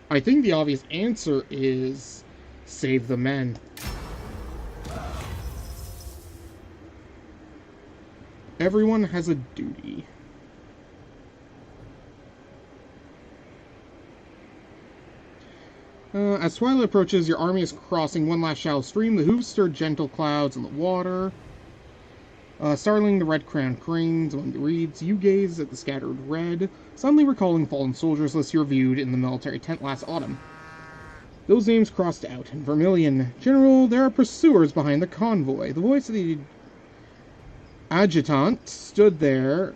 I think the obvious answer is save the men. Everyone has a duty. As twilight approaches, your army is crossing one last shallow stream. The hooves stir gentle clouds in the water. Startling the red-crowned cranes among the reeds, you gaze at the scattered red, suddenly recalling fallen soldiers list you reviewed in the military tent last autumn. Those names crossed out in vermilion. General, there are pursuers behind the convoy. The voice of the adjutant stood there,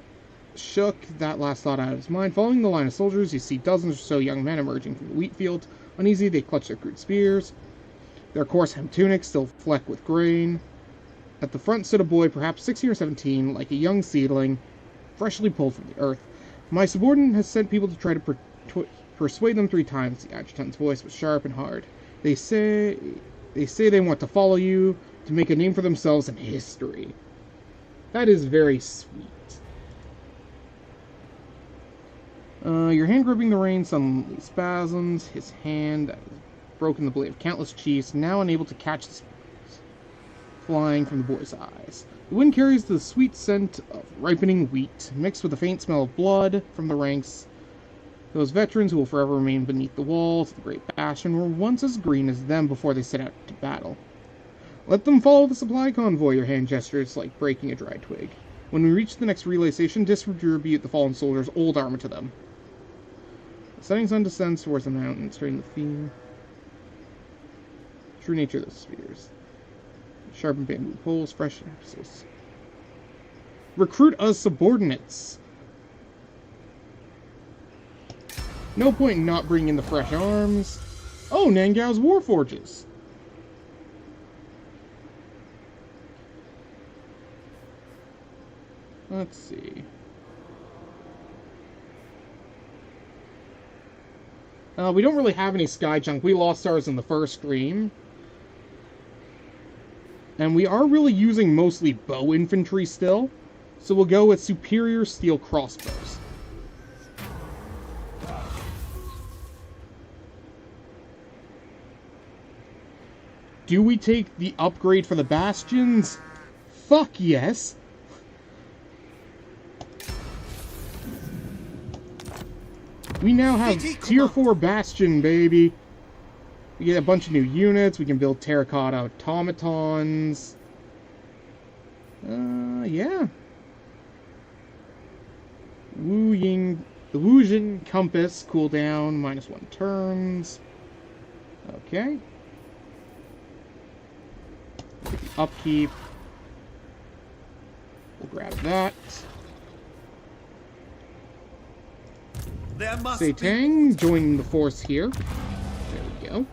shook that last thought out of his mind. Following the line of soldiers, you see dozens or so young men emerging from the wheat field. Uneasy, they clutch their crude spears, their coarse hemp tunics still flecked with grain. At the front stood a boy, perhaps 16 or 17, like a young seedling, freshly pulled from the earth. My subordinate has sent people to try to persuade them 3 times. The adjutant's voice was sharp and hard. They say they want to follow you, to make a name for themselves in history. That is very sweet. Your hand gripping the rein suddenly spasms. His hand that has broken the blade of countless chiefs, now unable to catch the flying from the boy's eyes. The wind carries the sweet scent of ripening wheat, mixed with the faint smell of blood from the ranks. Those veterans who will forever remain beneath the walls of the great Bastion were once as green as them before they set out to battle. Let them follow the supply convoy, your hand gestures like breaking a dry twig. When we reach the next relay station, distribute the fallen soldiers' old armor to them. The setting sun descends towards the mountains, turning the theme. True nature of the spheres. Sharpened bamboo poles, fresh emphasis. Recruit us subordinates. No point in not bringing in the fresh arms. Oh, Nangao's Warforges. Let's see. We don't really have any sky junk. We lost ours in the first stream. And we are really using mostly bow infantry still. So we'll go with superior steel crossbows. Do we take the upgrade for the Bastions? Fuck yes. We now have Tier 4 Bastion, baby. We get a bunch of new units. We can build terracotta automatons. Yeah. The Wu Jin Compass, cooldown, -1 turns. Okay. Upkeep. We'll grab that. Satang joining the force here. There we go.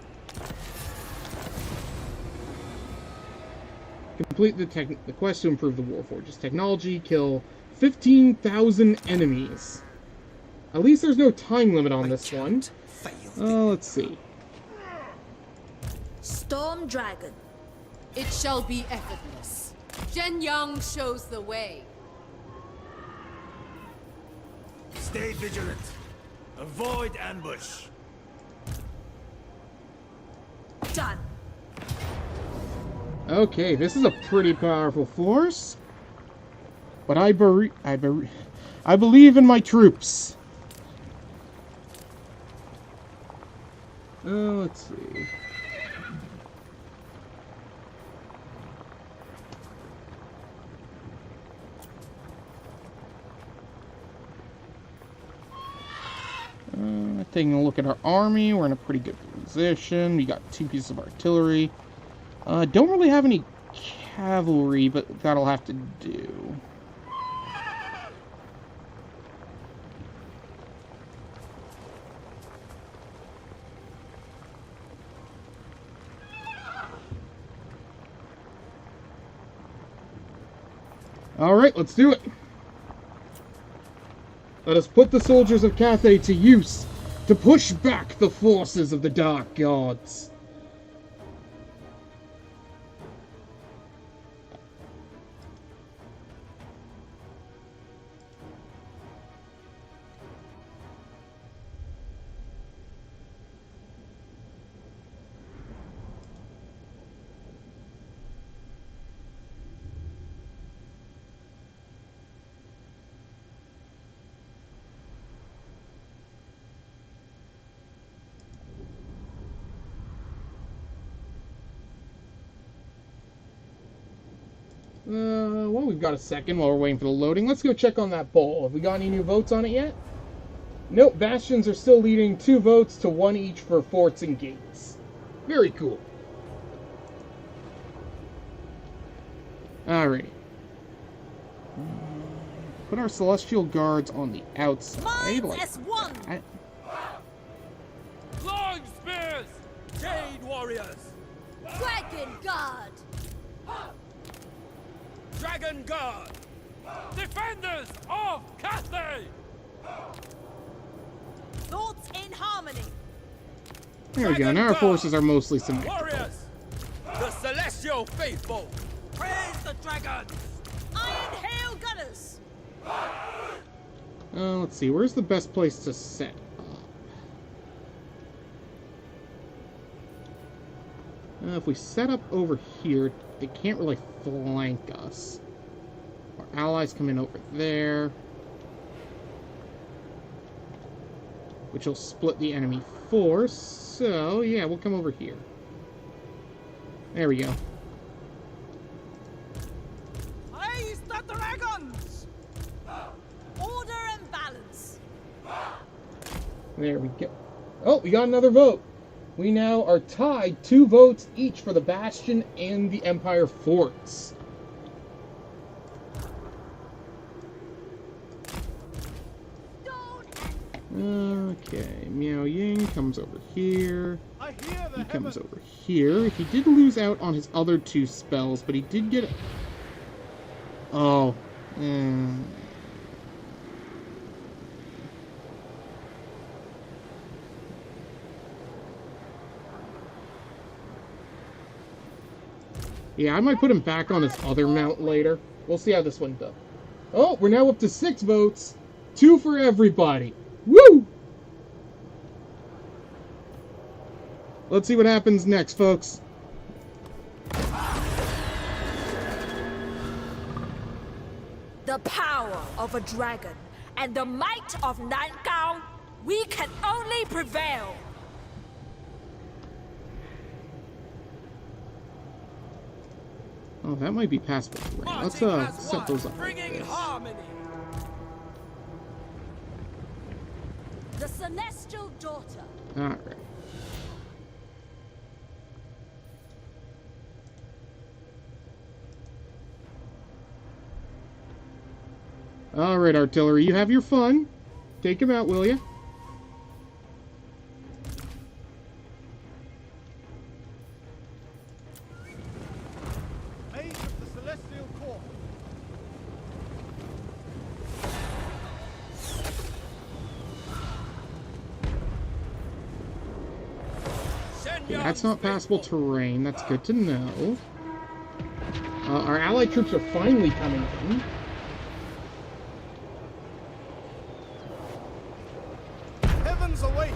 Complete the quest to improve the Warforges technology. Kill 15,000 enemies. At least there's no time limit on this one. Let's see. Storm Dragon. It shall be effortless. Zhen Yang shows the way. Stay vigilant. Avoid ambush. Done. Okay, this is a pretty powerful force. But I believe in my troops. Let's see. Taking a look at our army, we're in a pretty good position. We got 2 pieces of artillery. Don't really have any cavalry, but that'll have to do. Alright, let's do it. Let us put the soldiers of Cathay to use to push back the forces of the Dark Gods. Well, we've got a second while we're waiting for the loading. Let's go check on that poll. Have we got any new votes on it yet? Nope, Bastions are still leading 2 votes to 1 each for forts and gates. Very cool. Alrighty. Put our Celestial Guards on the outside. Like that. Long spears! Jade warriors! Dragon Guard. Dragon Guard! Defenders of Cathay! Thoughts in harmony. There we go. Now our forces are mostly symmetrical. Warriors! The Celestial Faithful! Praise the dragons! Iron Hail Gunners. Let's see. Where's the best place to set up? If we set up over here, they can't really flank us. Our allies come in over there, which will split the enemy force. So, yeah, we'll come over here. There we go. Raise the dragons. Order and balance. There we go. Oh, we got another vote. We now are tied 2 votes each for the Bastion and the Empire forts. Okay, Miao Ying comes over here. He comes over here. He did lose out on his other 2 spells, but he did get... Oh. Yeah, I might put him back on his other mount later. We'll see how this one does. Oh, we're now up to 6 votes. 2 for everybody. Woo! Let's see what happens next, folks. The power of a dragon and the might of Nankao, we can only prevail. Oh, that might be passable terrain. Let's set those up. Bringing harmony. The celestial daughter. Alright. Alright, artillery, you have your fun. Take him out, will ya? Age of the Celestial Court. Yeah, that's not passable terrain. That's good to know. Our allied troops are finally coming in. Heavens await.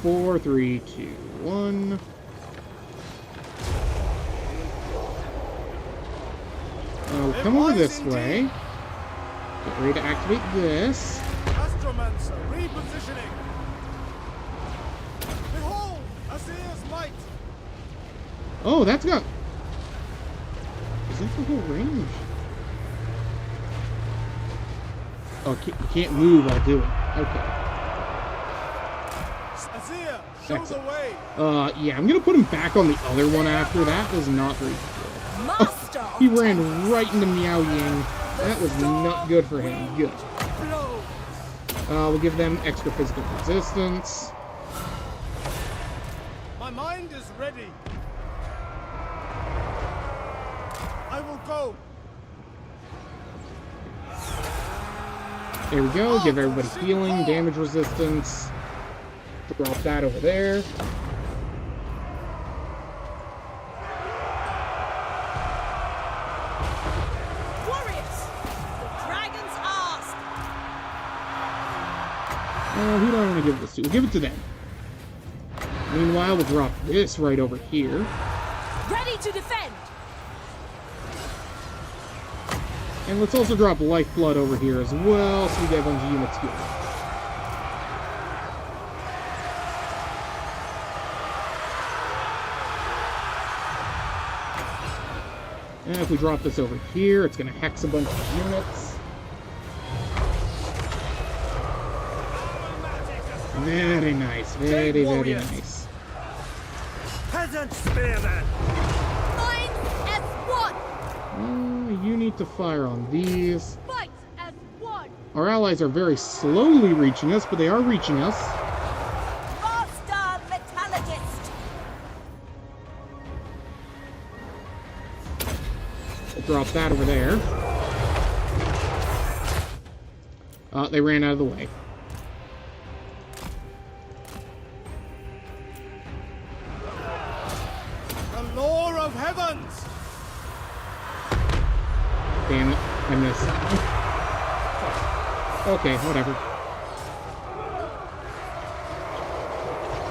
4, 3, 2, 1. Oh, come over this way. Get ready to activate this. Astromancer repositioning. Behold, Azir's might. Oh, that's got... Is that the whole range? Oh, you can't move while doing it. Okay. Azir, show the way. Yeah, I'm gonna put him back on the other one after. That was not very good. Master He ran right into Miao Ying. That was not good for him. Good. We'll give them extra physical resistance. My mind is ready. I will go. There we go. Give everybody healing, damage resistance. Drop that over there. Who do I want to give this to? We'll give it to them. Meanwhile, we'll drop this right over here. Ready to defend. And let's also drop Lifeblood over here as well, so we get a bunch of units healed. And if we drop this over here, it's going to hex a bunch of units. Very nice, very nice. Peasant spearman. Fight as one. You need to fire on these. Fight as one. Our allies are very slowly reaching us, but they are reaching us. Master metallurgist. We'll drop that over there. They ran out of the way. Galore of heavens. Damn it, I missed. Okay, whatever.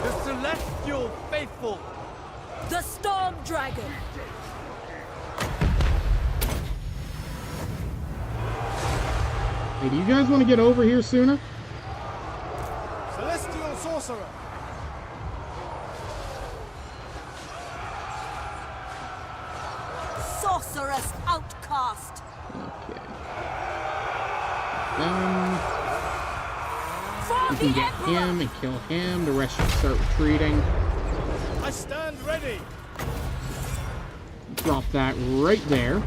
The celestial faithful. The storm dragon. Hey, do you guys want to get over here sooner? Celestial sorcerer. Sorceress outcast. Okay. For We can the get Emperor! him and kill him. The rest should start retreating. I stand ready. Drop that right there.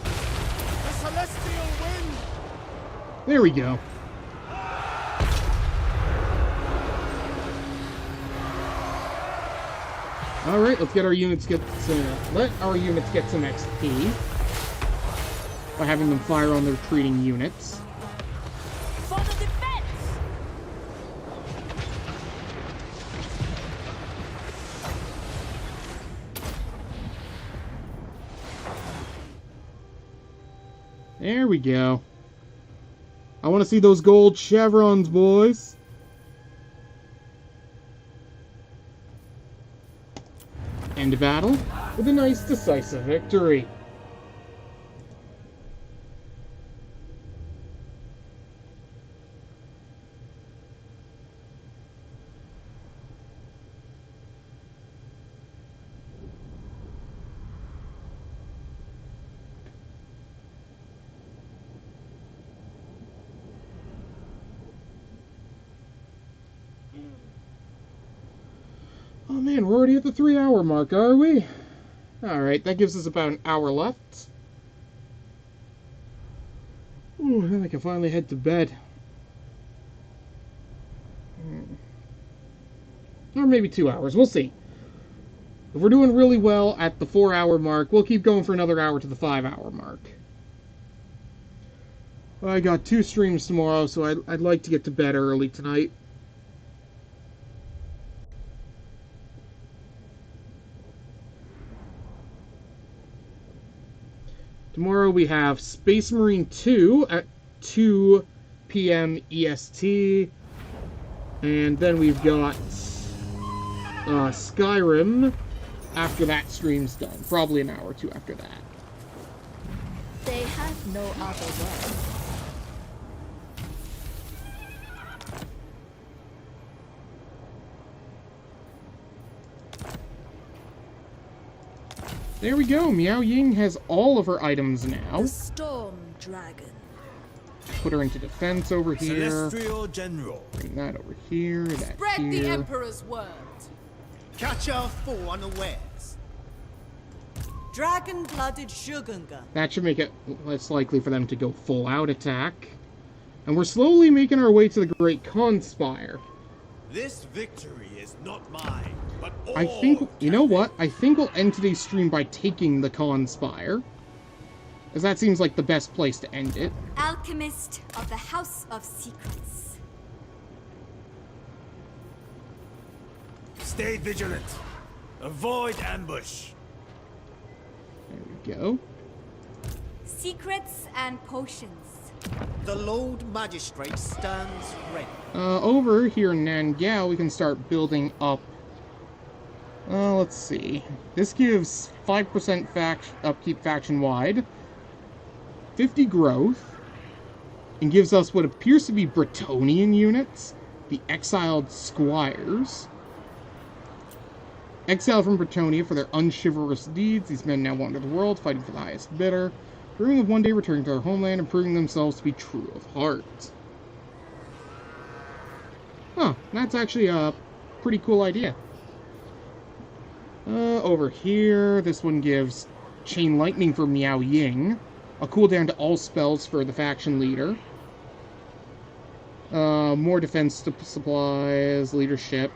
The celestial wind. There we go. Alright, let's get our units let our units get some XP by having them fire on the retreating units. For the defense! There we go. I want to see those gold chevrons, boys. End battle with a nice decisive victory. Oh man, we're already at the 3-hour mark, are we? Alright, that gives us about an hour left. Ooh, then I can finally head to bed. Or maybe 2 hours, we'll see. If we're doing really well at the 4-hour mark, we'll keep going for another hour to the 5-hour mark. I got 2 streams tomorrow, so I'd like to get to bed early tonight. Tomorrow we have Space Marine 2 at 2 p.m. EST. And then we've got Skyrim after that stream's done. Probably an hour or two after that. They have no other way. There we go. Miao Ying has all of her items now. The Storm Dragon. Put her into defense over here. Celestial General. Bring that over here. That Spread here. the Emperor's word. Catch our foe unawares. Dragon-blooded Shogunga. That should make it less likely for them to go full-out attack. And we're slowly making our way to the Great Khan Spire. This victory is not mine, but all. I think, you know what? I think we'll end today's stream by taking the Khan Spire. As that seems like the best place to end it. Alchemist of the House of Secrets. Stay vigilant. Avoid ambush. There we go. Secrets and potions. The Lord Magistrate stands ready. Over here in Nangao, we can start building up. Let's see. This gives 5% upkeep faction-wide, 50 growth, and gives us what appears to be Bretonnian units, the Exiled Squires. Exiled from Bretonia for their unchivalrous deeds, these men now wander the world, fighting for the highest bidder, dreaming of one day returning to their homeland and proving themselves to be true of heart. Huh, that's actually a pretty cool idea. Over here, this one gives Chain Lightning for Miao Ying, a cooldown to all spells for the faction leader, more defense supplies, leadership.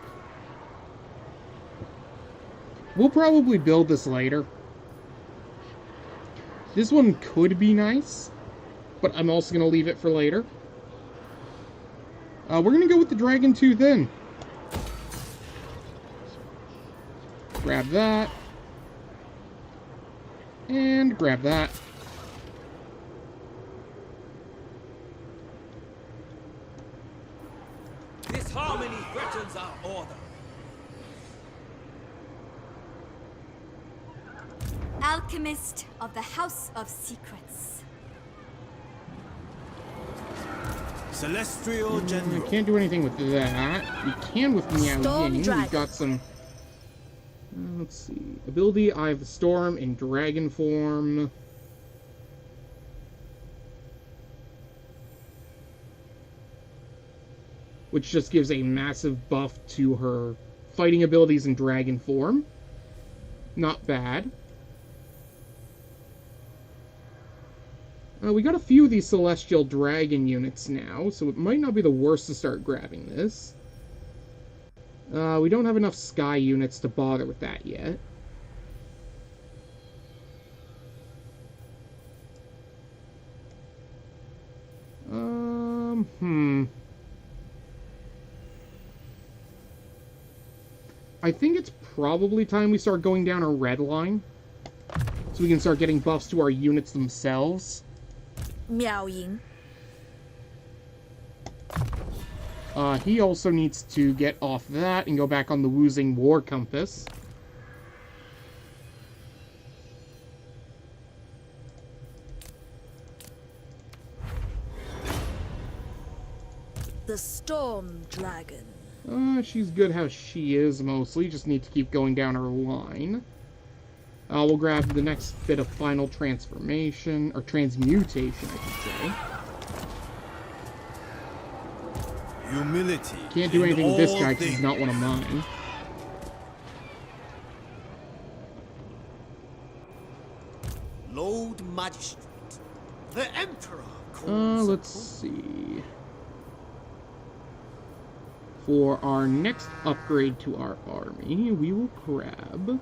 We'll probably build this later. This one could be nice, but I'm also going to leave it for later. We're going to go with the Dragon Tooth then. Grab that. And grab that. This harmony threatens our order. Alchemist of the House of Secrets. Celestial General. We can't do anything with that. We can with Miao Ying. We've got some... let's see. Ability, Eye of the Storm in dragon form. which just gives a massive buff to her fighting abilities in dragon form. Not bad. We got a few of these celestial dragon units now, so it might not be the worst to start grabbing this. We don't have enough sky units to bother with that yet. I think it's probably time we start going down a red line, so we can start getting buffs to our units themselves. Miao Ying. He also needs to get off that and go back on the Woozing War Compass. The Storm Dragon. She's good how she is, mostly. Just need to keep going down her line. We'll grab the next bit of final transformation, or transmutation, I should say. Humility. Can't do anything with this guy because he's not one of mine. Lord Magistrate, the Emperor calls. Let's see. For our next upgrade to our army, we will grab...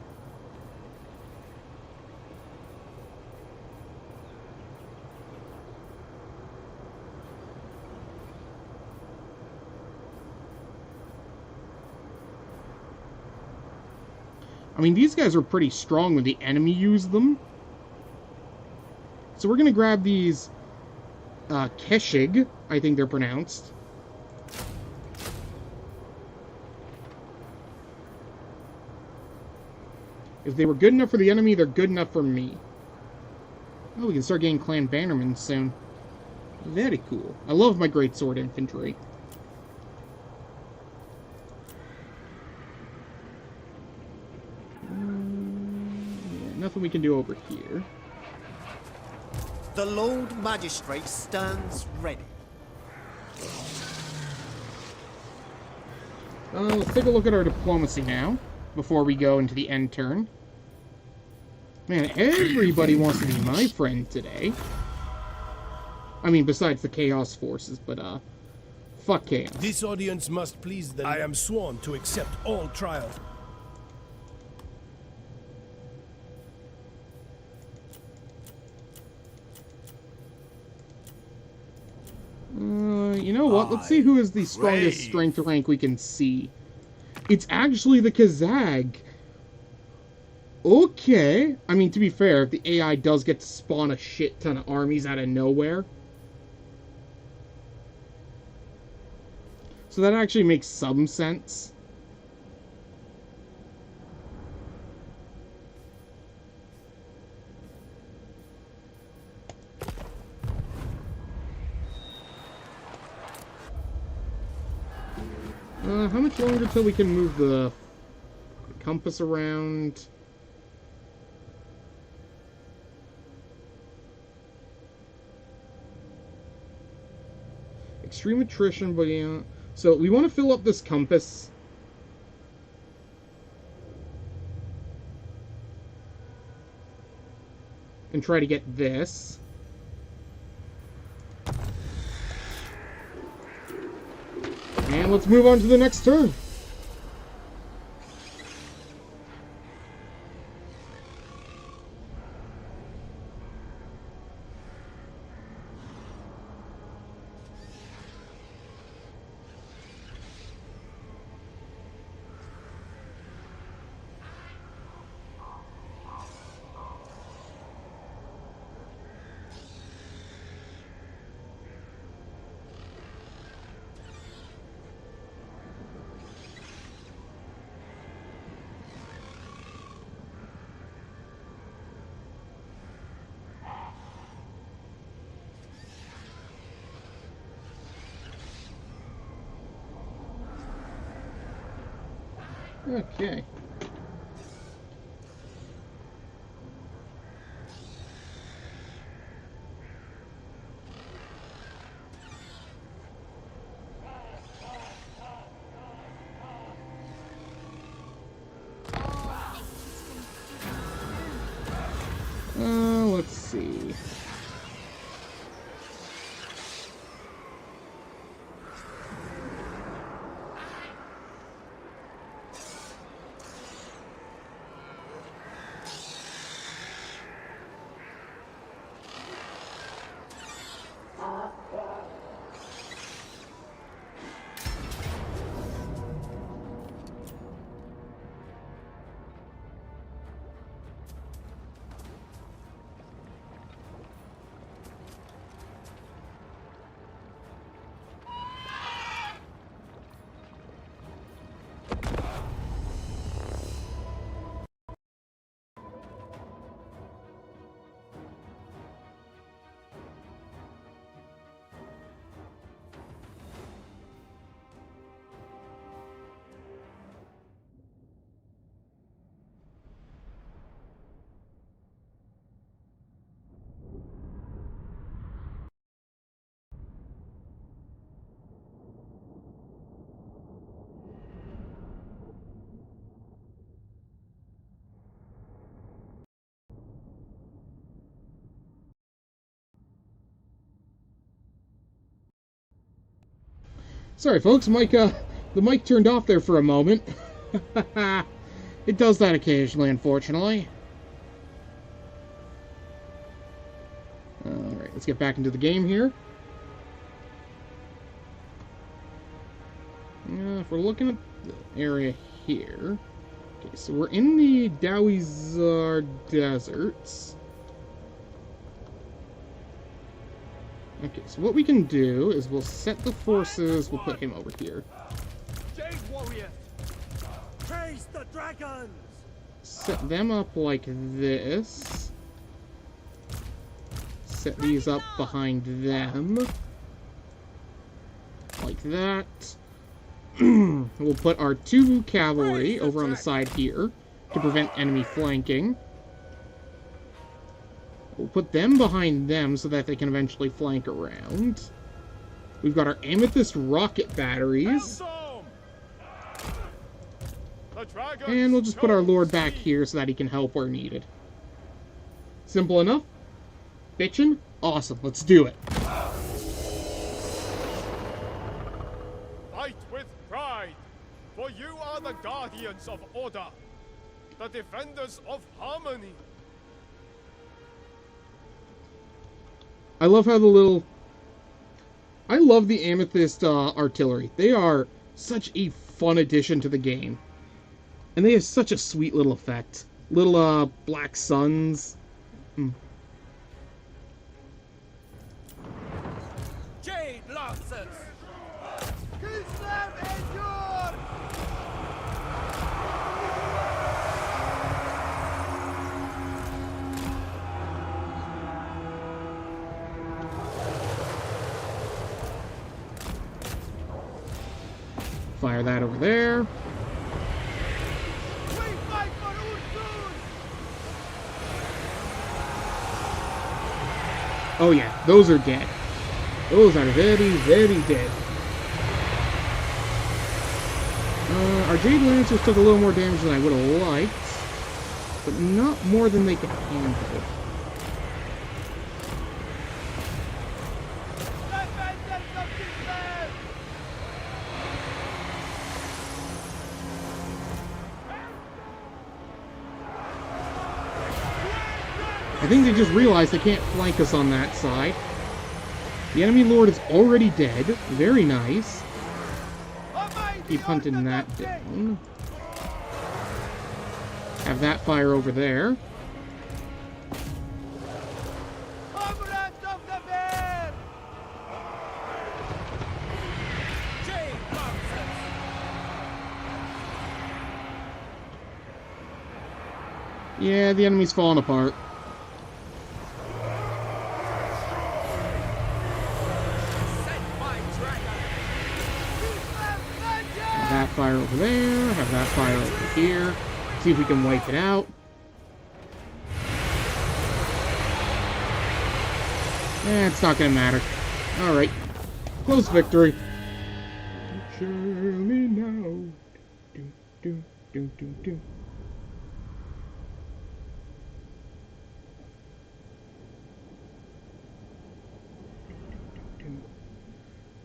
I mean, these guys are pretty strong when the enemy used them. So we're going to grab these Keshig, I think they're pronounced. If they were good enough for the enemy, they're good enough for me. Oh, we can start getting clan bannermen soon. Very cool. I love my greatsword infantry. Yeah, nothing we can do over here. The Lord Magistrate stands ready. Let's take a look at our diplomacy now, before we go into the end turn. Man, everybody wants to be my friend today. I mean, besides the Chaos Forces, but, fuck Chaos. This audience must please the... I am sworn to accept all trial. You know what? Let's see who is the strongest strength rank we can see. It's actually the Kazag. Okay. I mean, to be fair, if the AI does get to spawn a shit ton of armies out of nowhere. So that actually makes some sense. How much longer till we can move the compass around? Extreme attrition, but yeah. So we want to fill up this compass. And try to get this. And let's move on to the next turn. Okay. Sorry, folks. The mic turned off there for a moment. It does that occasionally, unfortunately. Alright, let's get back into the game here. If we're looking at the area here... Okay, so we're in the Dawizar Deserts. Okay, so what we can do is we'll set the forces, we'll put him over here. Jade warriors, praise the dragons. Set them up like this. Set these up behind them. Like that. We'll put our 2 cavalry over on the side here to prevent enemy flanking. We'll put them behind them so that they can eventually flank around. We've got our amethyst rocket batteries. And we'll just put our lord back here so that he can help where needed. Simple enough. Bitchin'? Awesome, let's do it. Fight with pride, for you are the guardians of order, the defenders of harmony. I love how the little... I love the amethyst artillery. They are such a fun addition to the game. And they have such a sweet little effect. Little black suns. Jade Lancers! Fire that over there. Oh yeah, those are dead. Those are very, very dead. Our Jade Lancers took a little more damage than I would have liked, but not more than they could handle. I think they just realized they can't flank us on that side. The enemy lord is already dead. Very nice. Keep hunting that down. Have that fire over there. Yeah, the enemy's falling apart. Have that fire over there, have that fire over here. See if we can wipe it out. It's not gonna matter. Alright. Close victory. Surely now. Do.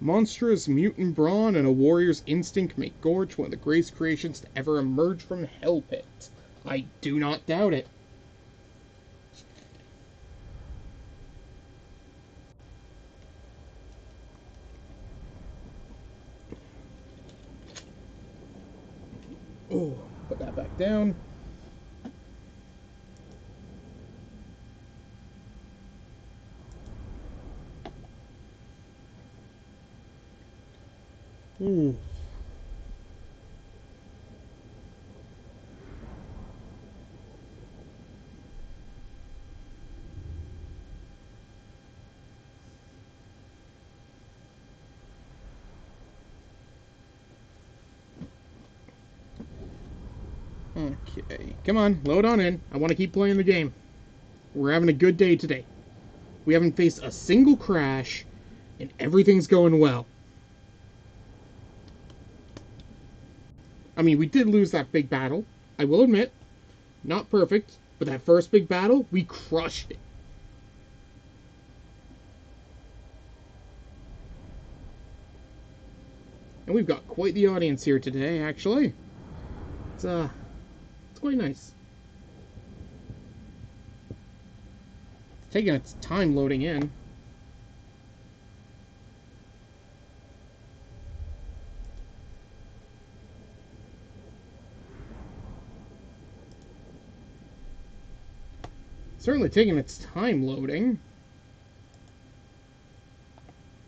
Monstrous mutant brawn and a warrior's instinct make Gorge one of the greatest creations to ever emerge from Hell Pit. I do not doubt it. Oh, put that back down. Ooh. Okay, come on, load on in. I want to keep playing the game. We're having a good day today. We haven't faced a single crash, and everything's going well. I mean, we did lose that big battle. I will admit, not perfect, but that first big battle, we crushed it. And we've got quite the audience here today, actually. It's quite nice. It's taking its time loading in. Certainly taking its time loading.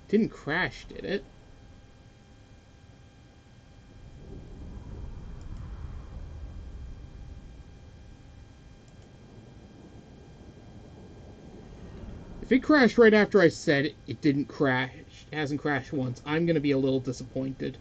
Didn't crash, did it? If it crashed right after I said it didn't crash, it hasn't crashed once, I'm going to be a little disappointed.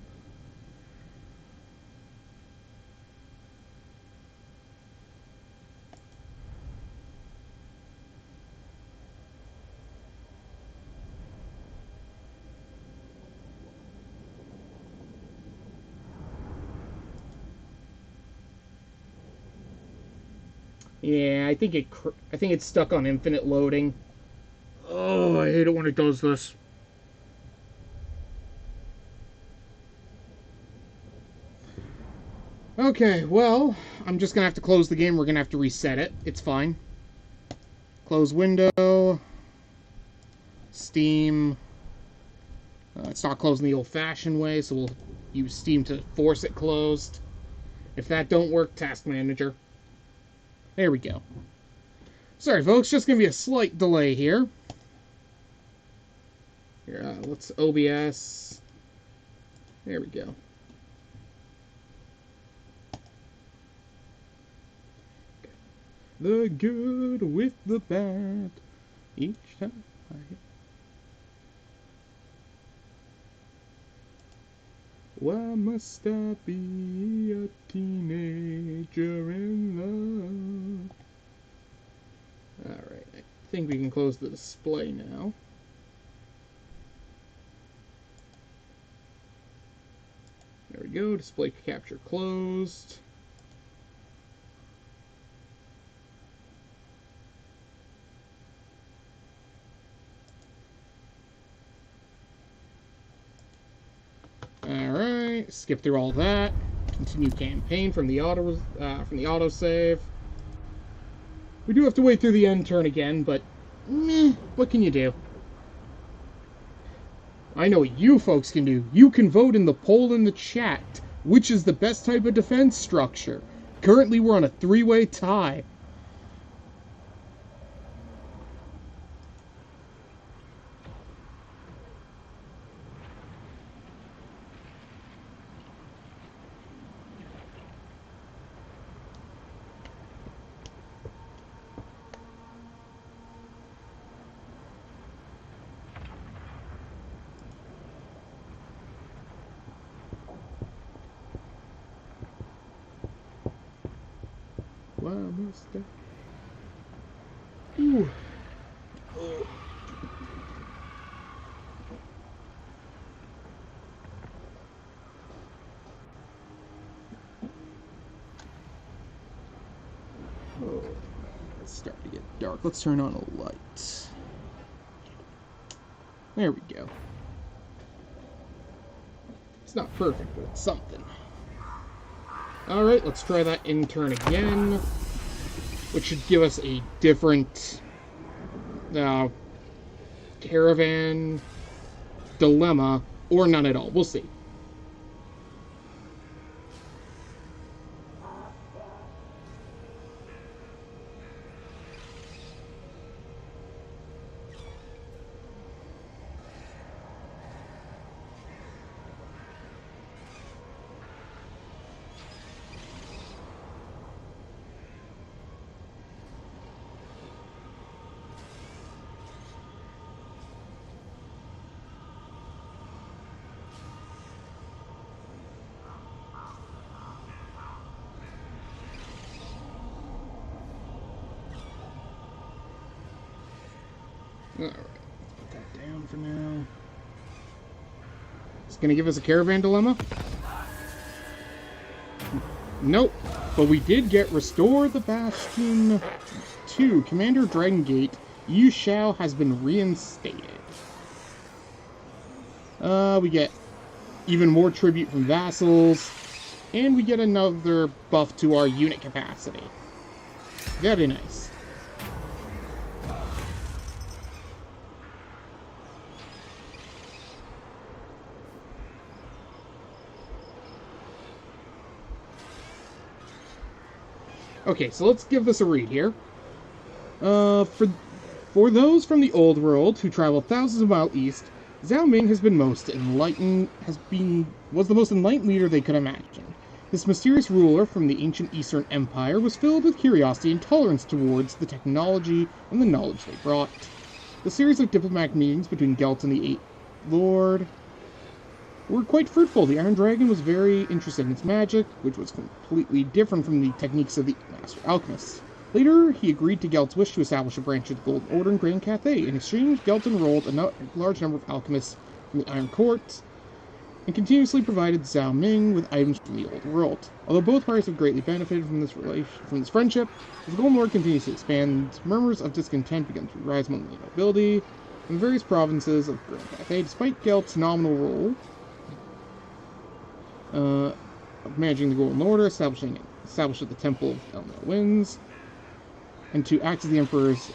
Yeah, I think it's stuck on infinite loading. Oh, I hate it when it does this. Okay, well, I'm just gonna have to close the game. We're gonna have to reset it. It's fine. Close window. Steam. It's not closing the old-fashioned way, so we'll use Steam to force it closed. If that don't work, Task Manager. There we go. Sorry, folks, just gonna be a slight delay here. Here, let's OBS. There we go. The good with the bad. Each time I hit. Why must I be a teenager in love? Alright, I think we can close the display now. There we go, display capture closed. Alright, skip through all that. Continue campaign from the autosave. We do have to wait through the end turn again, but meh, what can you do? I know what you folks can do. You can vote in the poll in the chat. Which is the best type of defense structure? Currently, we're on a 3-way tie. Why must I? Ooh. Oh. Oh. It's starting to get dark. Let's turn on a light. There we go. It's not perfect, but it's something. Alright, let's try that in turn again, which should give us a different caravan dilemma, or none at all. We'll see. Alright, let's put that down for now. It's gonna give us a caravan dilemma? Nope. But we did get Restore the Bastion 2. Commander Dragongate, Yu Shao has been reinstated. We get even more tribute from vassals, and we get another buff to our unit capacity. Very nice. Okay, so let's give this a read here. For those from the old world who traveled thousands of miles east, Zhao Ming has been was the most enlightened leader they could imagine. This mysterious ruler from the ancient Eastern Empire was filled with curiosity and tolerance towards the technology and the knowledge they brought. The series of diplomatic meetings between Gelt and the Eighth Lord were quite fruitful. The Iron Dragon was very interested in its magic, which was completely different from the techniques of the Master Alchemists. Later, he agreed to Gelt's wish to establish a branch of the Golden Order in Grand Cathay. In exchange, Gelt enrolled a large number of alchemists from the Iron Court, and continuously provided Zhao Ming with items from the Old World. Although both parties have greatly benefited from this friendship, as the Golden Order continues to expand, murmurs of discontent begin to rise among the nobility in various provinces of Grand Cathay, despite Gelt's nominal role of managing the Golden Order, established at the Temple of Elemental Winds, and to act as the Emperor's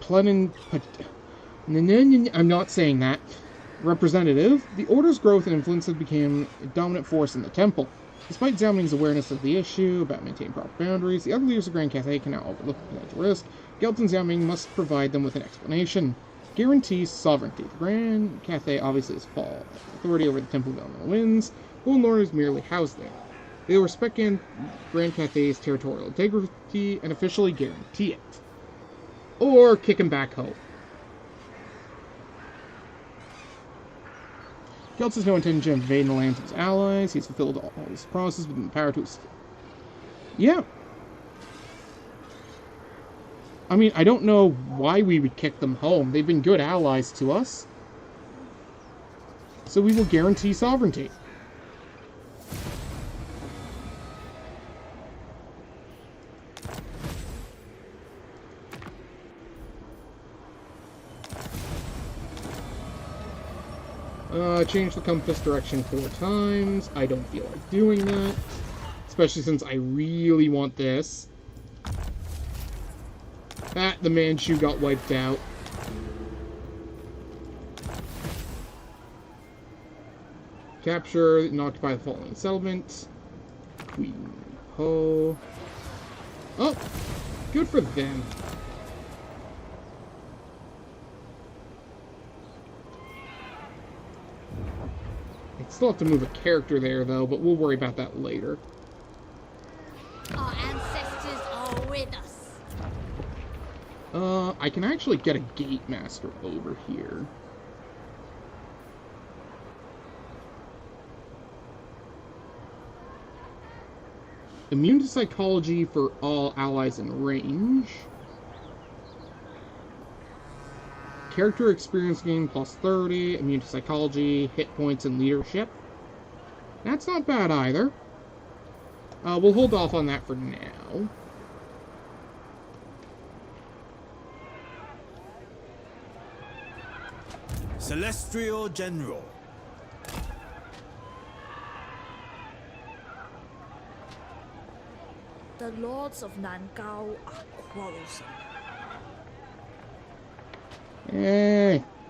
I'm not saying that. Representative, the Order's growth and influence have become a dominant force in the Temple. Despite Zhao Ming's awareness of the issue about maintaining proper boundaries, the other leaders of Grand Cathay can now overlook the potential risk. Gelt and Zhao Ming must provide them with an explanation. Guarantees sovereignty. The Grand Cathay obviously is fall authority over the Temple of Elemental Winds. Golden Lord is merely housed there. They will respect Grand Cathay's territorial integrity and officially guarantee it. Or kick him back home. Gelt has no intention of invading the lands of his allies. He's fulfilled all his promises within the power to his... Yeah. I mean, I don't know why we would kick them home. They've been good allies to us. So we will guarantee sovereignty. Change the compass direction 4 times. I don't feel like doing that. Especially since I really want this. The Manchu got wiped out. Capture and occupy the following settlement. Queen Ho. Oh! Good for them. Still have to move a character there, though, but we'll worry about that later. Our ancestors are with us. I can actually get a Gate Master over here. Immune to psychology for all allies in range. Character experience gain plus 30, immune to psychology, hit points, and leadership. That's not bad either. We'll hold off on that for now. Celestial General. The lords of Nangao are quarrelsome.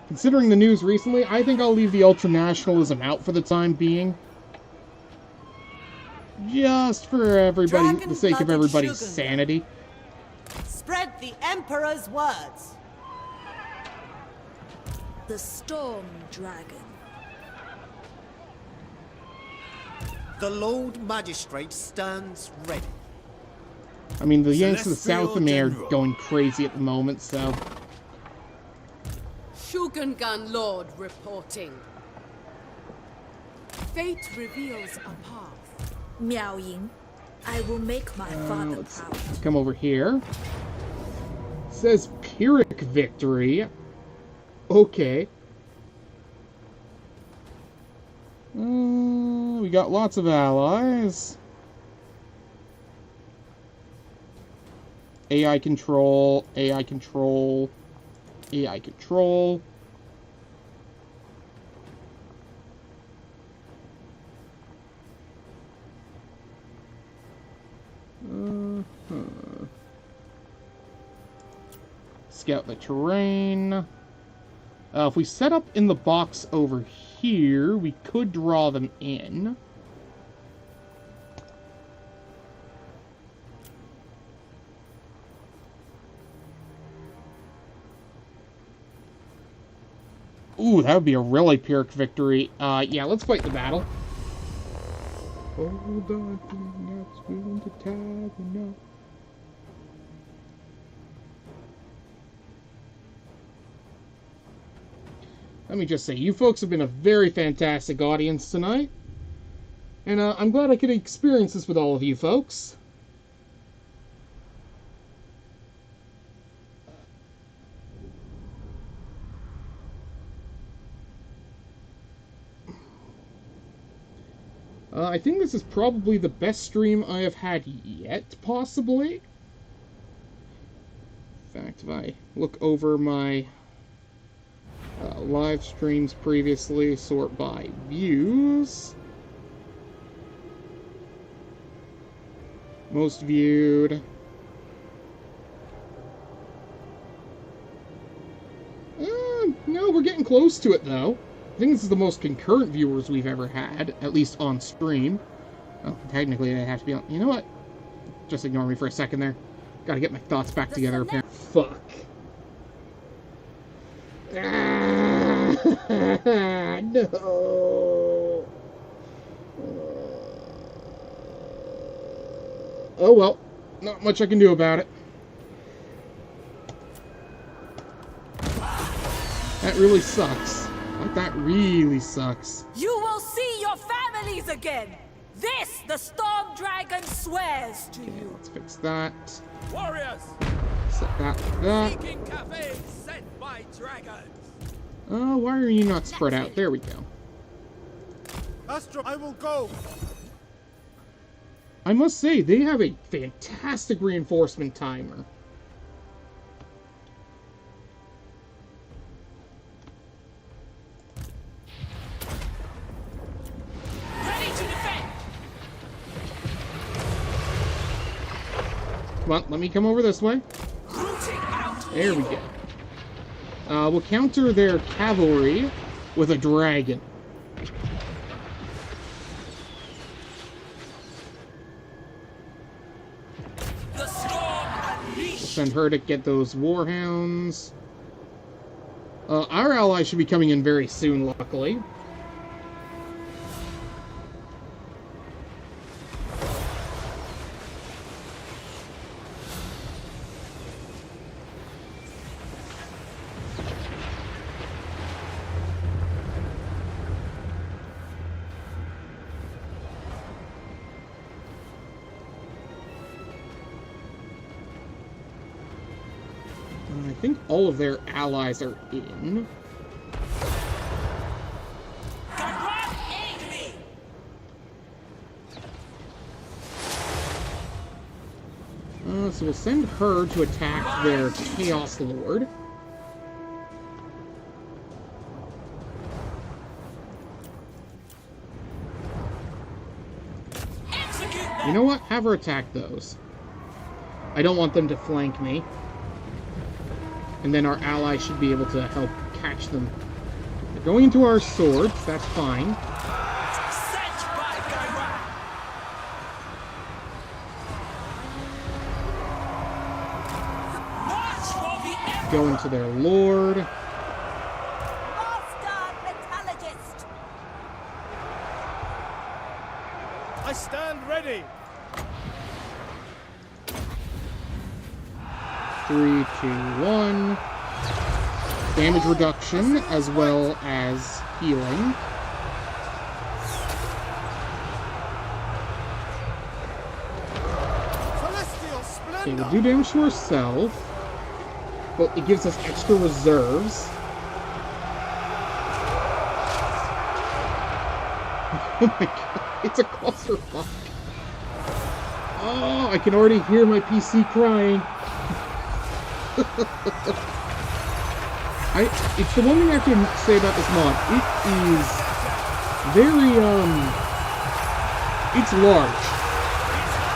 Considering the news recently, I think I'll leave the ultranationalism out for the time being. Just for everybody, the sake of everybody's sanity. Spread the Emperor's words. The Storm Dragon. The Lord Magistrate stands ready. I mean, the Yanks to the south of me are going crazy at the moment, so... Shogungan Lord reporting. Fate reveals a path. Miao Ying, I will make my father proud. Let's come over here. It says Pyrrhic victory. Okay. We got lots of allies. AI control, AI control, AI control. scout the terrain. If we set up in the box over here, we could draw them in. Ooh, that would be a really Pyrrhic victory. Yeah, let's fight the battle. Hold on, not spoon to tie the knot. Let me just say, you folks have been a very fantastic audience tonight. And I'm glad I could experience this with all of you folks. I think this is probably the best stream I have had yet, possibly. In fact, if I look over my live streams previously, sort by views. Most viewed. No, we're getting close to it, though. I think this is the most concurrent viewers we've ever had, at least on stream. Oh, technically they have to be on... You know what? Just ignore me for a second there. Gotta get my thoughts back together, apparently. Fuck. No. Oh well. Not much I can do about it. That really sucks. That really sucks. You will see your families again. This the Storm Dragon swears to you. Let's fix that. Warriors! Set that like that. Seeking Cathay sent by dragons. Why are you not spread out? There we go. Astro, I will go. I must say, they have a fantastic reinforcement timer. Come on, let me come over this way. There we go. We'll counter their cavalry with a dragon. Send her to get those warhounds. Our ally should be coming in very soon, luckily. I think all of their allies are in. So we'll send her to attack their Chaos Lord. You know what? Have her attack those. I don't want them to flank me. And then our ally should be able to help catch them. They're going into our swords, that's fine. Go into their lord. I stand ready. 3, 2, 1. Damage reduction as well as healing. Okay, we'll do damage to ourselves, but it gives us extra reserves. Oh my god, it's a clusterfuck. Oh, I can already hear my PC crying. It's the one thing I have to say about this mod. It is very, it's large.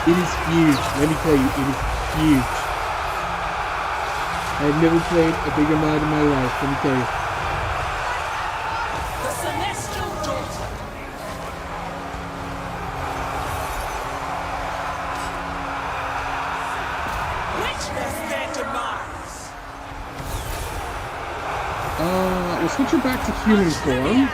It is huge. Let me tell you, it is huge. I've never played a bigger mod in my life, let me tell you. The Celestial Daughter. Witness their demise. We'll switch her back to human form.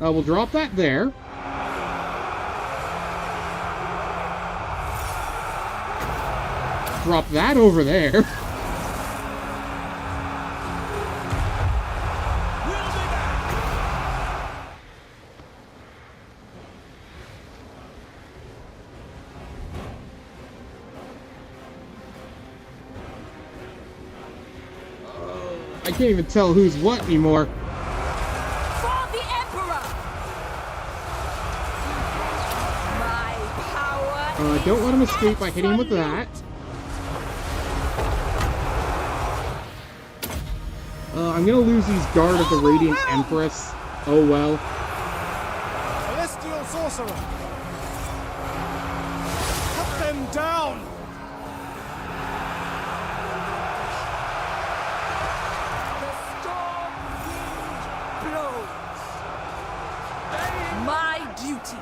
We'll drop that there. Drop that over there. I can't even tell who's what anymore. Don't let him escape by hitting him with that. I'm gonna lose these guard of the Radiant Empress. Oh well. Celestial Sorcerer! Cut them down! The storm wind blows. My duty.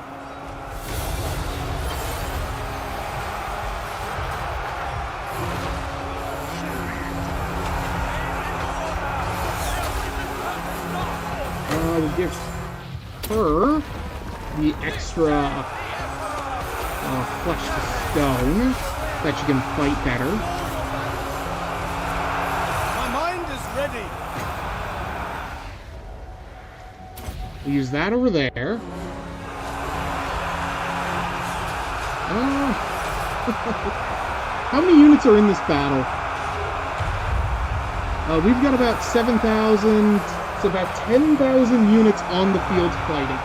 We'll give her the extra flesh to stone, that she can fight better. My mind is ready. We'll use that over there. How many units are in this battle? We've got about 7,000... It's about 10,000 units on the field fighting.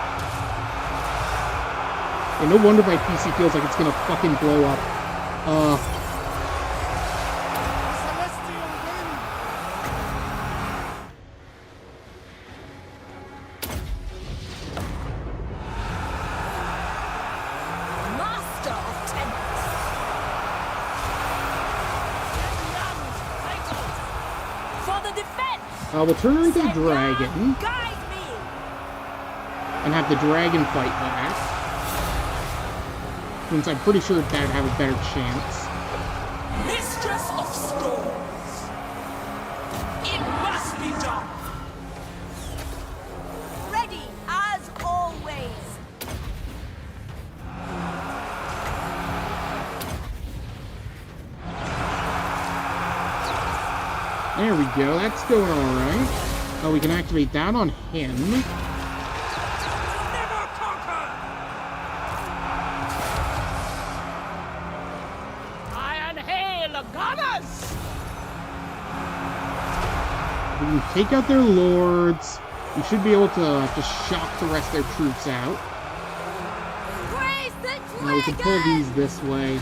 And no wonder my PC feels like it's gonna fucking blow up. Celestial wind! Master of Tempest. For the defense. We'll turn her into a dragon. Guide me. And have the dragon fight back. Since I'm pretty sure that'd have a better chance. Mistress of Storms. It must be done. Ready as always. There we go, that's going alright. Oh, we can activate that on him. Never conquer. Iron hail, gunners. We can take out their lords. We should be able to just shock the rest of their troops out. Now we can pull these this way.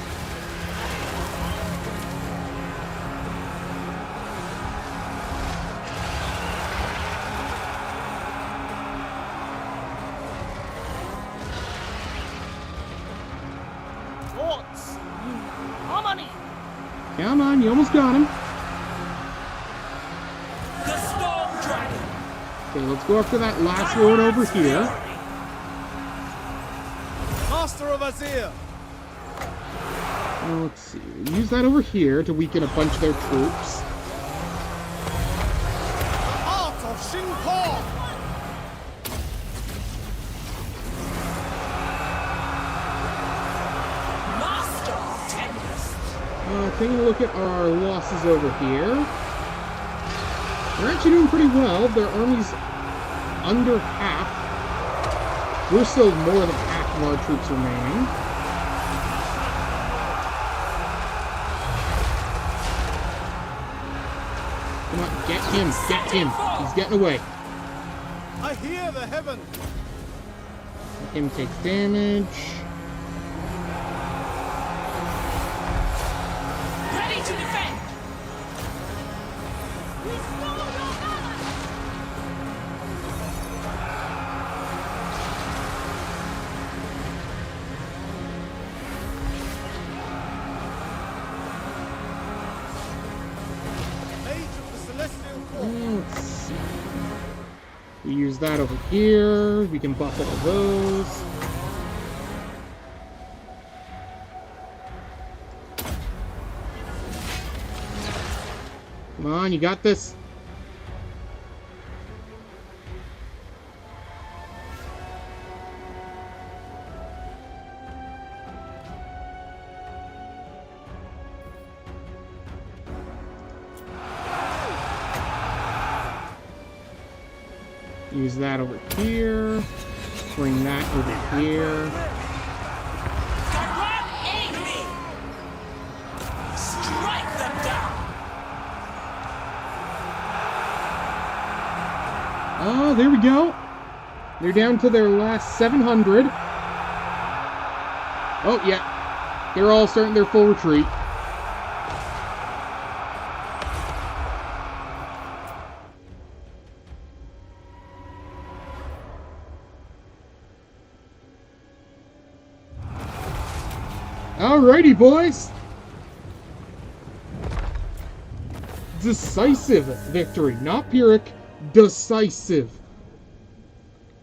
Come on, you almost got him. The Storm Dragon. Okay, let's go after that last lord over here. Master of Azir! Let's see. We'll use that over here to weaken a bunch of their troops. The Heart of Shinpor! Master of Tempest. Taking a look at our losses over here. They're actually doing pretty well. Their army's under half. We're still more than half of our troops remaining. Come on, get him, get him. He's getting away. I hear the heaven! Him takes damage. Ready to defend. Let's see. We use that over here. We can buff all those. Come on, you got this. Use that over here. Bring that over here. Strike them down! Oh, there we go. They're down to their last 700. Oh, yeah. They're all starting their full retreat. Alrighty, boys. Decisive victory. Not Pyrrhic. Decisive.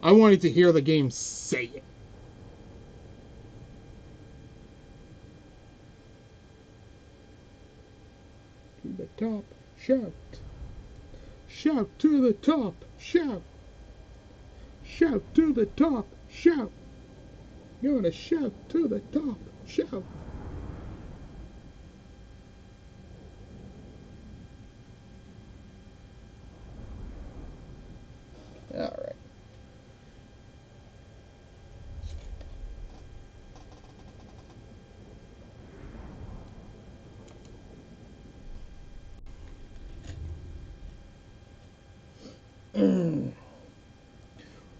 I wanted to hear the game say it. To the top, shout. Shout to the top, shout. Shout to the top, shout. Gonna shout to the top, shout. All right.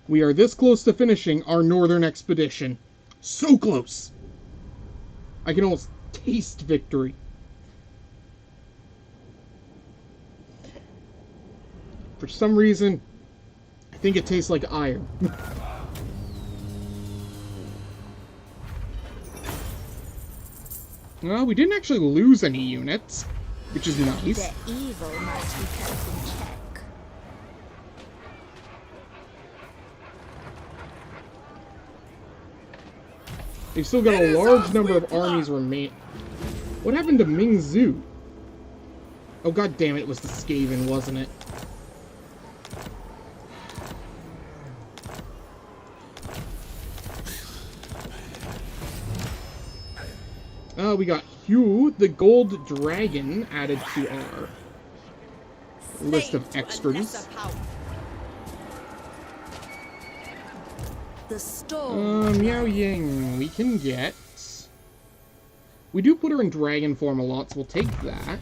We are this close to finishing our northern expedition. So close! I can almost taste victory. For some reason, I think it tastes like iron. Well, we didn't actually lose any units, which is nice. Their evil must be kept in check. They've still got a large number of armies remain. What happened to Ming Zhu? Oh, god damn it, it was the Skaven, wasn't it? We got Hugh, the Gold Dragon, added to our list of extras. The storm. Miao Ying, we can get. We do put her in dragon form a lot, so we'll take that.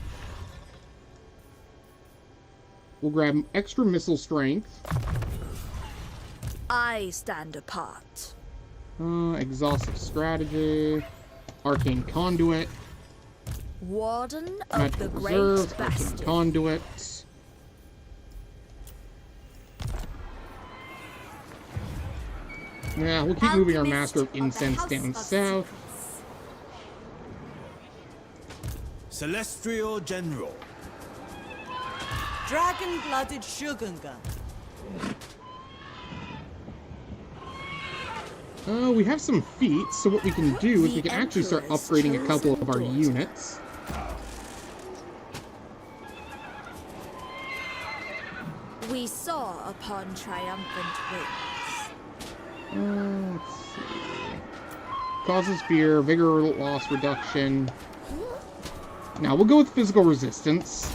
We'll grab extra missile strength. I stand apart. Exhaustive strategy. Arcane conduit. Warden of Magical the Great reserve. Arcane Bastion. conduit. Yeah, we'll keep moving our Master of Incense down south. Celestial General. Dragon-blooded Shogungan. We have some feats, so what we can do is we can actually start upgrading a couple of our units. We soar upon triumphant wings. Let's see. Causes fear, vigor loss reduction. Now we'll go with physical resistance.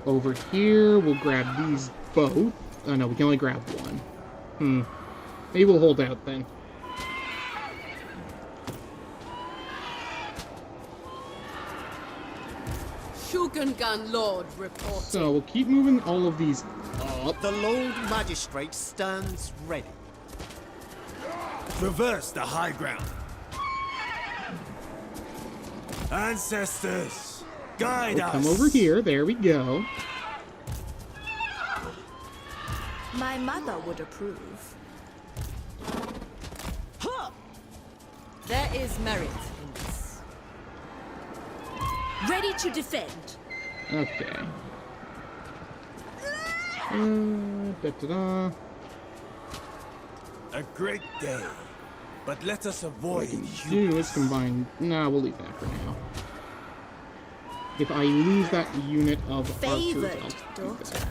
Over here, we'll grab these both. Oh no, we can only grab one. Maybe we'll hold out then. Shogungan Lord reporting. So we'll keep moving all of these up. The Lord Magistrate stands ready. Traverse the high ground. Ancestors, guide We'll us. come over here. There we go. My mother would approve. There is merit in this. Ready to defend. Okay. Da-da-da. A great day, but let us avoid Do is combine. Nah, we'll leave that for now. If I lose that unit of archers, I'll do that.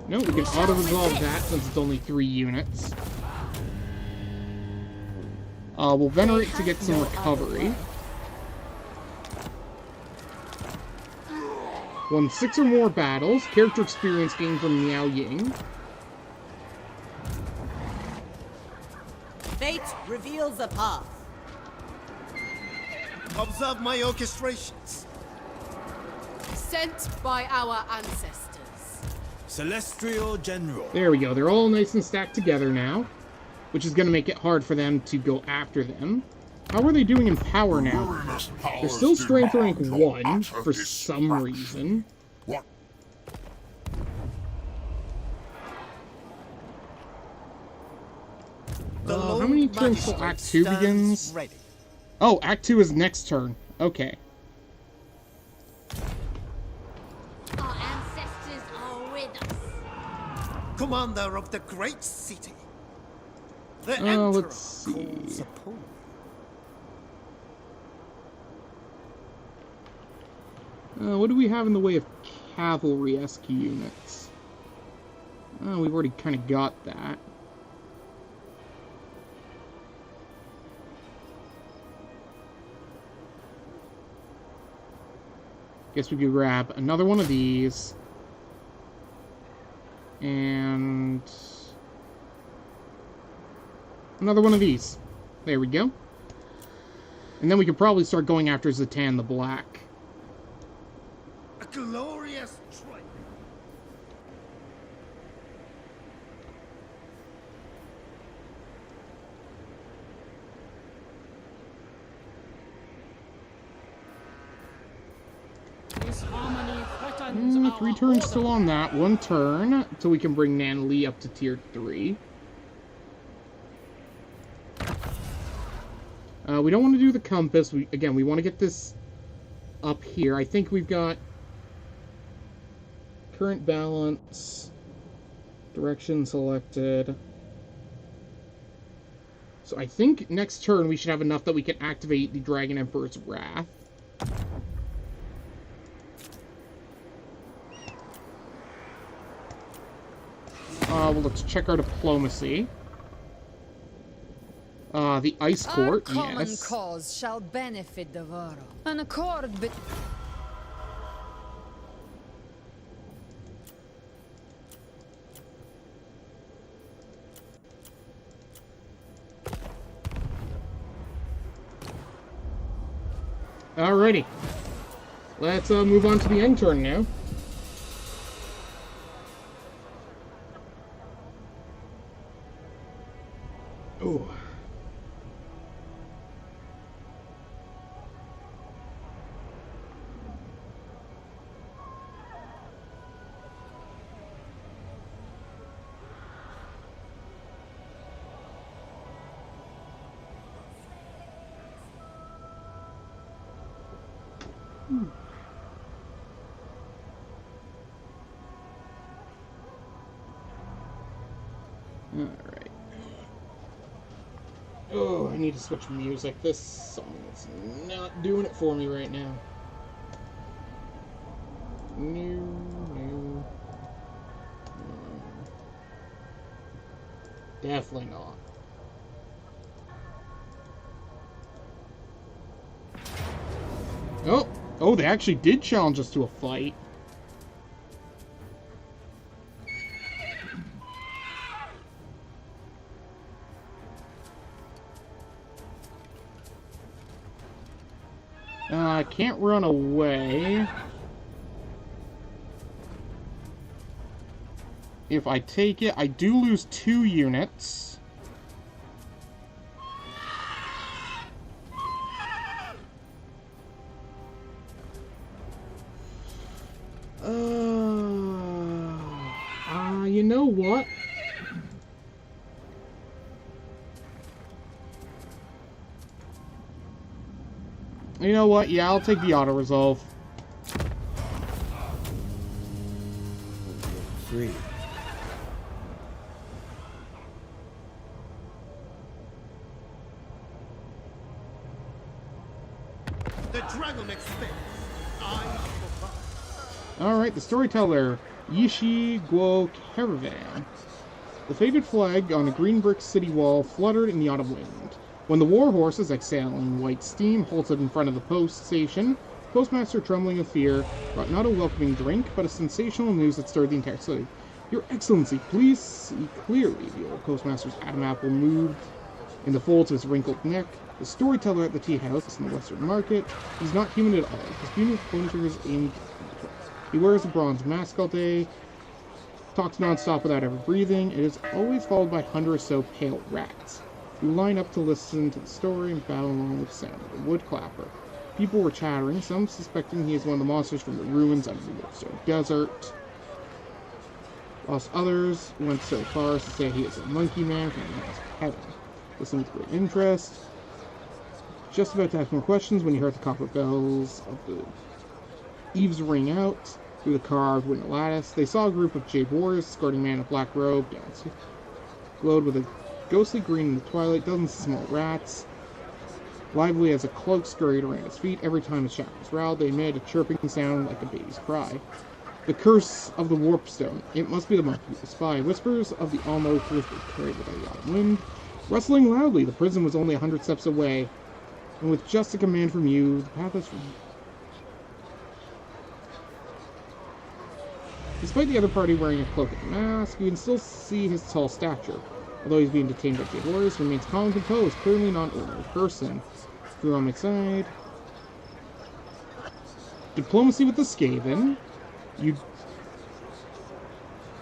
No, we can auto-resolve that since it's only 3 units. We'll venerate to get some recovery. Won 6 or more battles. Character experience gained from Miao Ying. Fate reveals a path. Observe my orchestrations. Sent by our ancestors. Celestial General. There we go. They're all nice and stacked together now, which is going to make it hard for them to go after them. How are they doing in power now? They're still strength rank 1 for some reason. How many turns till Act 2 begins? Ready. Oh, Act 2 is next turn. Okay. Our ancestors are with us. Commander of the great city. The Emperor Let's see. calls upon. What do we have in the way of cavalry-esque units? We've already kind of got that. Guess we could grab another one of these. And another one of these. There we go. And then we could probably start going after Zatan the Black. A glorious strike. This harmony threatens 3 turns still on that. 1 turn till we can bring Nan Li up to tier 3. We don't want to do the compass. We want to get this up here. I think we've got current balance, direction selected. So I think next turn we should have enough that we can activate the Dragon Emperor's Wrath. Well, let's check our diplomacy. The Ice Court, Our common yes. cause shall benefit the world. An accord but Alrighty. Let's move on to the end turn now. Ooh. Alright. Oh, I need to switch music. This song is not doing it for me right now. No. Definitely not. Oh, they actually did challenge us to a fight. I can't run away. If I take it, I do lose 2 units. know what? You know what? Yeah, I'll take the auto-resolve. Free. The dragon expects. Alright, the storyteller, Yishi Guo Caravan. The faded flag on a green brick city wall fluttered in the autumn wind. When the war horses, exhaling white steam, halted in front of the post station, Postmaster, trembling with fear, brought not a welcoming drink, but a sensational news that stirred the entire city. Your Excellency, please see clearly. The old Postmaster's Adam apple moved in the folds of his wrinkled neck. The storyteller at the tea house in the Western Market. He's not human at all. His beautiful pointer is aimed. He wears a bronze mask all day, talks non-stop without ever breathing, and is always followed by 100 or so pale rats, who line up to listen to the story and bow along with the sound of the woodclapper. People were chattering, some suspecting he is one of the monsters from the ruins under the Wolfstone Desert, whilst others went so far as to say he is a monkey man from the house of heaven. Listening with great interest. Just about to ask more questions when he heard the copper bells of the eaves ring out through the carved wooden lattice. They saw a group of jade warriors escorting a man in a black robe down, glowed with a ghostly green in the twilight. Dozens of small rats, lively as a cloak, scurried around his feet. Every time his shackles rattled, they made a chirping sound like a baby's cry. The curse of the warpstone. It must be the monkey, the spy. Whispers of the almost whispered, carried by the autumn wind. Rustling loudly, the prison was only 100 steps away, and with just a command from you, the path is free. Despite the other party wearing a cloak and mask, you can still see his tall stature. Although he's being detained by the warriors, he remains calm and composed, clearly not an ordinary person. Through on my side. Diplomacy with the Skaven. You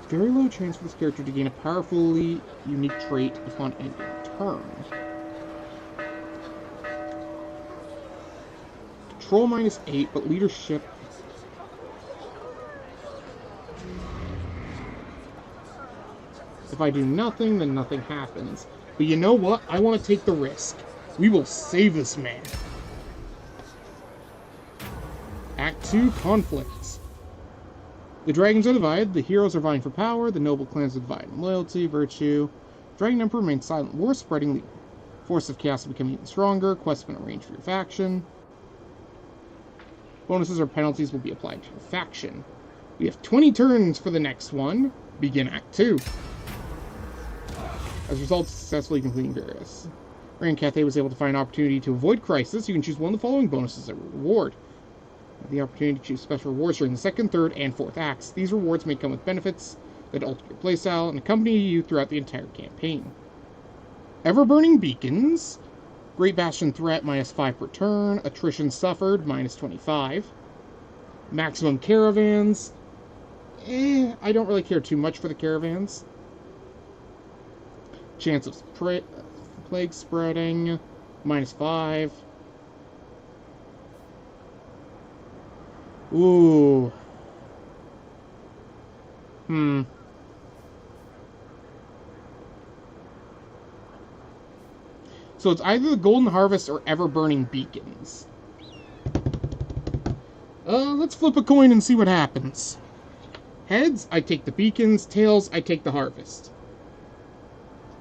very low chance for this character to gain a powerfully unique trait upon ending turn. Control -8, but leadership. If I do nothing, then nothing happens. But you know what? I want to take the risk. We will save this man. Act 2, Conflicts. The dragons are divided, the heroes are vying for power, the noble clans are divided in loyalty, virtue. Dragon Emperor remains silent, war spreading, the force of chaos will become even stronger, quests have been arranged for your faction. Bonuses or penalties will be applied to your faction. We have 20 turns for the next one. Begin Act 2. As a result of successfully completing various. Cathay was able to find an opportunity to avoid crisis. You can choose one of the following bonuses as a reward. You have the opportunity to choose special rewards during the second, third, and fourth acts. These rewards may come with benefits that alter your playstyle and accompany you throughout the entire campaign. Ever-burning beacons. Great Bastion threat -5 per turn. Attrition suffered -25. Maximum caravans. I don't really care too much for the caravans. Chance of plague spreading, -5. Ooh. So it's either the Golden Harvest or Ever-Burning Beacons. Let's flip a coin and see what happens. Heads, I take the beacons. Tails, I take the harvest.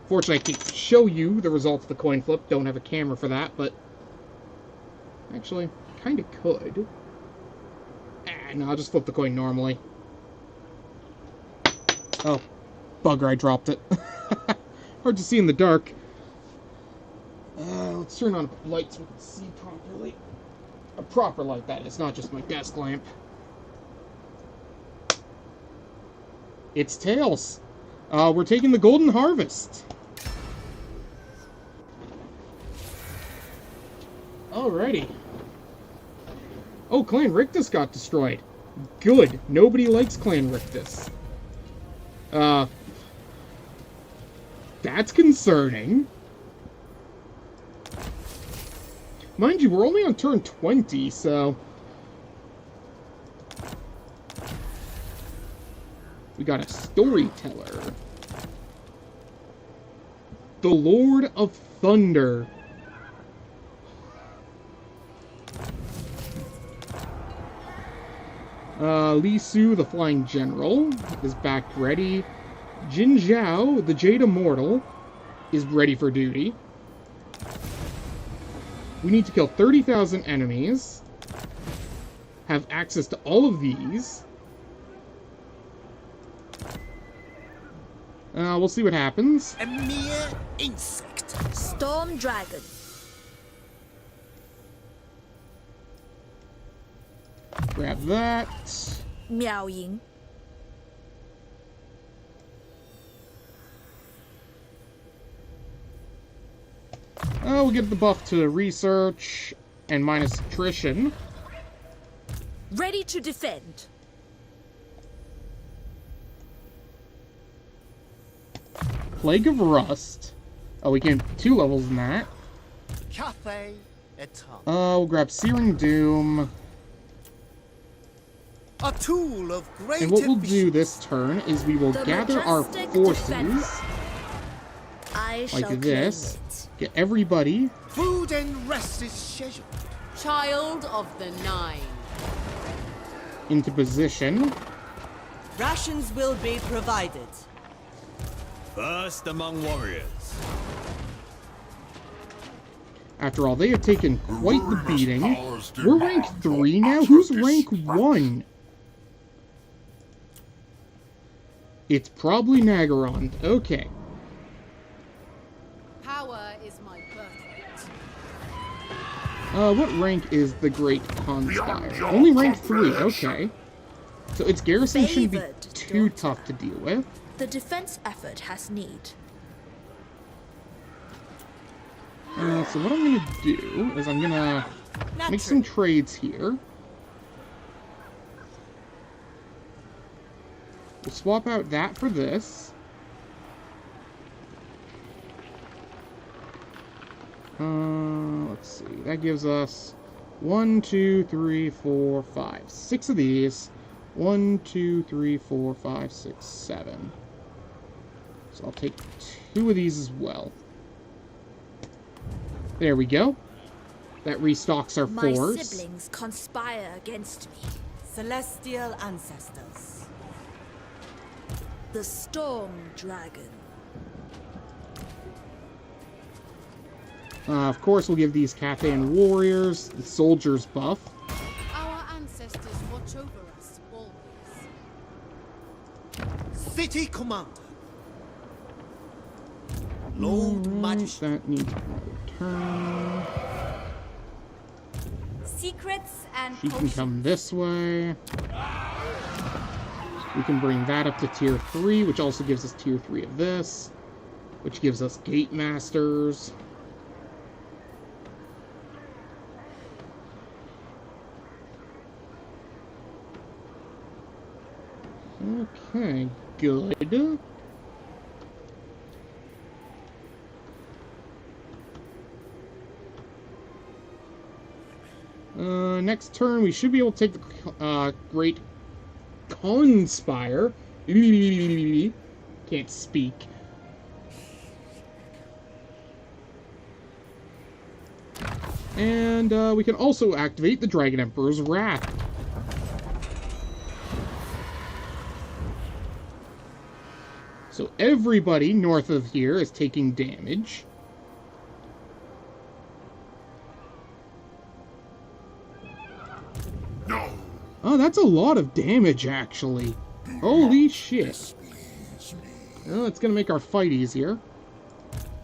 Fortunately, I can't show you the results of the coin flip. Don't have a camera for that, but... Actually, kind of could. No, I'll just flip the coin normally. Oh, bugger, I dropped it. Hard to see in the dark. Let's turn on the light so we can see properly. A proper light, that is, not just my desk lamp. It's tails. We're taking the Golden Harvest. Alrighty. Oh, Clan Rictus got destroyed. Good. Nobody likes Clan Rictus. That's concerning. Mind you, we're only on turn 20, so... We got a storyteller. The Lord of Thunder. Li Su, the Flying General, is back ready. Jin Zhao, the Jade Immortal, is ready for duty. We need to kill 30,000 enemies. Have access to all of these. We'll see what happens. A mere insect. Storm Dragon. Grab that. Miao Ying. We'll get the buff to research and minus attrition. Ready to defend. Plague of Rust. Oh, we can 2 levels in that. Cathay et al. We'll grab Searing Doom. A tool of great And what we'll efficiency. do this turn is we will gather our forces like this. Get everybody. Food and rest is scheduled. Child of the Nine. Into position. Rations will be provided. First among warriors. After all, they have taken quite the beating. We're rank 3 now? Who's rank 1? It's probably Nagaron. Okay. Power is my birthright. What rank is the Great Conspire? Only rank 3, okay. So its garrison shouldn't be too tough to deal with. The defense effort has need. So what I'm gonna do is I'm gonna make some trades here. We'll swap out that for this. Let's see. That gives us 1, 2, 3, 4, 5, 6 of these. 1, 2, 3, 4, 5, 6, 7. So I'll take 2 of these as well. There we go. That restocks our My force. siblings conspire against me. Celestial ancestors. The Storm Dragon. Of course, we'll give these Cathay and warriors the soldiers buff. Our ancestors watch over us always. City commander. Lord Magistrate. That needs another turn. Secrets and She can come this way. We can bring that up to tier 3, which also gives us tier 3 of this, which gives us Gate Masters. Okay, good. Next turn, we should be able to take the Great Conspire. Can't speak. And we can also activate the Dragon Emperor's Wrath. So everybody north of here is taking damage. No. Oh, that's a lot of damage, actually. Holy shit. Oh, it's gonna make our fight easier.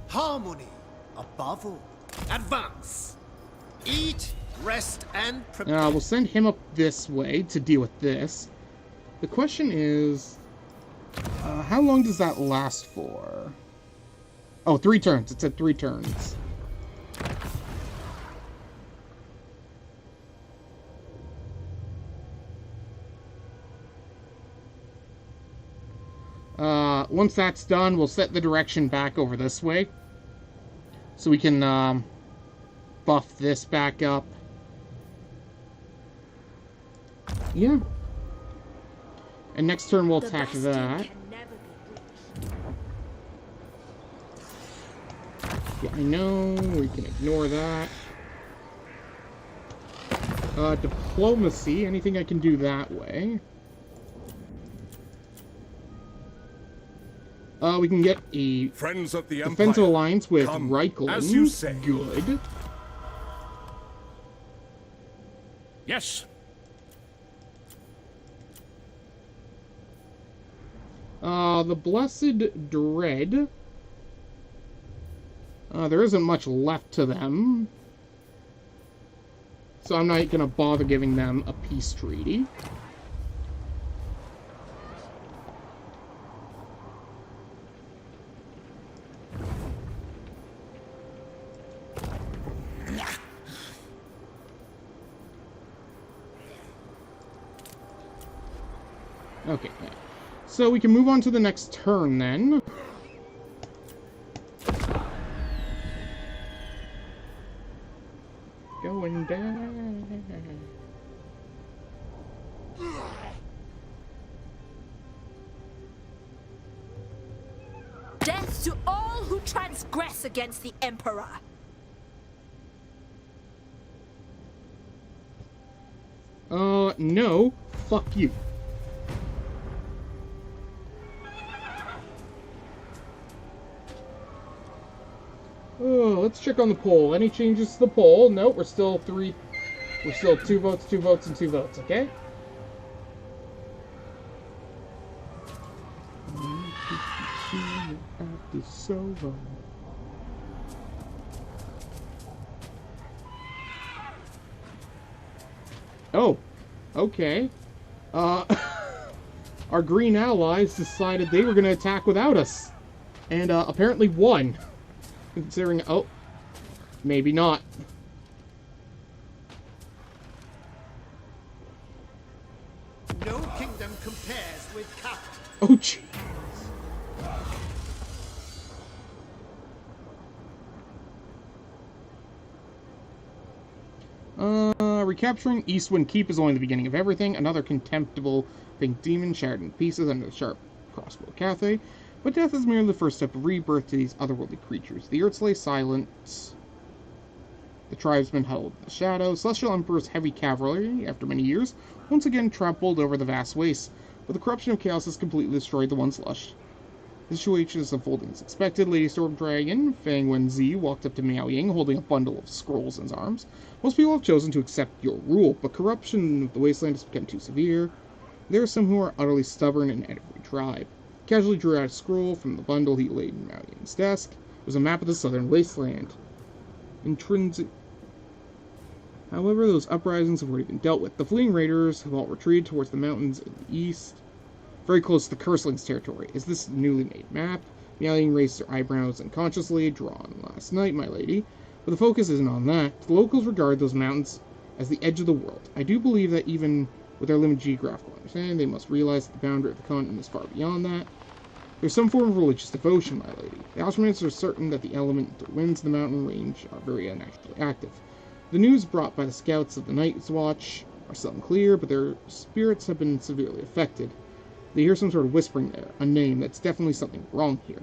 Harmony above all. Advance. Eat, rest, and prepare. We'll send him up this way to deal with this. The question is, how long does that last for? Oh, 3 turns. It said 3 turns. Once that's done, we'll set the direction back over this way. So we can buff this back up. Yeah. And next turn we'll The attack Bastion that. can never be reached. Yeah, I know. We can ignore that. Diplomacy. Anything I can do that way. We can get a Friends of the defensive Empire, alliance with come, Reichland. as you say. Good. Yes. The Blessed Dread. There isn't much left to them. So I'm not gonna bother giving them a peace treaty. Okay, so we can move on to the next turn then. Going down. Death to all who transgress against the Emperor. No. Fuck you. Oh, let's check on the poll. Any changes to the poll? Nope, we're still 2 votes, 2 votes, and 2 votes, okay? Oh, okay. Our green allies decided they were going to attack without us. And, apparently won. Considering, oh, maybe not. No kingdom compares with Cathay. Oh, jeez. Recapturing Eastwind Keep is only the beginning of everything. Another contemptible pink demon shattered in pieces under the sharp crossbow of Cathay. But death is merely the first step of rebirth to these otherworldly creatures. The earth lay silent. The tribesmen huddled in the shadows. Celestial Emperor's heavy cavalry, after many years, once again trampled over the vast wastes. But the corruption of chaos has completely destroyed the once lush. The situation is unfolding as expected. Lady Stormdragon, Fang Wenzi, walked up to Miao Ying, holding a bundle of scrolls in his arms. Most people have chosen to accept your rule, but corruption of the wasteland has become too severe. There are some who are utterly stubborn in every tribe. Casually drew out a scroll from the bundle he laid in Miao Ying's desk. It was a map of the southern wasteland. Intrinsic. However, those uprisings have already been dealt with. The fleeing raiders have all retreated towards the mountains in the east, very close to the Curseling's territory. Is this a newly made map? Miao Ying raised her eyebrows unconsciously. Drawn last night, my lady. But the focus isn't on that. The locals regard those mountains as the edge of the world. I do believe that even with their limited geographical understanding, they must realize that the boundary of the continent is far beyond that. There's some form of religious devotion, my lady. The Austrians are certain that the elemental winds of the mountain range are very unnaturally active. The news brought by the scouts of the Night's Watch are seldom clear, but their spirits have been severely affected. They hear some sort of whispering there, a name. That's definitely something wrong here.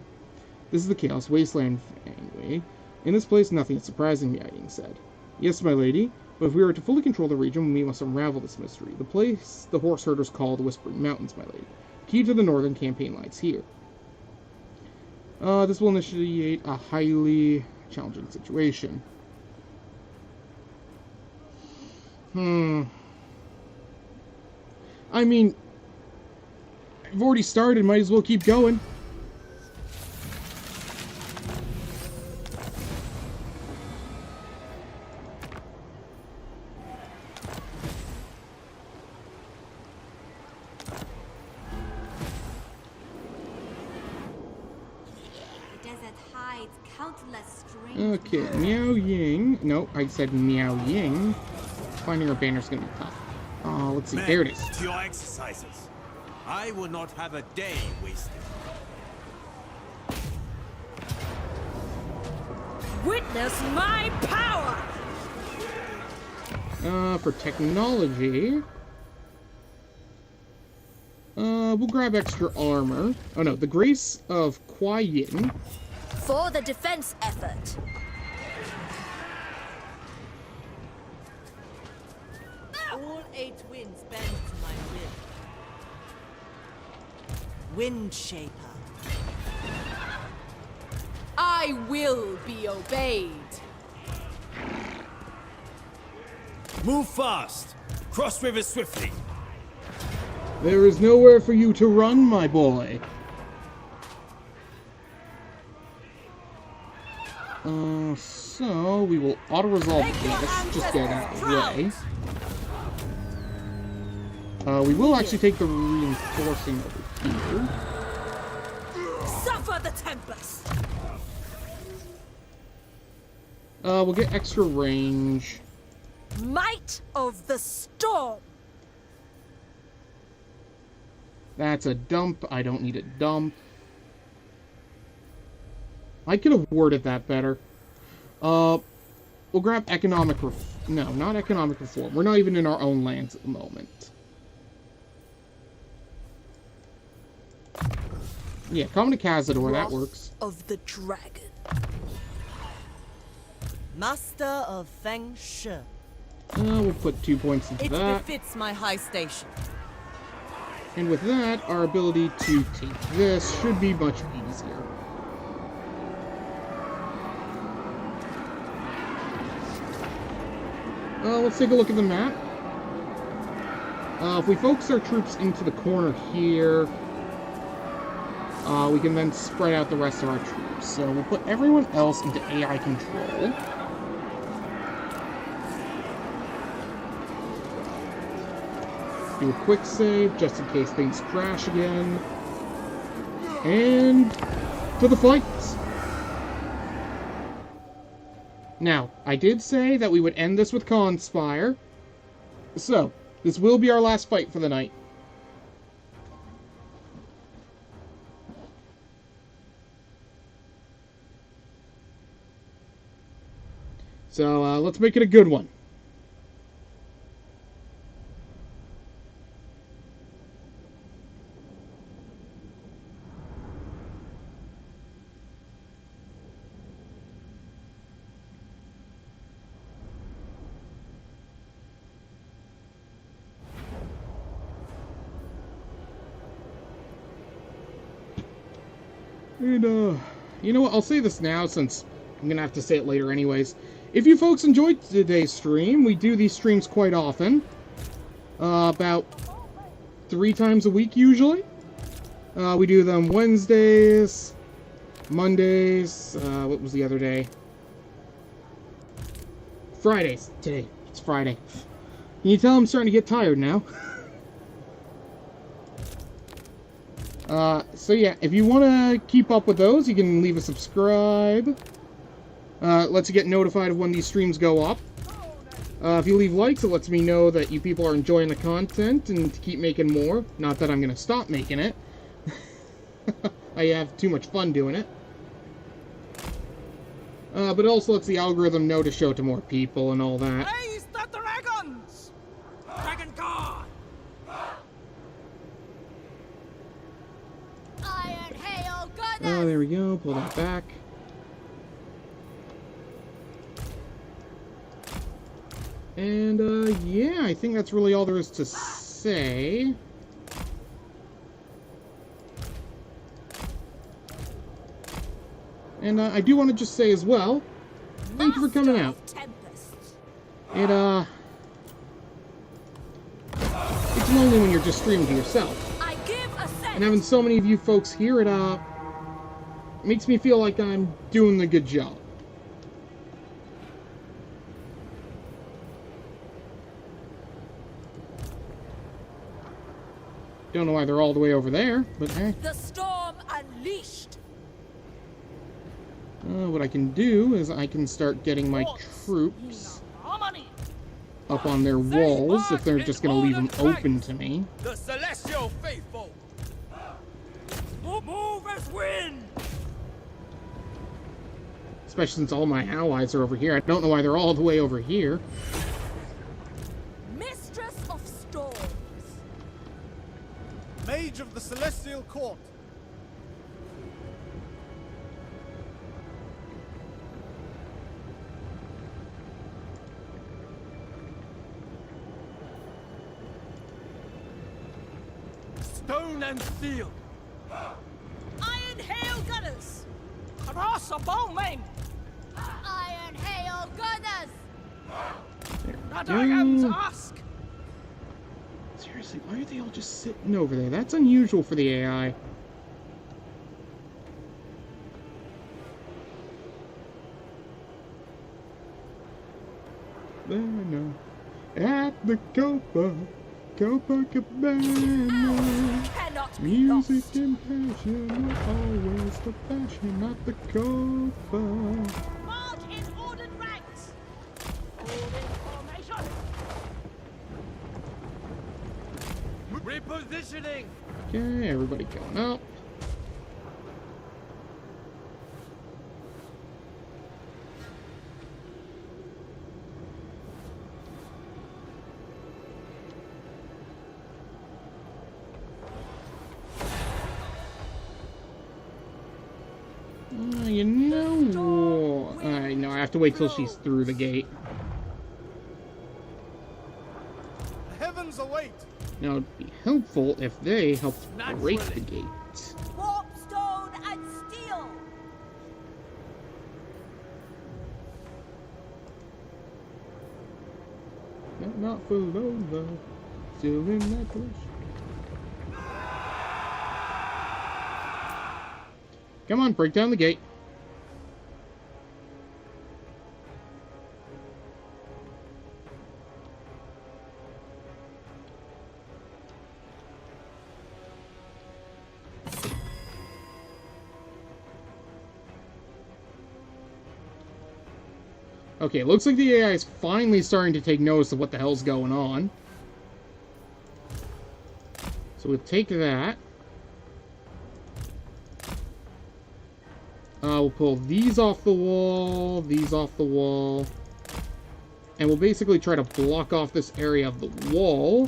This is the Chaos Wasteland, anyway. In this place, nothing is surprising, Miao Ying said. Yes, my lady, but if we are to fully control the region, we must unravel this mystery. The place the horse herders call the Whispering Mountains, my lady. Key to the northern campaign lies here. This will initiate a highly challenging situation. I mean, I've already started, might as well keep going. Okay, Miao Ying. No, I said Miao Ying. Finding her banner's gonna be tough. Oh, let's see. Men, there it is. to your exercises. I will not have a day wasted. Witness my power! For technology... We'll grab extra armor. Oh no, the Grace of Kuai Yin. For the defense effort. All 8 winds bend to my will. Wind Shaper. I will be obeyed. Move fast. Cross river swiftly. There is nowhere for you to run, my boy. So we will auto-resolve this, just get it out of the way. We will actually take the reinforcing over here. Suffer the tempest. We'll get extra range. Might of the storm. That's a dump. I don't need a dump. I could have worded that better. We'll grab economic no, not economic reform. We're not even in our own lands at the moment. Yeah, come to Cazador, that works. Of the dragon. Master of Feng Shi. We'll put 2 points into that. It befits my high station. And with that, our ability to take this should be much easier. Let's take a look at the map. If we focus our troops into the corner here, we can then spread out the rest of our troops. So we'll put everyone else into AI control. Do a quick save, just in case things crash again. And to the fights! Now, I did say that we would end this with Conspire. So, this will be our last fight for the night. So, let's make it a good one. And, you know what, I'll say this now since I'm gonna have to say it later anyways. If you folks enjoyed today's stream, we do these streams quite often. About 3 times a week usually. We do them Wednesdays, Mondays, what was the other day? Fridays. Today. It's Friday. Can you tell I'm starting to get tired now? So yeah, if you want to keep up with those, you can leave a subscribe. Lets you get notified of when these streams go up. If you leave likes, it lets me know that you people are enjoying the content and to keep making more. Not that I'm going to stop making it. I have too much fun doing it. But it also lets the algorithm know to show it to more people and all that. Raise the dragons! Dragon God! Iron hail, goddess! Oh, there we go. Pull that back. And, yeah, I think that's really all there is to say. And, I do want to just say as well, thank you for coming out. It's lonely when you're just streaming to yourself. And having so many of you folks here, it makes me feel like I'm doing a good job. Don't know why they're all the way over there, but hey. The storm unleashed. What I can do is I can start getting my troops up on their walls if they're just going to leave them open to me. The celestial faithful. Move as wind. Especially since all my allies are over here. I don't know why they're all the way over here. Mistress of storms. May Mage of the Celestial Court. Stone and steel. Iron Hail Gunners! Cross a bowman! Iron Hail Gunners! The dragons ask! Seriously, why are they all just sitting over there? That's unusual for the AI. No. At the Copacabana. Cannot be Music lost. and passion are always the fashion at the Copa. March in ordered ranks. All in formation! Repositioning. Okay, everybody going up. You know, I know. I have to wait till she's through the gate. The heavens await. Now, it'd be helpful if they helped break the gate. Warp stone and steel. Not for Lola. Still in that bush. Come on, break down the gate. Okay, looks like the AI is finally starting to take notice of what the hell's going on. So we'll take that. We'll pull these off the wall, these off the wall. And we'll basically try to block off this area of the wall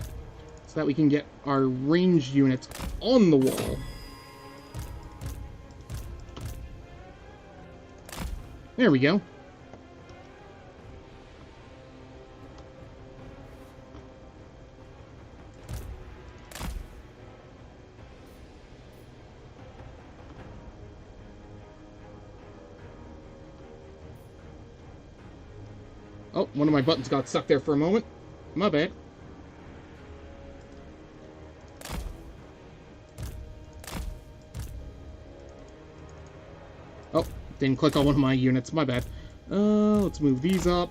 so that we can get our ranged units on the wall. There we go. Oh, one of my buttons got stuck there for a moment. My bad. Oh, didn't click on one of my units. My bad. Let's move these up.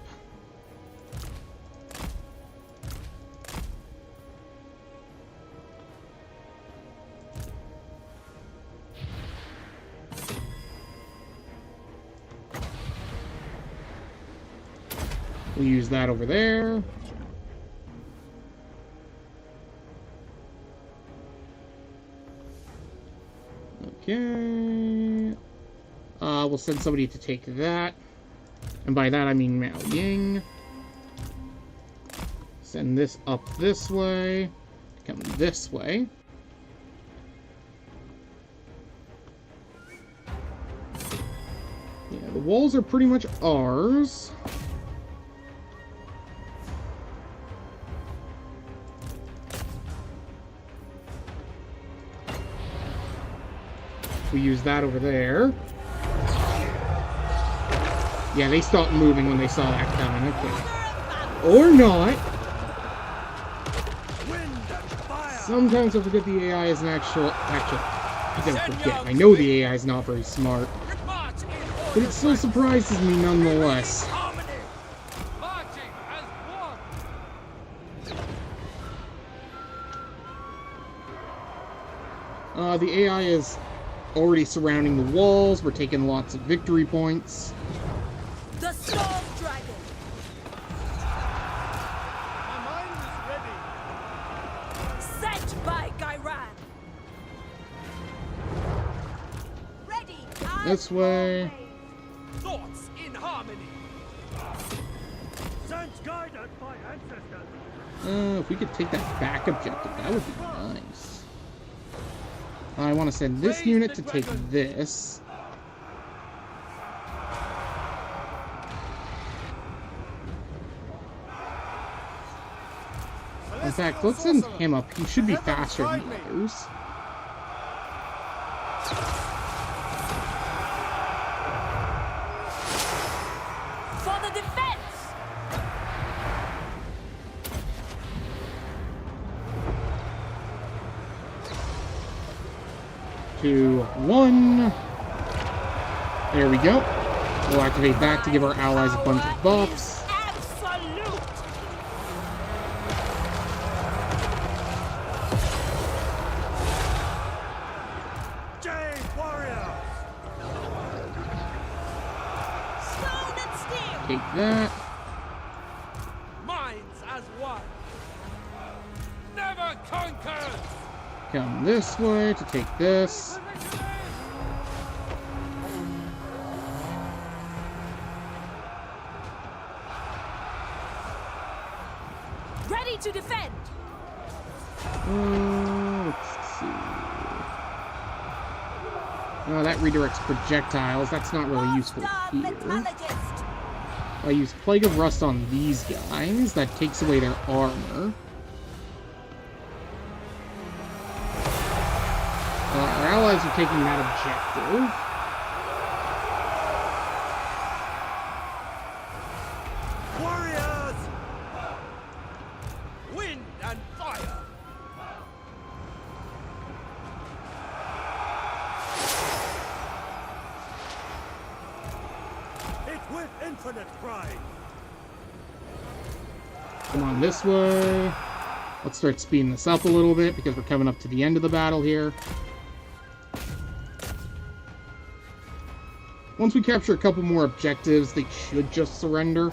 We'll use that over there. Okay. We'll send somebody to take that. And by that I mean Miao Ying. Send this up this way. Come this way. Yeah, the walls are pretty much ours. We use that over there. Yeah, they stopped moving when they saw that coming. Okay. Or not. Sometimes I forget the AI is an actual... I don't forget. I know the AI is not very smart. But it still surprises me nonetheless. The AI is already surrounding the walls. We're taking lots of victory points. The Storm Dragon. My mind is ready. Sent by Gairan. Ready. This way. Thoughts in harmony. Sense guided by ancestors. If we could take that back objective, that would be nice. I want to send this unit to take this. In fact, let's send him up. He should be faster than the others. For the defense! 2, 1. There we go. We'll activate that to give our allies a bunch of buffs. Absolute! Jade warriors! Stone and steel! Take that. Minds as one! Never conquered! Come this way to take this. Ready to defend! Let's see. Oh, that redirects projectiles. That's not really useful here. I use Plague of Rust on these guys. That takes away their armor. Our allies are taking that objective. Warriors! Wind and fire! Hit with infinite pride! Come on this way. Let's start speeding this up a little bit because we're coming up to the end of the battle here. Once we capture a couple more objectives, they should just surrender.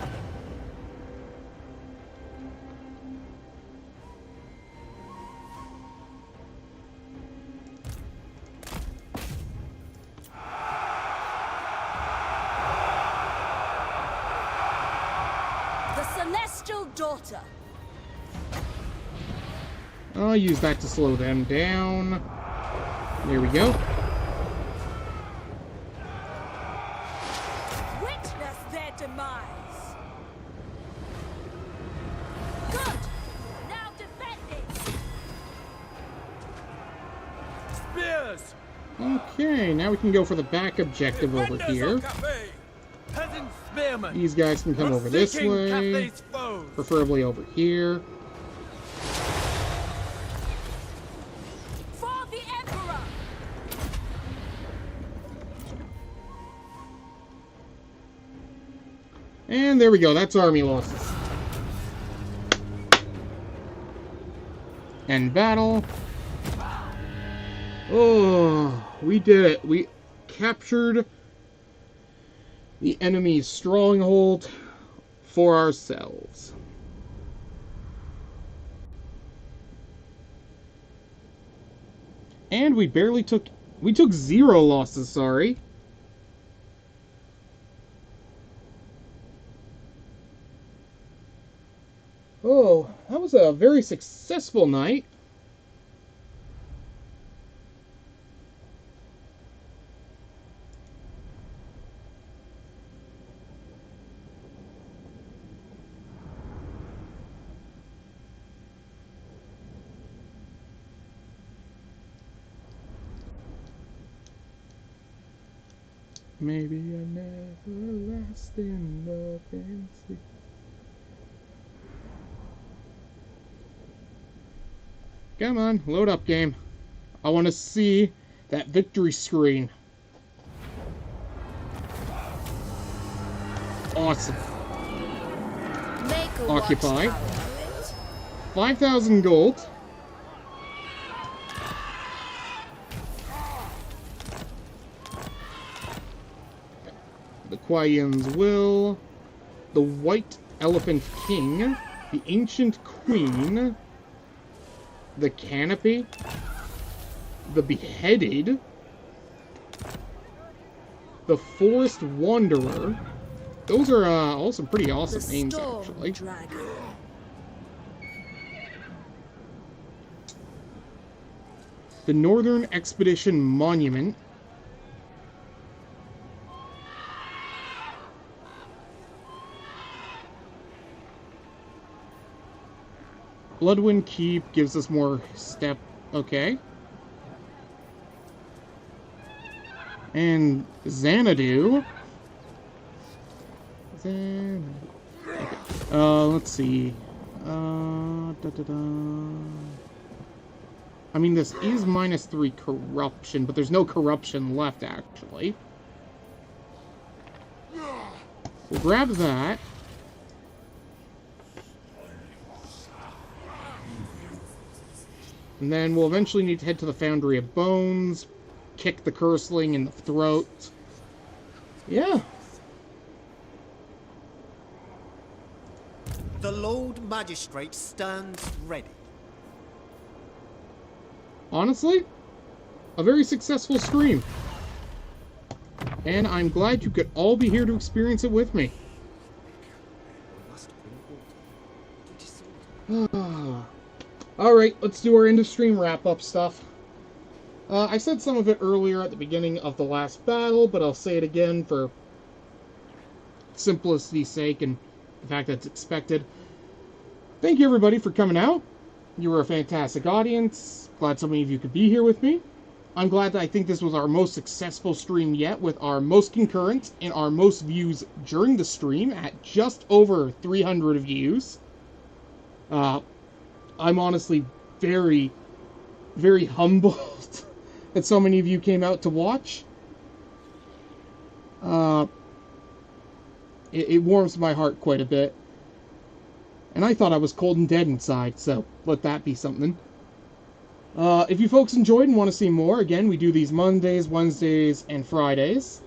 The Celestial Daughter. I'll use that to slow them down. There we go. Witness their demise. Good. Now defending. Spears! Okay, now we can go for the back objective over here. Cathay! Peasant spearmen! These guys can come over this way. Cathay's foes! Preferably over here. For the Emperor. And there we go, that's army losses. End battle. Oh, we did it. We captured the enemy's stronghold for ourselves. And we took 0 losses, sorry. Oh, that was a very successful night. Maybe I never last in the fancy. Come on, load up, game. I want to see that victory screen. Awesome. Occupy. 5,000 gold. The Quayin's Will. The White Elephant King. The Ancient Queen. The Canopy, the Beheaded, the Forest Wanderer. Those are all some pretty awesome names, actually. Dragon. the Northern Expedition Monument. Bloodwind Keep gives us more step. Okay. And Xanadu. Okay. Let's see. I mean, this is -3 corruption, but there's no corruption left, actually. We'll grab that. And then we'll eventually need to head to the Foundry of Bones, kick the Curseling in the throat. Yeah. The Lord Magistrate stands ready. Honestly, a very successful stream. And I'm glad you could all be here to experience it with me. Alright, let's do our end of stream wrap-up stuff. I said some of it earlier at the beginning of the last battle, but I'll say it again for simplicity's sake and the fact that it's expected. Thank you, everybody, for coming out. You were a fantastic audience. Glad so many of you could be here with me. I'm glad that I think this was our most successful stream yet, with our most concurrent and our most views during the stream at just over 300 views. I'm honestly very, very humbled that so many of you came out to watch. It warms my heart quite a bit. And I thought I was cold and dead inside, so let that be something. If you folks enjoyed and want to see more, again, we do these Mondays, Wednesdays, and Fridays.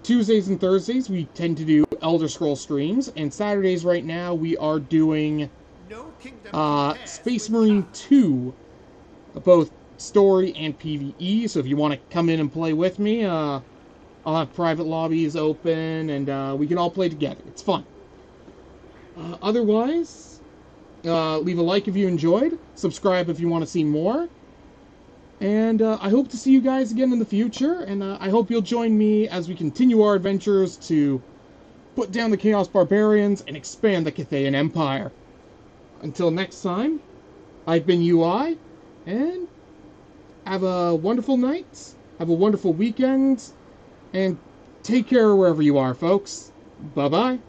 Tuesdays and Thursdays, we tend to do Elder Scrolls streams, and Saturdays right now, we are doing Space Marine 2, both story and PvE, so if you want to come in and play with me, I'll have private lobbies open, and we can all play together. It's fun. Otherwise, leave a like if you enjoyed, subscribe if you want to see more, and I hope to see you guys again in the future, and I hope you'll join me as we continue our adventures to put down the Chaos Barbarians and expand the Cathayan Empire. Until next time, I've been UI, and have a wonderful night, have a wonderful weekend, and take care wherever you are, folks. Bye-bye.